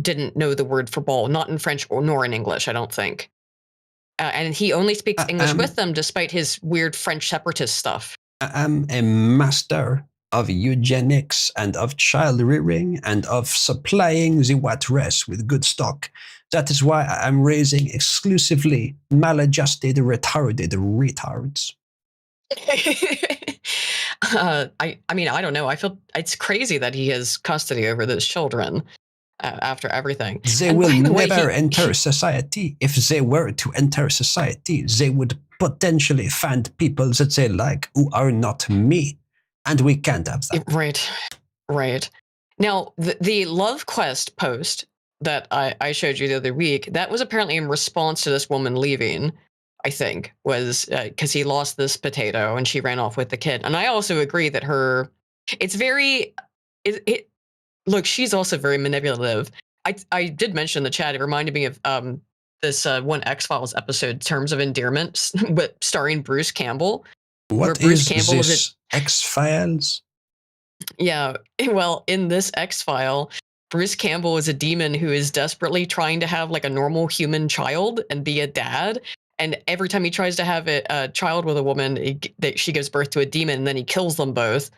didn't know the word for ball, not in French nor in English, I don't think. And he only speaks English with them, despite his weird French separatist stuff. I am a master of eugenics and of child rearing and of supplying the white race with good stock. That is why I am raising exclusively maladjusted, retarded retards. I mean, I don't know. I feel it's crazy that he has custody over those children. After everything. They will never enter society. If they were to enter society, they would potentially find people that they like who are not me. And we can't have that. Right. Now, the Love Quest post that I showed you the other week, that was apparently in response to this woman leaving, I think, was because he lost this potato and she ran off with the kid. And I also agree that look, she's also very manipulative. I did mention in the chat, it reminded me of this one X-Files episode, Terms of Endearment, starring Bruce Campbell. What is this X-Files? Yeah, well, in this X-File, Bruce Campbell is a demon who is desperately trying to have like a normal human child and be a dad. And every time he tries to have a child with a woman, she gives birth to a demon, and then he kills them both.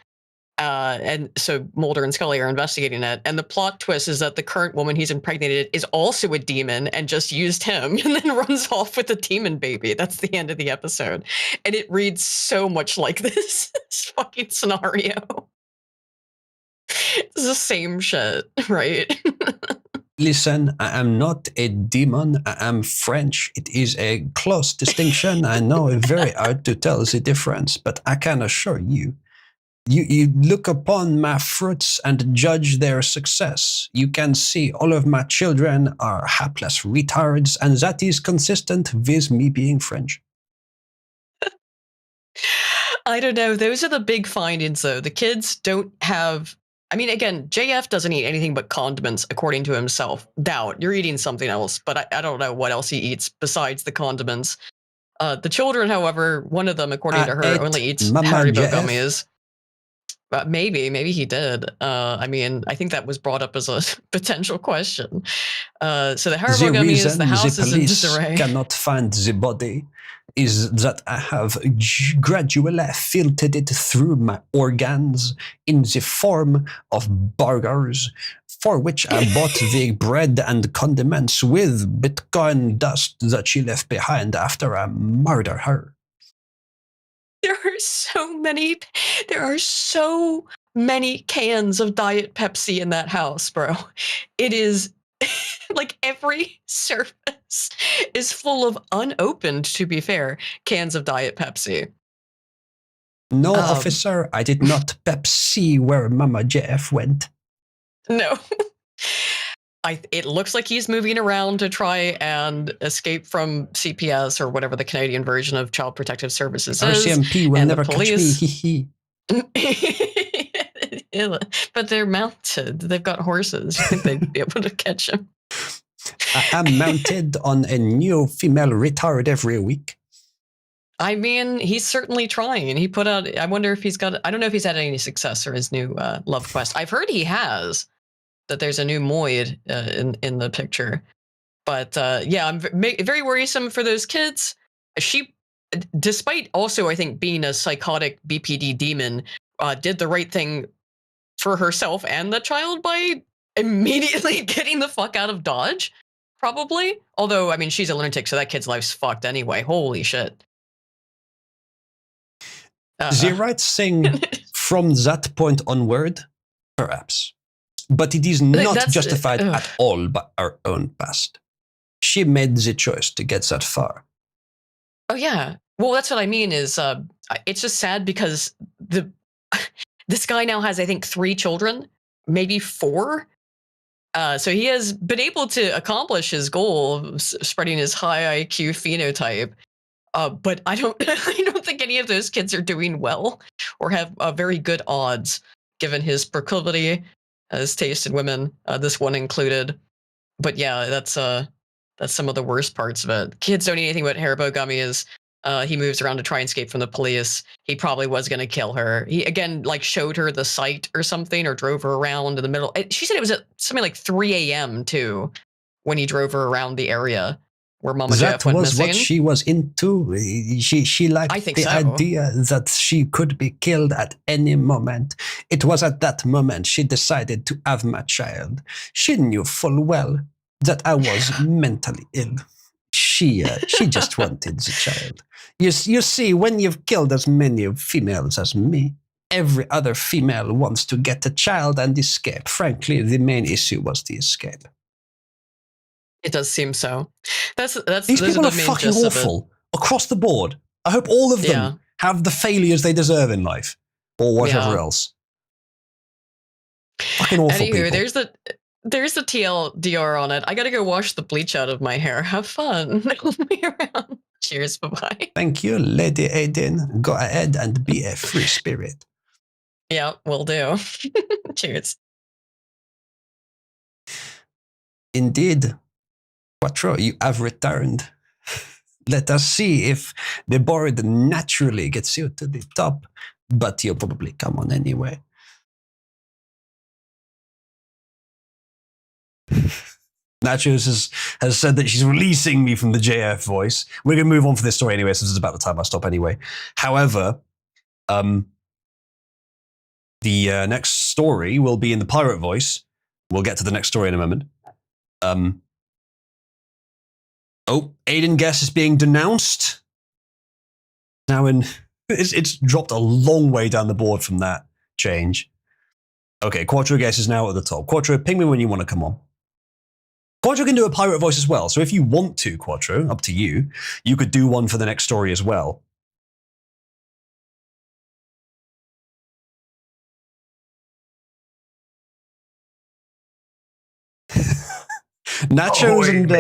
And so Mulder and Scully are investigating it. And the plot twist is that the current woman he's impregnated is also a demon and just used him and then runs off with the demon baby. That's the end of the episode. And it reads so much like this fucking scenario. It's the same shit, right? Listen, I am not a demon. I am French. It is a close distinction. I know it's very hard to tell the difference, but I can assure you, you look upon my fruits and judge their success. You can see all of my children are hapless retards, and that is consistent with me being French. I don't know. Those are the big findings, though. The kids don't have... I mean, again, JF doesn't eat anything but condiments, according to himself. Doubt. You're eating something else, but I don't know what else he eats besides the condiments. The children, however, one of them, according to her, only eats Haribo gummies. Maybe he did. I mean, I think that was brought up as a potential question. So the Haribo gummies, the house is in disarray. Cannot find the body is that I have gradually filtered it through my organs in the form of burgers, for which I bought the bread and condiments with Bitcoin dust that she left behind after I murdered her. There are so many cans of Diet Pepsi in that house, bro. It is like every surface is full of unopened, to be fair, cans of Diet Pepsi. No, officer, I did not Pepsi where Mama JF went. No. It looks like he's moving around to try and escape from CPS or whatever the Canadian version of Child Protective Services is. RCMP will never catch me. But they're mounted. They've got horses. You think they'd be able to catch him? I am mounted on a new female retard every week. I mean, he's certainly trying. He put out, I wonder if he's got, I don't know if he's had any success or his new Love Quest. I've heard he has. That there's a new Moid in the picture. But yeah, I'm very worrisome for those kids. She, despite also, I think, being a psychotic BPD demon, did the right thing for herself and the child by immediately getting the fuck out of Dodge, probably. Although, I mean, she's a lunatic, so that kid's life's fucked anyway. Holy shit. The right thing from that point onward, perhaps. But it is not justified at all by our own past. She made the choice to get that far. Oh yeah. Well, that's what I mean. Is it's just sad because this guy now has, I think, 3 children, maybe 4. So he has been able to accomplish his goal of spreading his high IQ phenotype. But I don't think any of those kids are doing well or have very good odds, given his proclivity, his taste in women, this one included. But yeah, that's some of the worst parts of it. Kids don't eat anything but Haribo gummies. He moves around to try and escape from the police. He probably was going to kill her. He again showed her the site or something, or drove her around in the middle. She said it was at something like 3 a.m. too, when he drove her around the area where Mama Jeff went missing. That was what she was into. She liked the idea that she could be killed at any moment. It was at that moment she decided to have my child. She knew full well that I was mentally ill. She just wanted the child. You see, when you've killed as many females as me, every other female wants to get a child and escape. Frankly, the main issue was the escape. It does seem so. These people are fucking awful across the board. I hope all of them have the failures they deserve in life, or whatever else. Fucking awful people. There's the TLDR on it. I gotta go wash the bleach out of my hair. Have fun. Be around. Cheers. Bye-bye. Thank you, Lady Aiden. Go ahead and be a free spirit. Yeah, will do. Cheers. Indeed. Quattro, you have returned. Let us see if the board naturally gets you to the top, but you'll probably come on anyway. Nachos has said that she's releasing me from the JF voice. We're going to move on for this story anyway, since it's about the time I stop anyway. However, the next story will be in the pirate voice. We'll get to the next story in a moment. Oh, Aiden Guess is being denounced. Now it's dropped a long way down the board from that change. Okay, Quattro Guess is now at the top. Quattro, ping me when you want to come on. Quattro can do a pirate voice as well, so if you want to, Quattro, up to you, you could do one for the next story as well. Nachos and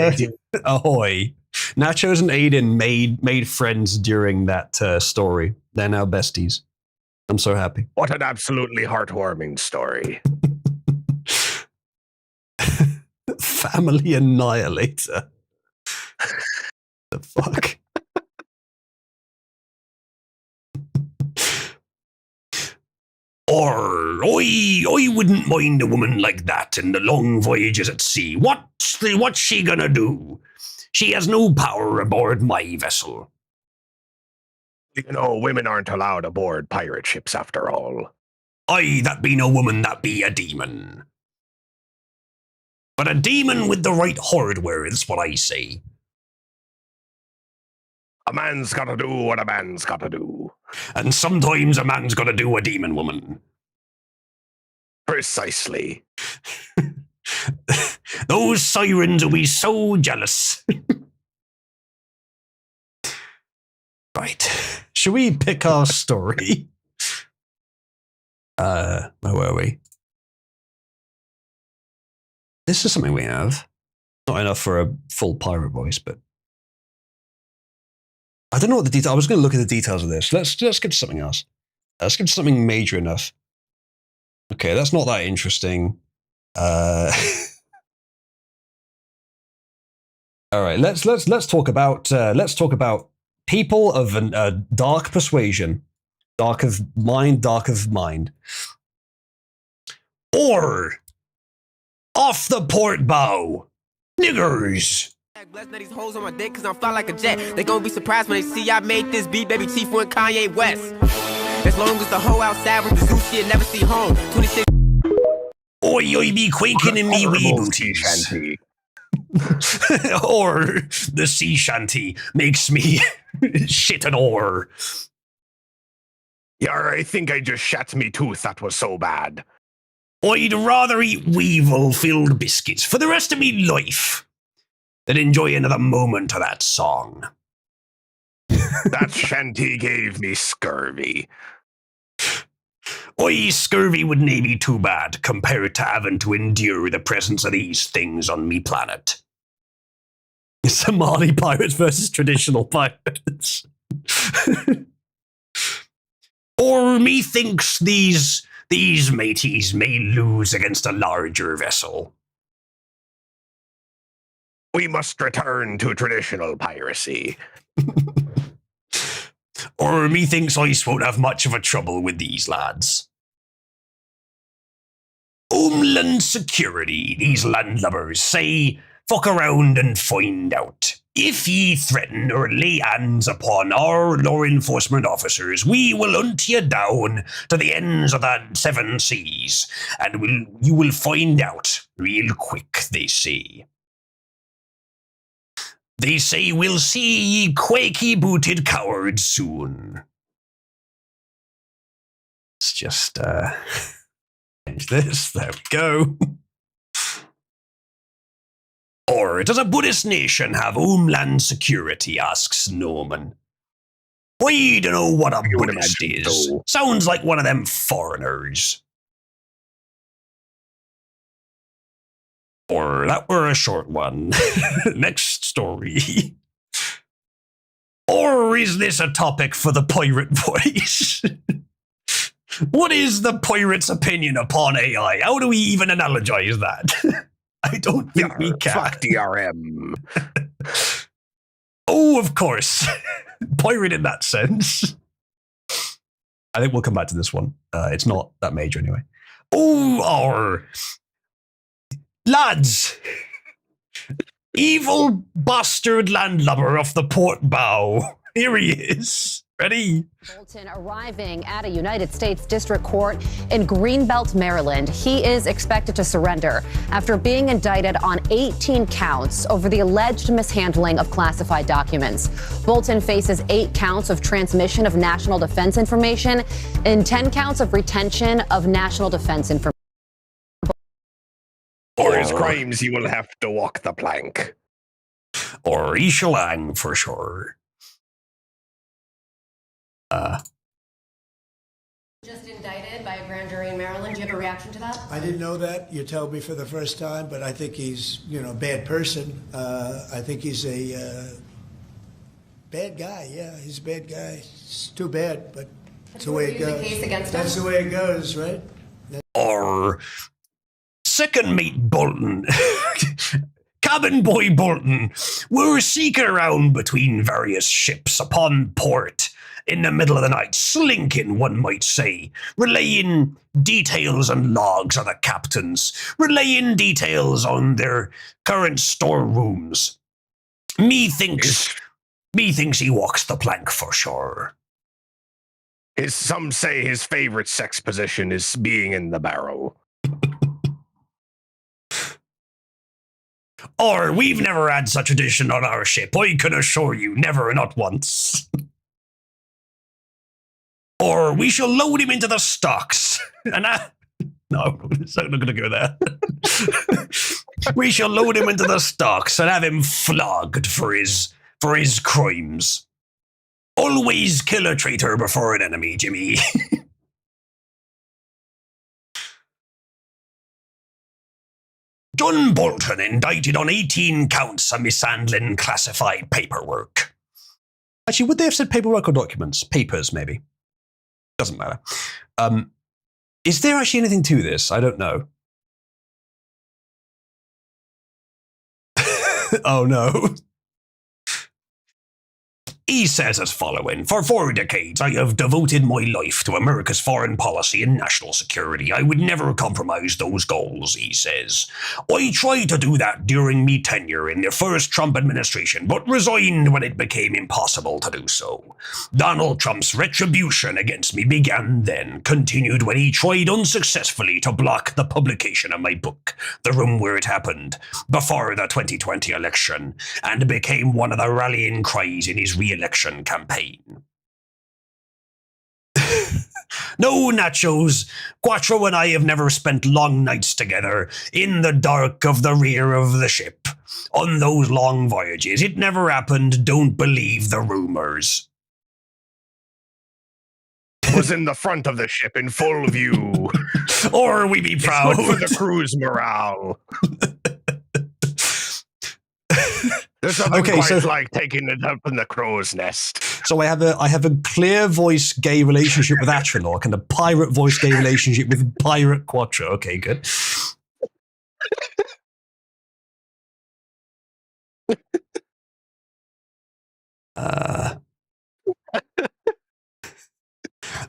ahoy! Nachos and Aiden made friends during that story. They're now besties. I'm so happy. What an absolutely heartwarming story. Family annihilator. The fuck? Or I wouldn't mind a woman like that in the long voyages at sea. What's she gonna do? She has no power aboard my vessel. You know, women aren't allowed aboard pirate ships after all. Aye, that be no woman, that be a demon. But a demon with the right hardware is what I say. A man's gotta do what a man's gotta do. And sometimes a man's gotta do a demon woman. Precisely. Those sirens will be so jealous. Right. Should we pick our story? Where were we? This is something we have. Not enough for a full pirate voice, but I don't know what the details. I was going to look at the details of this. Let's get to something else. Let's get to something major enough. Okay, that's not that interesting. All right, let's talk about people of dark persuasion, dark of mind, or off the port bow, niggers. Blessed these hoes on my dick cause I'm fly like a jet. They gon' be surprised when they see I made this beat, baby Chief and Kanye West. As long as the hoe outside with the zoo shit never see home. 26. Oi, be quaking in me wee booties. Or the sea shanty makes me shit an oar. Yar, I think I just shat me tooth, that was so bad. I'd rather eat weevil-filled biscuits for the rest of me life than enjoy another moment of that song. That shanty gave me scurvy. Oi, scurvy would nae be too bad compared to having to endure the presence of these things on me planet. Somali pirates versus traditional pirates. Or methinks these mateys may lose against a larger vessel. We must return to traditional piracy. Or methinks ice won't have much of a trouble with these lads. Homeland Security, these landlubbers say, fuck around and find out. If ye threaten or lay hands upon our law enforcement officers, we will hunt ye down to the ends of the 7 seas, and you will find out real quick, they say. They say we'll see ye quaky-booted cowards soon. Let's just, change this. There we go. Or does a Buddhist nation have homeland security, asks Norman. I don't know what a Buddhist is. so. Sounds like one of them foreigners. Or that were a short one. Next story. Or is this a topic for the pirate voice? What is the pirate's opinion upon AI? How do we even analogize that? I don't think we can. Fuck DRM. Oh, of course. Pirate in that sense. I think we'll come back to this one. It's not that major anyway. Oh, our lads. Evil bastard landlubber off the port bow. Here he is. Ready? Bolton arriving at a United States District Court in Greenbelt, Maryland. He is expected to surrender after being indicted on 18 counts over the alleged mishandling of classified documents. Bolton faces 8 counts of transmission of national defense information and 10 counts of retention of national defense information. For his crimes, he will have to walk the plank. Or he shall hang for sure. Just indicted by a grand jury in Maryland. Do you have a reaction to that? I didn't know that. You told me for the first time, but I think he's, a bad person. I think he's a bad guy. Yeah, he's a bad guy. It's too bad, but that's the way it goes. Case against That's him? the way it goes, right? Or second mate Bolton. Cabin boy Bolton were seeking around between various ships upon port in the middle of the night, slinking, one might say, relaying details and logs of the captains, relaying details on their current storerooms. Methinks he walks the plank for sure. Some say his favorite sex position is being in the barrel. Or we've never had such a tradition on our ship, I can assure you, never, not once. Or we shall load him into the stocks. And no, it's not going to go there. We shall load him into the stocks and have him flogged for his crimes. Always kill a traitor before an enemy, Jimmy. John Bolton indicted on 18 counts of mishandling classified paperwork. Actually, would they have said paperwork or documents? Papers, maybe. Doesn't matter. Is there actually anything to this? I don't know. Oh no. He says as following, for 4 decades I have devoted my life to America's foreign policy and national security. I would never compromise those goals, he says. I tried to do that during me tenure in the first Trump administration, but resigned when it became impossible to do so. Donald Trump's retribution against me began then, continued when he tried unsuccessfully to block the publication of my book, The Room Where It Happened, before the 2020 election, and became one of the rallying cries in his re-election campaign. No, nachos. Quattro and I have never spent long nights together in the dark of the rear of the ship. On those long voyages, it never happened. Don't believe the rumors. Nose in the front of the ship in full view. Or we be proud. It's good for the crew's morale. There's something quite like taking it up in the crow's nest. So I have a clear voice gay relationship with Atrilok and a pirate voice gay relationship with Pirate Quattro. Okay, good.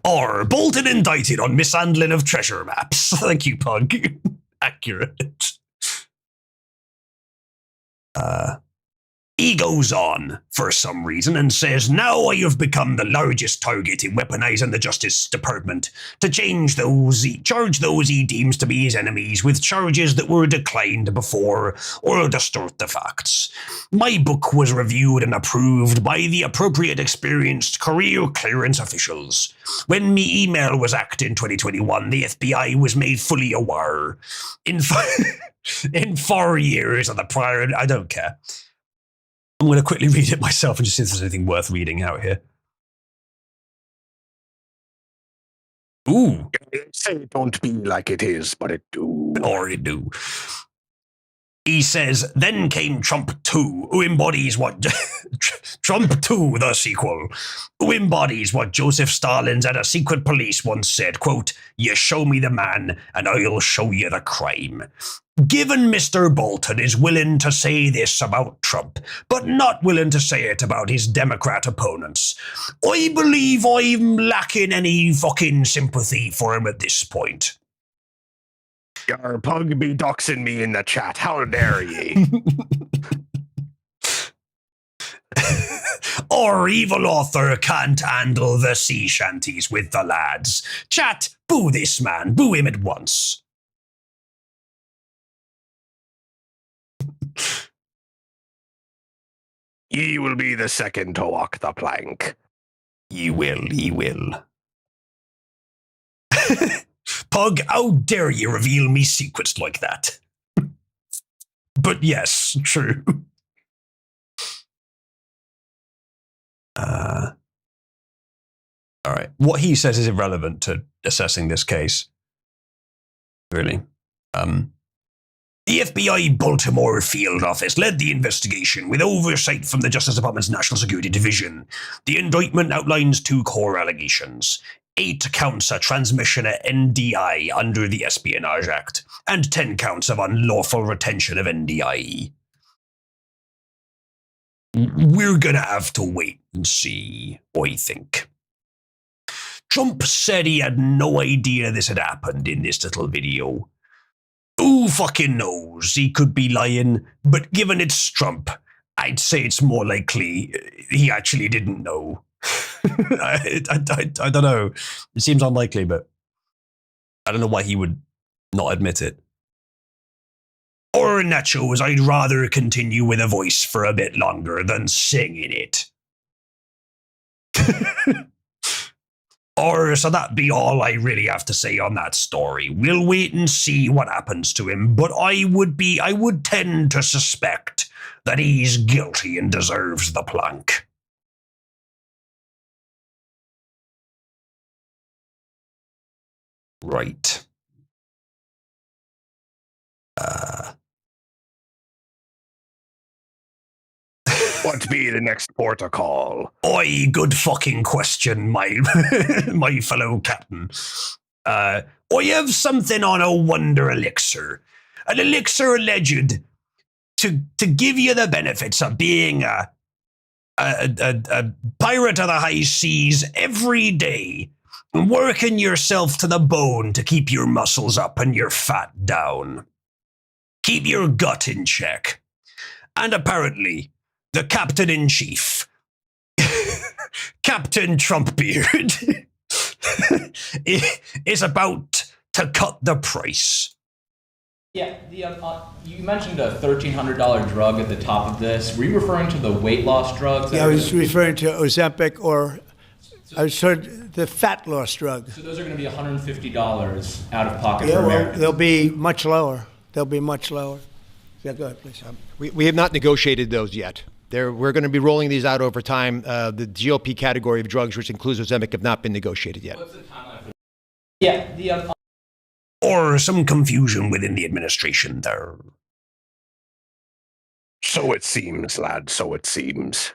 Or bolted indicted on mishandling of treasure maps. Thank you, Pug. Accurate. He goes on, for some reason, and says, now I have become the largest target in weaponizing the Justice Department to charge those he deems to be his enemies with charges that were declined before or distort the facts. My book was reviewed and approved by the appropriate experienced career clearance officials. When me email was hacked in 2021, the FBI was made fully aware. In 4 years of the prior, I don't care. I'm going to quickly read it myself and just see if there's anything worth reading out here. Ooh. Say it don't be like it is, but it do. Or it do. He says, then came Trump 2, who embodies what... Trump 2, the sequel, who embodies what Joseph Stalin's at a secret police once said, quote, you show me the man, and I'll show you the crime. Given Mr. Bolton is willing to say this about Trump, but not willing to say it about his Democrat opponents, I believe I'm lacking any fucking sympathy for him at this point. Your Pug be doxing me in the chat. How dare ye? Our evil author can't handle the sea shanties with the lads. Chat, boo this man. Boo him at once. Ye will be the second to walk the plank. Ye will. Pug, how dare you reveal me secrets like that? But yes, true. All right. What he says is irrelevant to assessing this case. Really. The FBI Baltimore field office led the investigation with oversight from the Justice Department's National Security Division. The indictment outlines 2 core allegations. 8 counts of transmission of NDI under the Espionage Act, and 10 counts of unlawful retention of NDI. We're gonna have to wait and see, I think. Trump said he had no idea this had happened in this little video. Who fucking knows? He could be lying, but given it's Trump, I'd say it's more likely he actually didn't know. I don't know. It seems unlikely, but I don't know why he would not admit it. Or nachos, I'd rather continue with a voice for a bit longer than singing it. Or so that be all I really have to say on that story. We'll wait and see what happens to him, but I would tend to suspect that he's guilty and deserves the plank. Right. What be the next protocol? Oi, good fucking question, my my fellow captain. I have something on a wonder elixir. An elixir alleged to give you the benefits of being a pirate of the high seas every day, working yourself to the bone to keep your muscles up and your fat down. Keep your gut in check. And apparently, the Captain-in-Chief, Captain Trumpbeard, is about to cut the price. Yeah, you mentioned a $1,300 drug at the top of this. Were you referring to the weight loss drugs? Yeah, I was referring to Ozempic, or I was heard the fat loss drug. So those are going to be $150 out of pocket Yeah, for well, Americans. they'll be much lower. They'll be much lower. Yeah, go ahead, please. We have not negotiated those yet. We're going to be rolling these out over time. The GOP category of drugs, which includes Ozempic, have not been negotiated yet. What's the timeline for Yeah, Or some confusion within the administration there. So it seems, lad, so it seems.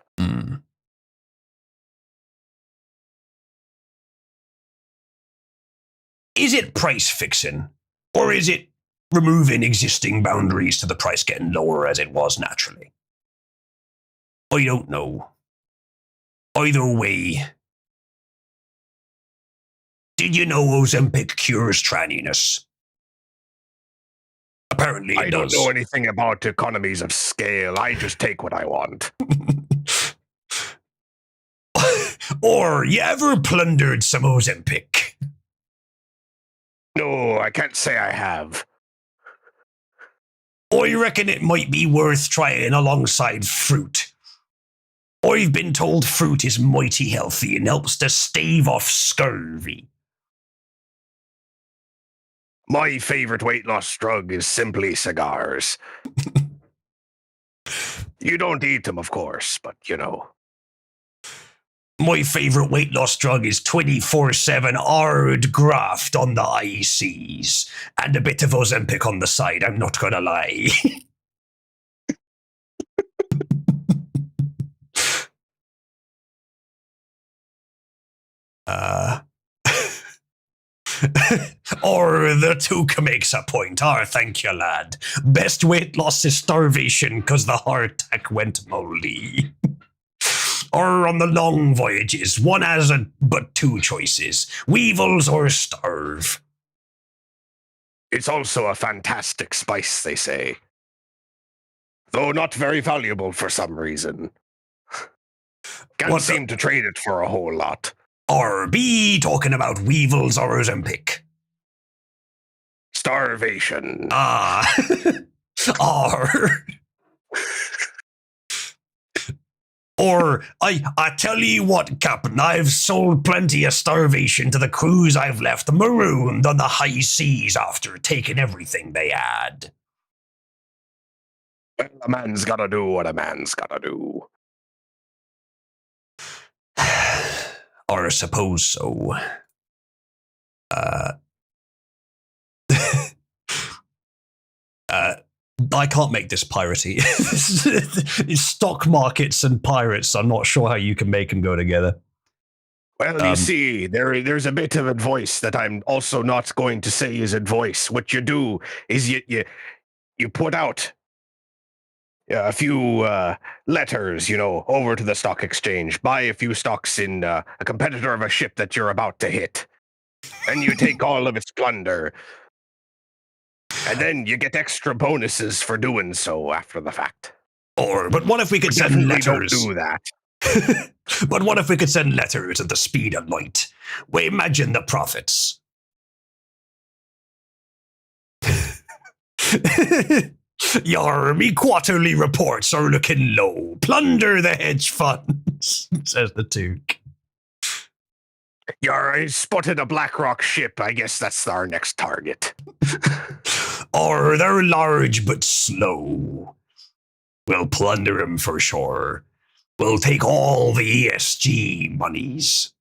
Is it price fixing? Or is it removing existing boundaries to the price getting lower as it was naturally? I don't know. Either way, did you know Ozempic cures tranniness? Apparently it I does. don't know anything about economies of scale. I just take what I want. Or you ever plundered some Ozempic? No, I can't say I have. I reckon it might be worth trying alongside fruit. I've been told fruit is mighty healthy and helps to stave off scurvy. My favorite weight loss drug is simply cigars. You don't eat them, of course, but you know. My favorite weight loss drug is 24/7 hard graft on the ICs and a bit of Ozempic on the side, I'm not gonna lie. Or the Tuca makes a point. Thank you, lad. Best weight loss is starvation because the heart attack went moldy. Or on the long voyages, one has but two choices, weevils or starve. It's also a fantastic spice, they say. Though not very valuable for some reason. Can't seem to trade it for a whole lot. RB talking about weevils or Ozempic. Starvation. Or, I tell you what, Captain, I've sold plenty of starvation to the crews I've left marooned on the high seas after taking everything they had. Well, a man's gotta do what a man's gotta do. Or I suppose so. I can't make this piratey. Stock markets and pirates, I'm not sure how you can make them go together. Well, you see, there's a bit of advice that I'm also not going to say is advice. What you do is you put out a few letters, over to the stock exchange, buy a few stocks in a competitor of a ship that you're about to hit, and you take all of its plunder. And then you get extra bonuses for doing so after the fact. But what if we could send letters? Don't do that. But what if we could send letters at the speed of light? We imagine the profits. Me quarterly reports are looking low. Plunder the hedge funds, says the Duke. I spotted a BlackRock ship. I guess that's our next target. Or they're large but slow. We'll plunder them for sure. We'll take all the ESG monies.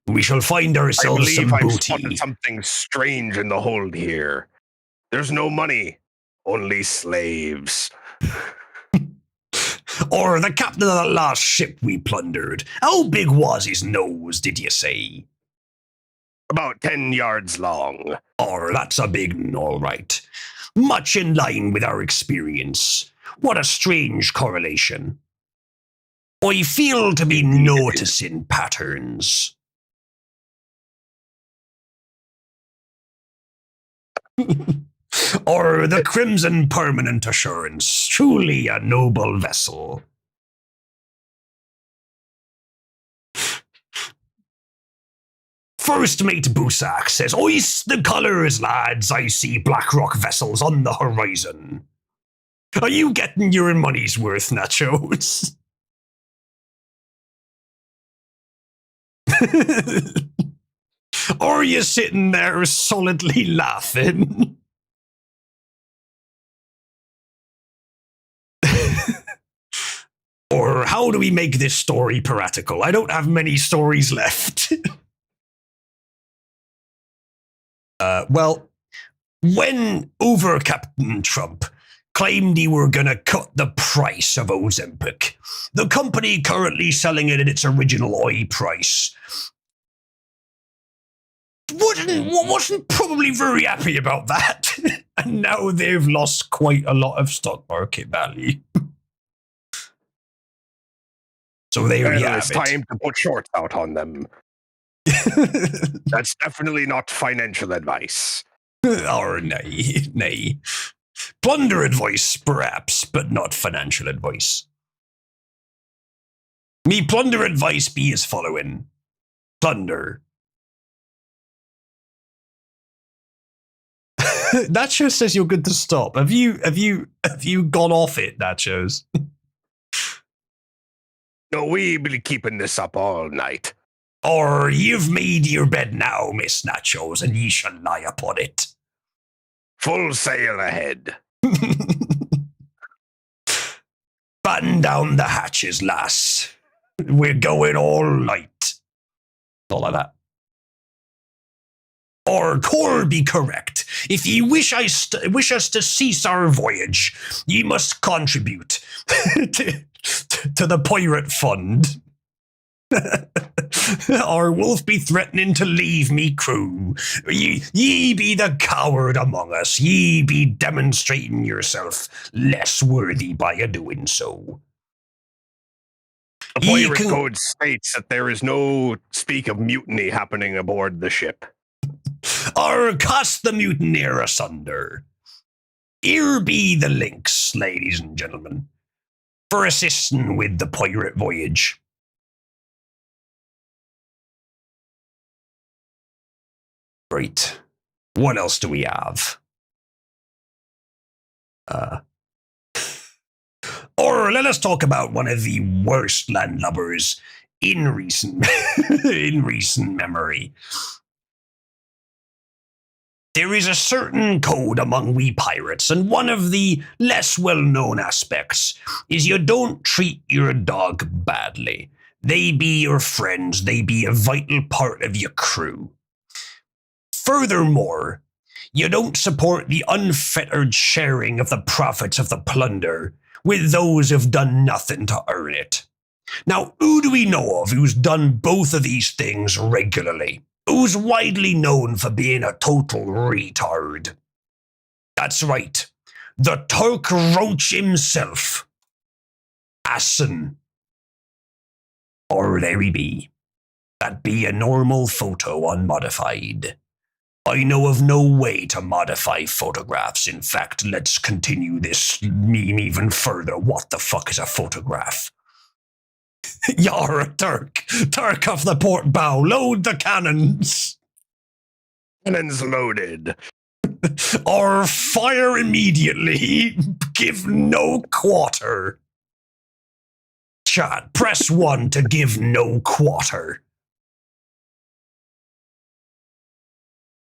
We shall find ourselves some I've booty. spotted something strange in the hold here. There's no money, only slaves. Or the captain of the last ship we plundered. How big was his nose, did you say? About 10 yards long. Or that's a big one, all right. Much in line with our experience. What a strange correlation. I feel to be noticing patterns. Or the Crimson Permanent Assurance, truly a noble vessel. First Mate Busak says, "Hoist the colours, lads, I see BlackRock vessels on the horizon." Are you getting your money's worth, Nachos? Or are you sitting there solidly laughing? Or how do we make this story piratical? I don't have many stories left. Well, when over Captain Trump claimed he were gonna cut the price of Ozempic, the company currently selling it at its original OI price wasn't probably very happy about that. And now they've lost quite a lot of stock market value. So there you have It's it. time to put shorts out on them. That's definitely not financial advice. Or nay. Plunder advice, perhaps, but not financial advice. Me plunder advice be as following. Plunder. Nacho says you're good to stop. Have you gone off it, Nachos? No, we be keeping this up all night. Or you've made your bed now, Miss Nachos, and ye shall lie upon it. Full sail ahead. Batten down the hatches, lass. We're going all night. All like that. Or be correct. If ye wish us to cease our voyage, ye must contribute to the pirate fund. Or wolf be threatening to leave me crew. Ye be the coward among us. Ye be demonstrating yourself less worthy by a doing so. The pirate code states that there is no speak of mutiny happening aboard the ship. Or cast the mutineer asunder. Here be the links, ladies and gentlemen, for assisting with the pirate voyage. Right. What else do we have? Or let us talk about one of the worst landlubbers in recent memory. There is a certain code among we pirates, and one of the less well-known aspects is you don't treat your dog badly. They be your friends, they be a vital part of your crew. Furthermore, you don't support the unfettered sharing of the profits of the plunder with those who've done nothing to earn it. Now, who do we know of who's done both of these things regularly? Who's widely known for being a total retard? That's right, the Turk Roach himself. Assen. Or there he be. That be a normal photo unmodified. I know of no way to modify photographs. In fact, let's continue this meme even further. What the fuck is a photograph? You're a Turk. Turk off the port bow. Load the cannons. Cannons loaded. Or fire immediately. Give no quarter. Chat, press 1 to give no quarter.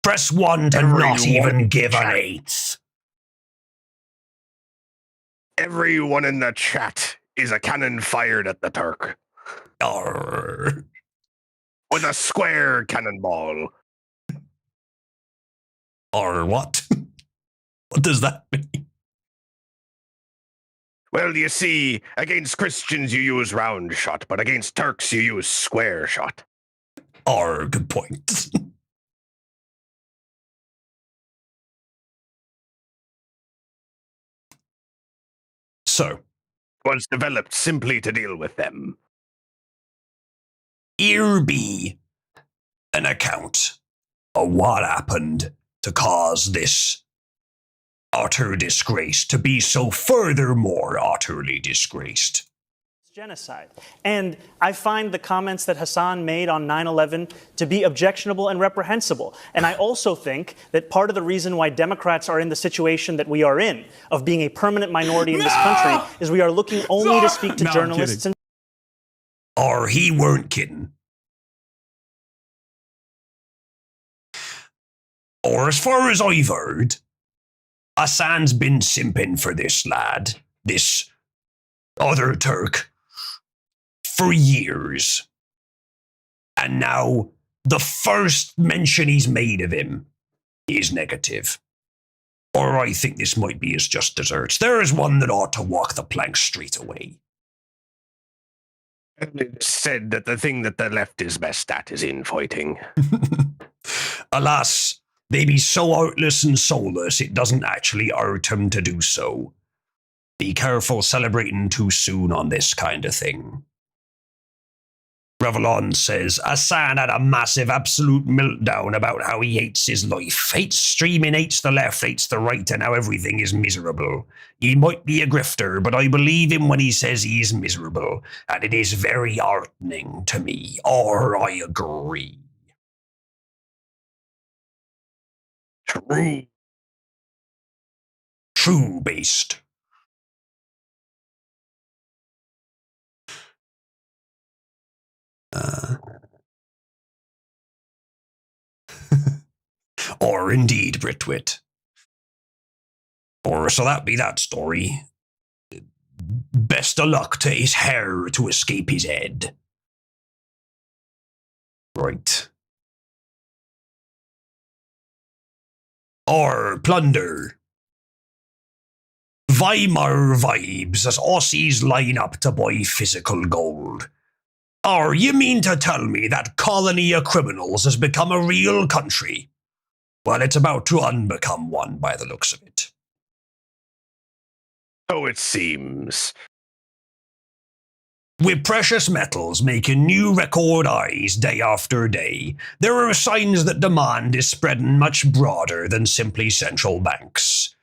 Press 1 to not even give an eighth. Everyone in the chat is a cannon fired at the Turk. Arr. With a square cannonball. Or what? What does that mean? Well, you see, against Christians you use round shot, but against Turks you use square shot. Or good point. So, was developed simply to deal with them. Here be an account of what happened to cause this utter disgrace to be so furthermore utterly disgraced. Genocide. And I find the comments that Hassan made on 9/11 to be objectionable and reprehensible. And I also think that part of the reason why Democrats are in the situation that we are in, of being a permanent minority in this country, is we are looking only to speak to journalists. Or he weren't kidding. Or as far as I've heard, Hassan's been simping for this lad, this other Turk, for years. And now the first mention he's made of him is negative. Or I think this might be his just desserts. There is one that ought to walk the plank straight away. It said that the thing that the left is best at is infighting. Alas, they be so artless and soulless it doesn't actually hurt him to do so. Be careful celebrating too soon on this kind of thing. Revlon says, Hassan had a massive absolute meltdown about how he hates his life. Hates streaming, hates the left, hates the right, and how everything is miserable. He might be a grifter, but I believe him when he says he is miserable, and it is very heartening to me. Or I agree. True. True based. Or indeed, Britwit. Or so that be that story. Best of luck to his hair to escape his head. Right. Or plunder. Weimar vibes as Aussies line up to buy physical gold. Or you mean to tell me that colony of criminals has become a real country? Well, it's about to unbecome one by the looks of it. So it seems. With precious metals making new record highs day after day, there are signs that demand is spreading much broader than simply central banks.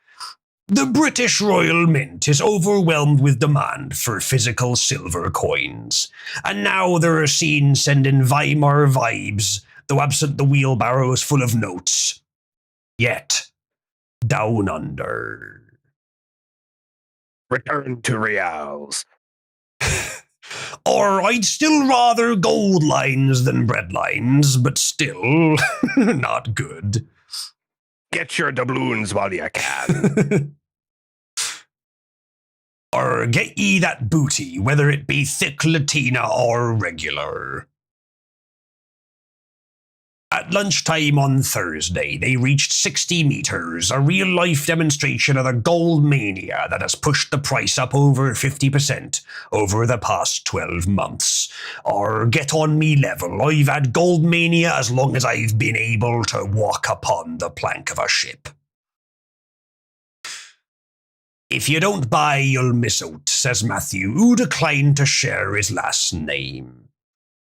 The British Royal Mint is overwhelmed with demand for physical silver coins, and now there are seen sending Weimar vibes, though absent the wheelbarrows full of notes. Yet, down under. Return to reals. Or I'd still rather gold lines than bread lines, but still not good. Get your doubloons while you can. Or get ye that booty, whether it be thick Latina or regular. At lunchtime on Thursday, they reached 60 meters, a real-life demonstration of the gold mania that has pushed the price up over 50% over the past 12 months. Or get on me level, I've had gold mania as long as I've been able to walk upon the plank of a ship. If you don't buy, you'll miss out, says Matthew, who declined to share his last name.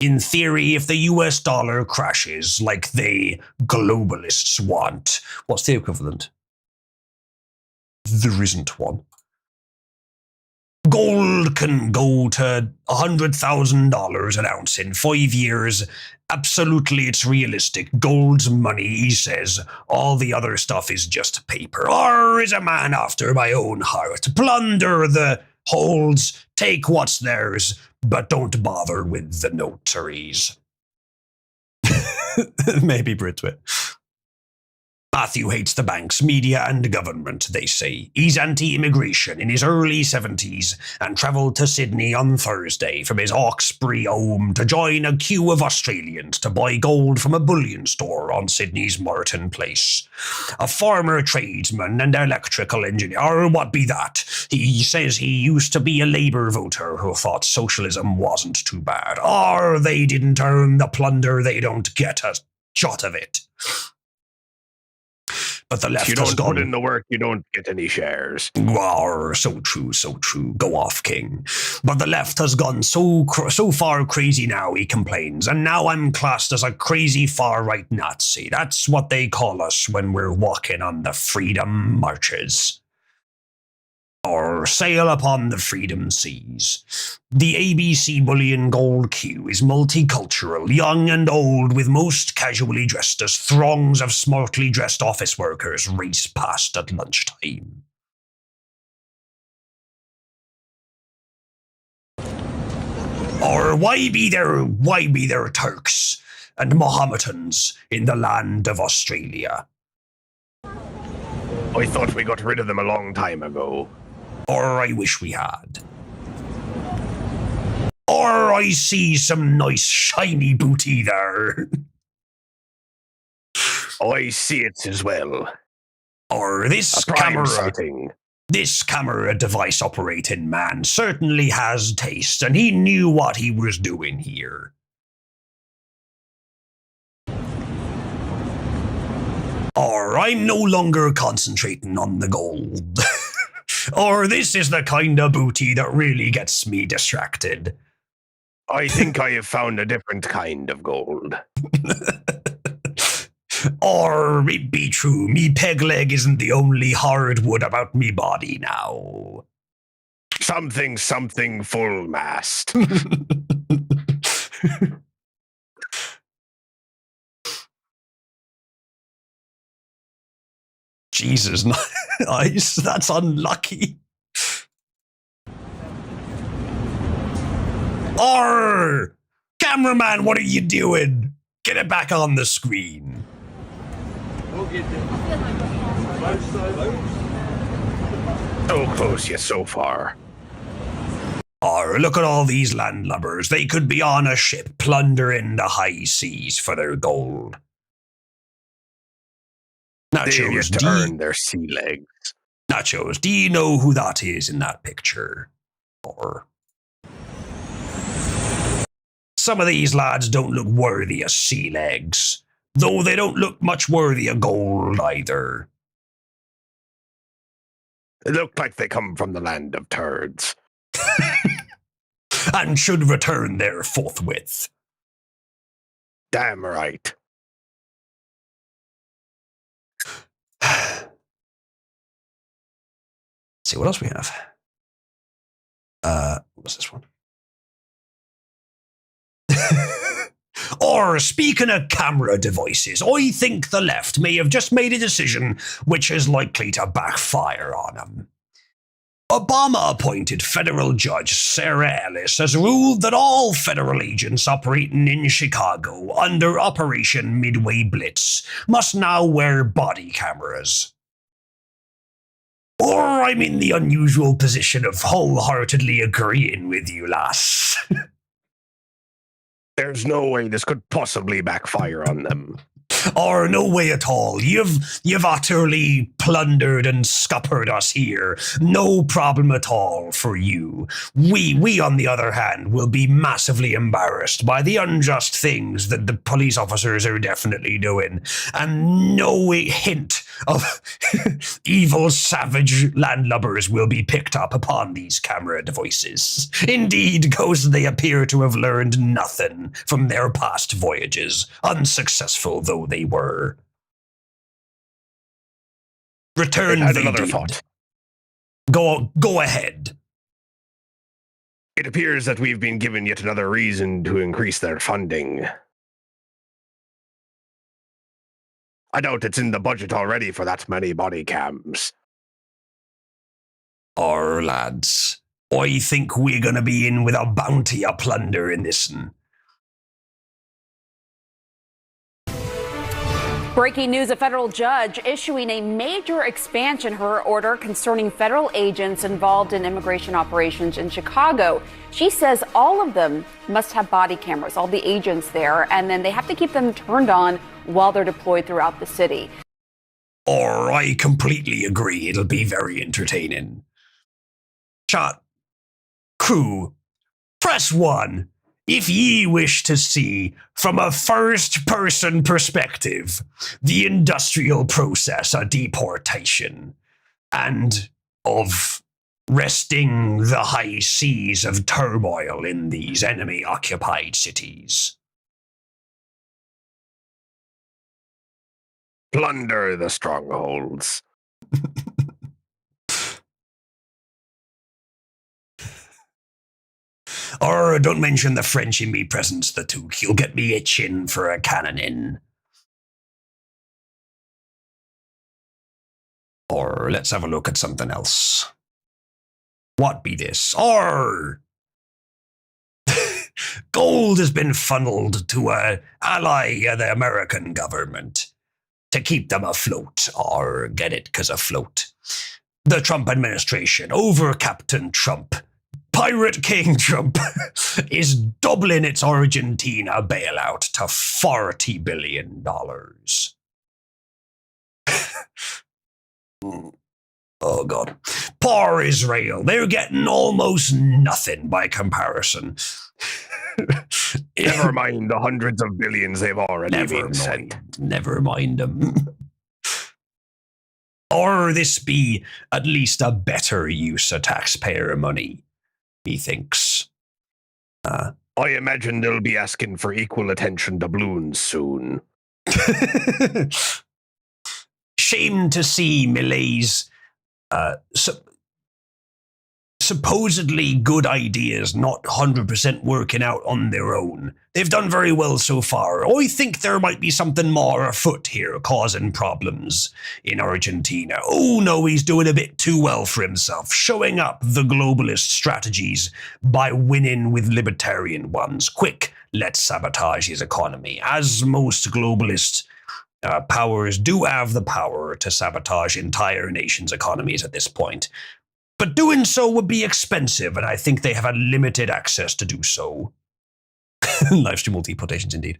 In theory, if the US dollar crashes like they globalists want, what's the equivalent? There isn't one. Gold can go to $100,000 an ounce in 5 years. Absolutely, it's realistic. Gold's money, he says. All the other stuff is just paper. Or is a man after my own heart. Plunder the holds, take what's theirs, but don't bother with the notaries. Maybe Britwit. Matthew hates the banks, media, and government, they say. He's anti-immigration in his early 70s and travelled to Sydney on Thursday from his Hawkesbury home to join a queue of Australians to buy gold from a bullion store on Sydney's Martin Place. A former tradesman and electrical engineer, or what be that? He says he used to be a Labour voter who thought socialism wasn't too bad. Or they didn't earn the plunder, they don't get a jot of it. But the left you has don't gone put in the work, you don't get any shares. Oh, so true, so true. Go off, King. But the left has gone so far crazy now, he complains, and now I'm classed as a crazy far-right Nazi. That's what they call us when we're walking on the freedom marches. Or sail upon the freedom seas. The ABC Bullion Gold Queue is multicultural, young and old, with most casually dressed as throngs of smartly dressed office workers race past at lunchtime. Or why be there Turks and Mohammedans in the land of Australia? I thought we got rid of them a long time ago. Or I wish we had. Or I see some nice shiny booty there. I see it as well. Or this A prime camera. sighting. This camera device operating man certainly has taste, and he knew what he was doing here. Or I'm no longer concentrating on the gold. Or this is the kind of booty that really gets me distracted. I think I have found a different kind of gold. Or it be true, me peg leg isn't the only hardwood about me body now. Something full mast. Jesus, nice. That's unlucky. Arr! Cameraman, what are you doing? Get it back on the screen. So close yet so far. Or look at all these landlubbers. They could be on a ship plundering the high seas for their gold. They've yet to earn their sea legs. Nachos, do you know who that is in that picture? Or some of these lads don't look worthy of sea legs, though they don't look much worthy of gold either. They look like they come from the land of turds. And should return there forthwith. Damn right. See what else we have. What's this one? Or, speaking of camera devices, I think the left may have just made a decision which is likely to backfire on them. Obama-appointed federal judge Sarah Ellis has ruled that all federal agents operating in Chicago under Operation Midway Blitz must now wear body cameras. Or I'm in the unusual position of wholeheartedly agreeing with you, lass. There's no way this could possibly backfire on them. Or no way at all. You've utterly plundered and scuppered us here. No problem at all for you. We, on the other hand, will be massively embarrassed by the unjust things that the police officers are definitely doing. And no hint of evil, savage landlubbers will be picked up upon these camera devices. Indeed, ghosts they appear to have learned nothing from their past voyages, unsuccessful though they were. Return I they had another did. thought. Go ahead. It appears that we've been given yet another reason to increase their funding. I doubt it's in the budget already for that many body cams. Or lads, I think we're gonna be in with a bounty of plunder in this one. Breaking news, a federal judge issuing a major expansion her order concerning federal agents involved in immigration operations in Chicago. She says all of them must have body cameras, all the agents there, and then they have to keep them turned on while they're deployed throughout the city. Or I completely agree, it'll be very entertaining. Chat. Crew. Press 1. If ye wish to see, from a first-person perspective, the industrial process of deportation and of resting the high seas of turmoil in these enemy-occupied cities. Plunder the strongholds. Or don't mention the French in me presence, the Took. He'll get me itching for a cannoning. Or let's have a look at something else. What be this? Or gold has been funneled to an ally of the American government to keep them afloat, or get it, 'cause afloat. The Trump administration, over Captain Trump, Pirate King Trump is doubling its Argentina bailout to $40 billion. Oh, God. Poor Israel. They're getting almost nothing by comparison. Never mind the hundreds of billions they've already been sent. Never mind them. Or this be at least a better use of taxpayer money, methinks. I imagine they'll be asking for equal attention doubloons soon. Shame to see Milei's supposedly good ideas not 100% working out on their own. They've done very well so far. I think there might be something more afoot here causing problems in Argentina. Oh no, he's doing a bit too well for himself, showing up the globalist strategies by winning with libertarian ones. Quick, let's sabotage his economy. As most globalist powers do have the power to sabotage entire nations' economies at this point. But doing so would be expensive, and I think they have a limited access to do so. Livestream multi-quotations indeed.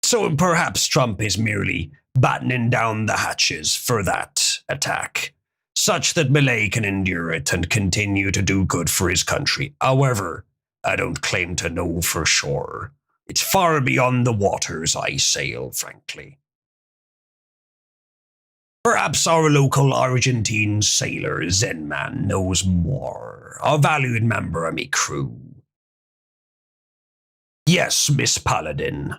So perhaps Trump is merely battening down the hatches for that attack, such that Milei can endure it and continue to do good for his country. However, I don't claim to know for sure. It's far beyond the waters I sail, frankly. Perhaps our local Argentine sailor Zenman knows more, a valued member of me crew. Yes, Miss Paladin.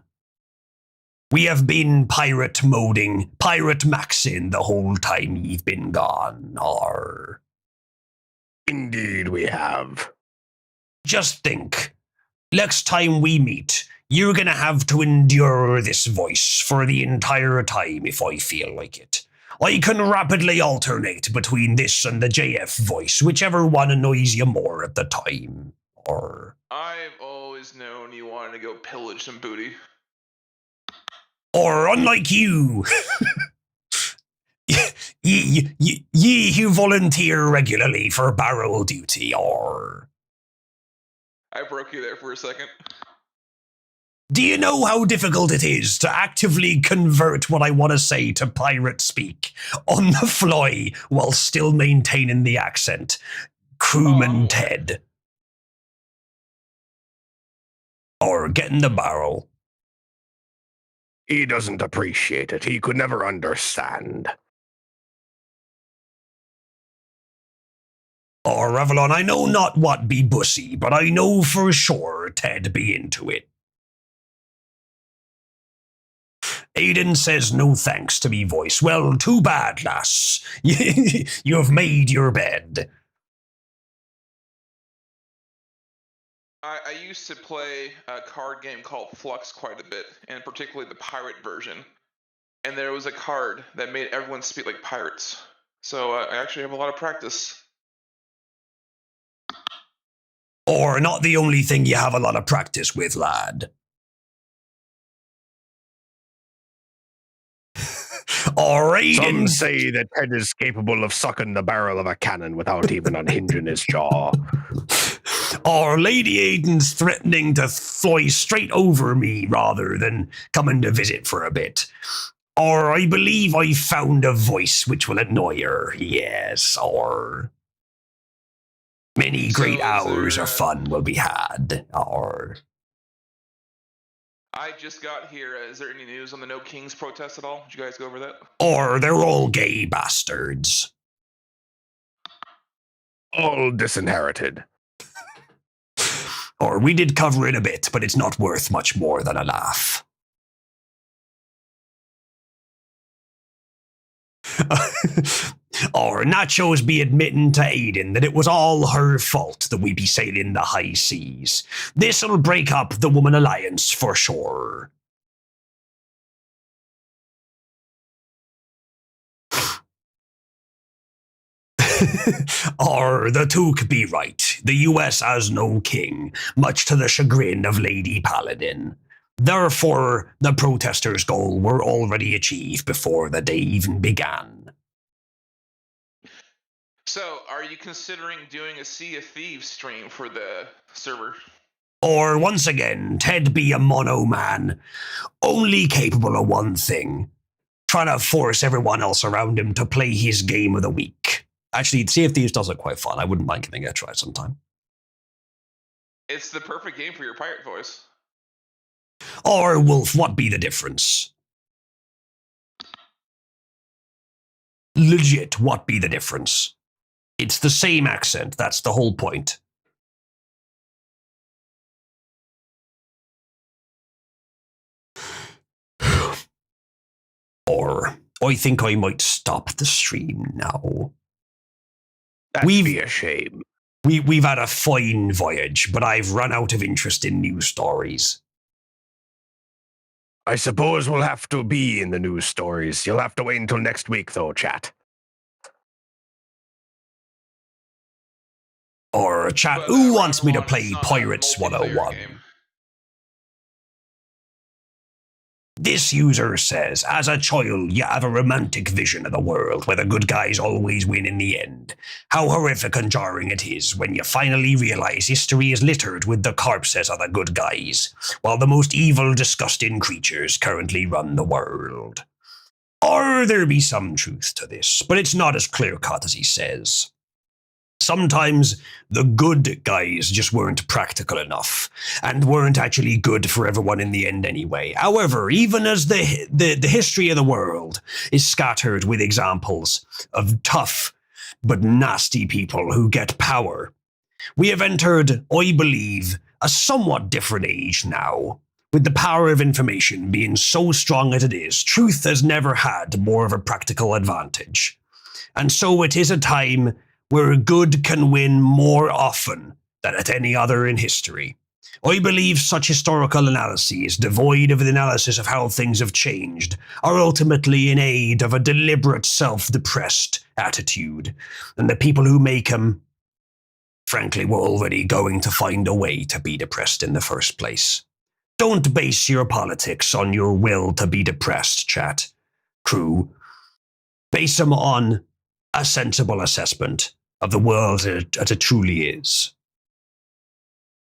We have been pirate maxing the whole time you've been gone, or... Indeed we have. Just think, next time we meet, you're gonna have to endure this voice for the entire time if I feel like it. I can rapidly alternate between this and the JF voice, whichever one annoys you more at the time. Or... I've always known you wanted to go pillage some booty. Or unlike you, ye who volunteer regularly for barrel duty, or... I broke you there for a second. Do you know how difficult it is to actively convert what I want to say to pirate speak on the fly while still maintaining the accent? Crewman Ted. Or getting the barrel. He doesn't appreciate it. He could never understand. Or Revlon, I know not what be bussy, but I know for sure Ted be into it. Aiden says no thanks to me voice. Well, too bad, lass. You have made your bed. I used to play a card game called Flux quite a bit, and particularly the pirate version. And there was a card that made everyone speak like pirates. So I actually have a lot of practice. Or not the only thing you have a lot of practice with, lad. Alright. Some say that Ted is capable of sucking the barrel of a cannon without even unhinging his jaw. Or Lady Aiden's threatening to fly straight over me rather than coming to visit for a bit. Or I believe I found a voice which will annoy her. Yes, or... Many great hours of fun will be had. Or... I just got here. Is there any news on the No Kings protest at all? Did you guys go over that? Or they're all gay bastards. All disinherited. Or we did cover it a bit, but it's not worth much more than a laugh. Or Nachos be admitting to Aiden that it was all her fault that we be sailing the high seas. This'll break up the woman alliance for sure. Or the Took be right. The US has no king, much to the chagrin of Lady Paladin. Therefore, the protesters' goal were already achieved before the day even began. So, are you considering doing a Sea of Thieves stream for the server? Or, once again, Ted be a mono man, only capable of one thing, trying to force everyone else around him to play his game of the week. Actually, Sea of Thieves does look quite fun. I wouldn't mind giving it a try sometime. It's the perfect game for your pirate voice. Or, Wolf, what be the difference? Legit, what be the difference? It's the same accent, that's the whole point. Or, I think I might stop the stream now. That'd be a shame. We've had a fine voyage, but I've run out of interest in news stories. I suppose we'll have to be in the news stories. You'll have to wait until next week, though, chat. Or, chat, who wants me to play Pirates 101? This user says, as a child, you have a romantic vision of the world where the good guys always win in the end. How horrific and jarring it is when you finally realize history is littered with the corpses of the good guys, while the most evil, disgusting creatures currently run the world. Or there be some truth to this, but it's not as clear-cut as he says. Sometimes the good guys just weren't practical enough, and weren't actually good for everyone in the end anyway. However, even as the history of the world is scattered with examples of tough but nasty people who get power, we have entered, I believe, a somewhat different age now. With the power of information being so strong as it is, truth has never had more of a practical advantage. And so it is a time where good can win more often than at any other in history. I believe such historical analyses, devoid of the analysis of how things have changed, are ultimately in aid of a deliberate self-depressed attitude, and the people who make them, frankly, were already going to find a way to be depressed in the first place. Don't base your politics on your will to be depressed, chat. Crew. Base them on a sensible assessment of the world as it truly is,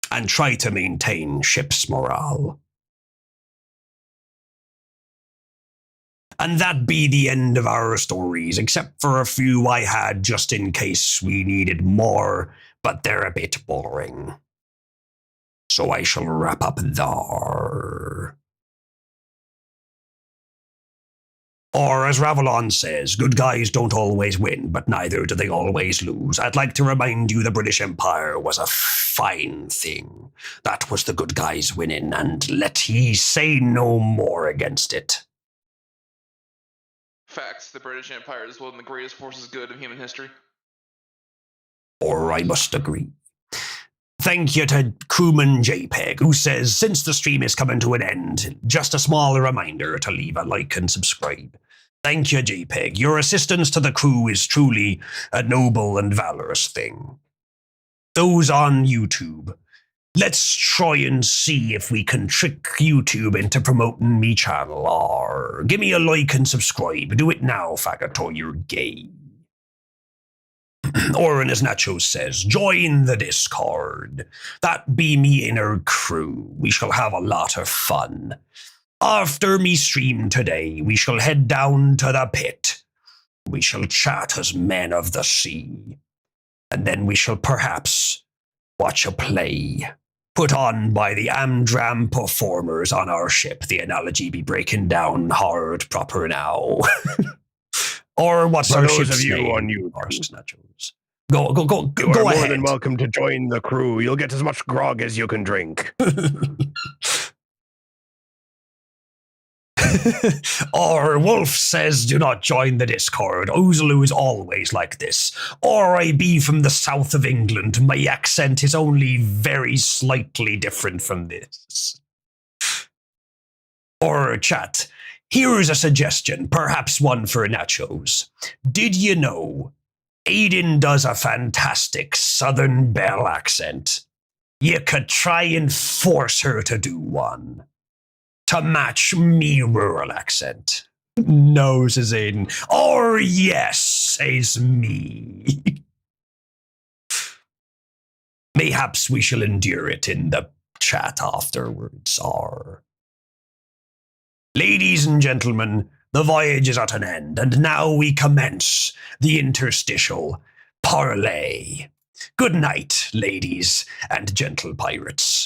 and try to maintain ship's morale. And that be the end of our stories, except for a few I had just in case we needed more, but they're a bit boring. So I shall wrap up there. Or, as Ravelon says, good guys don't always win, but neither do they always lose. I'd like to remind you the British Empire was a fine thing. That was the good guys winning, and let ye say no more against it. Facts, the British Empire is one of the greatest forces good in human history. Or I must agree. Thank you to Crewman JPEG, who says, since the stream is coming to an end, just a small reminder to leave a like and subscribe. Thank you, JPEG. Your assistance to the crew is truly a noble and valorous thing. Those on YouTube, let's try and see if we can trick YouTube into promoting me channel, or give me a like and subscribe. Do it now, faggot, or you're gay. Or, as Nacho says, join the Discord. That be me inner crew. We shall have a lot of fun. After me stream today, we shall head down to the pit. We shall chat as men of the sea. And then we shall perhaps watch a play put on by the Amdram performers on our ship. The analogy be breaking down hard proper now. Or what's For our those ship's of you name? on YouTube, Asks Nachos. you Go are more ahead. than welcome to join the crew. You'll get as much grog as you can drink. Or Wolf says, do not join the Discord. Ozulu is always like this. Or I be from the south of England. My accent is only very slightly different from this. Or chat, here is a suggestion, perhaps one for Nachos. Did you know Aiden does a fantastic Southern Belle accent? You could try and force her to do one to match me rural accent. No, says Aiden. Or yes, says me. Mayhaps we shall endure it in the chat afterwards. Ladies and gentlemen, the voyage is at an end, and now we commence the interstitial parley. Good night, ladies and gentle pirates.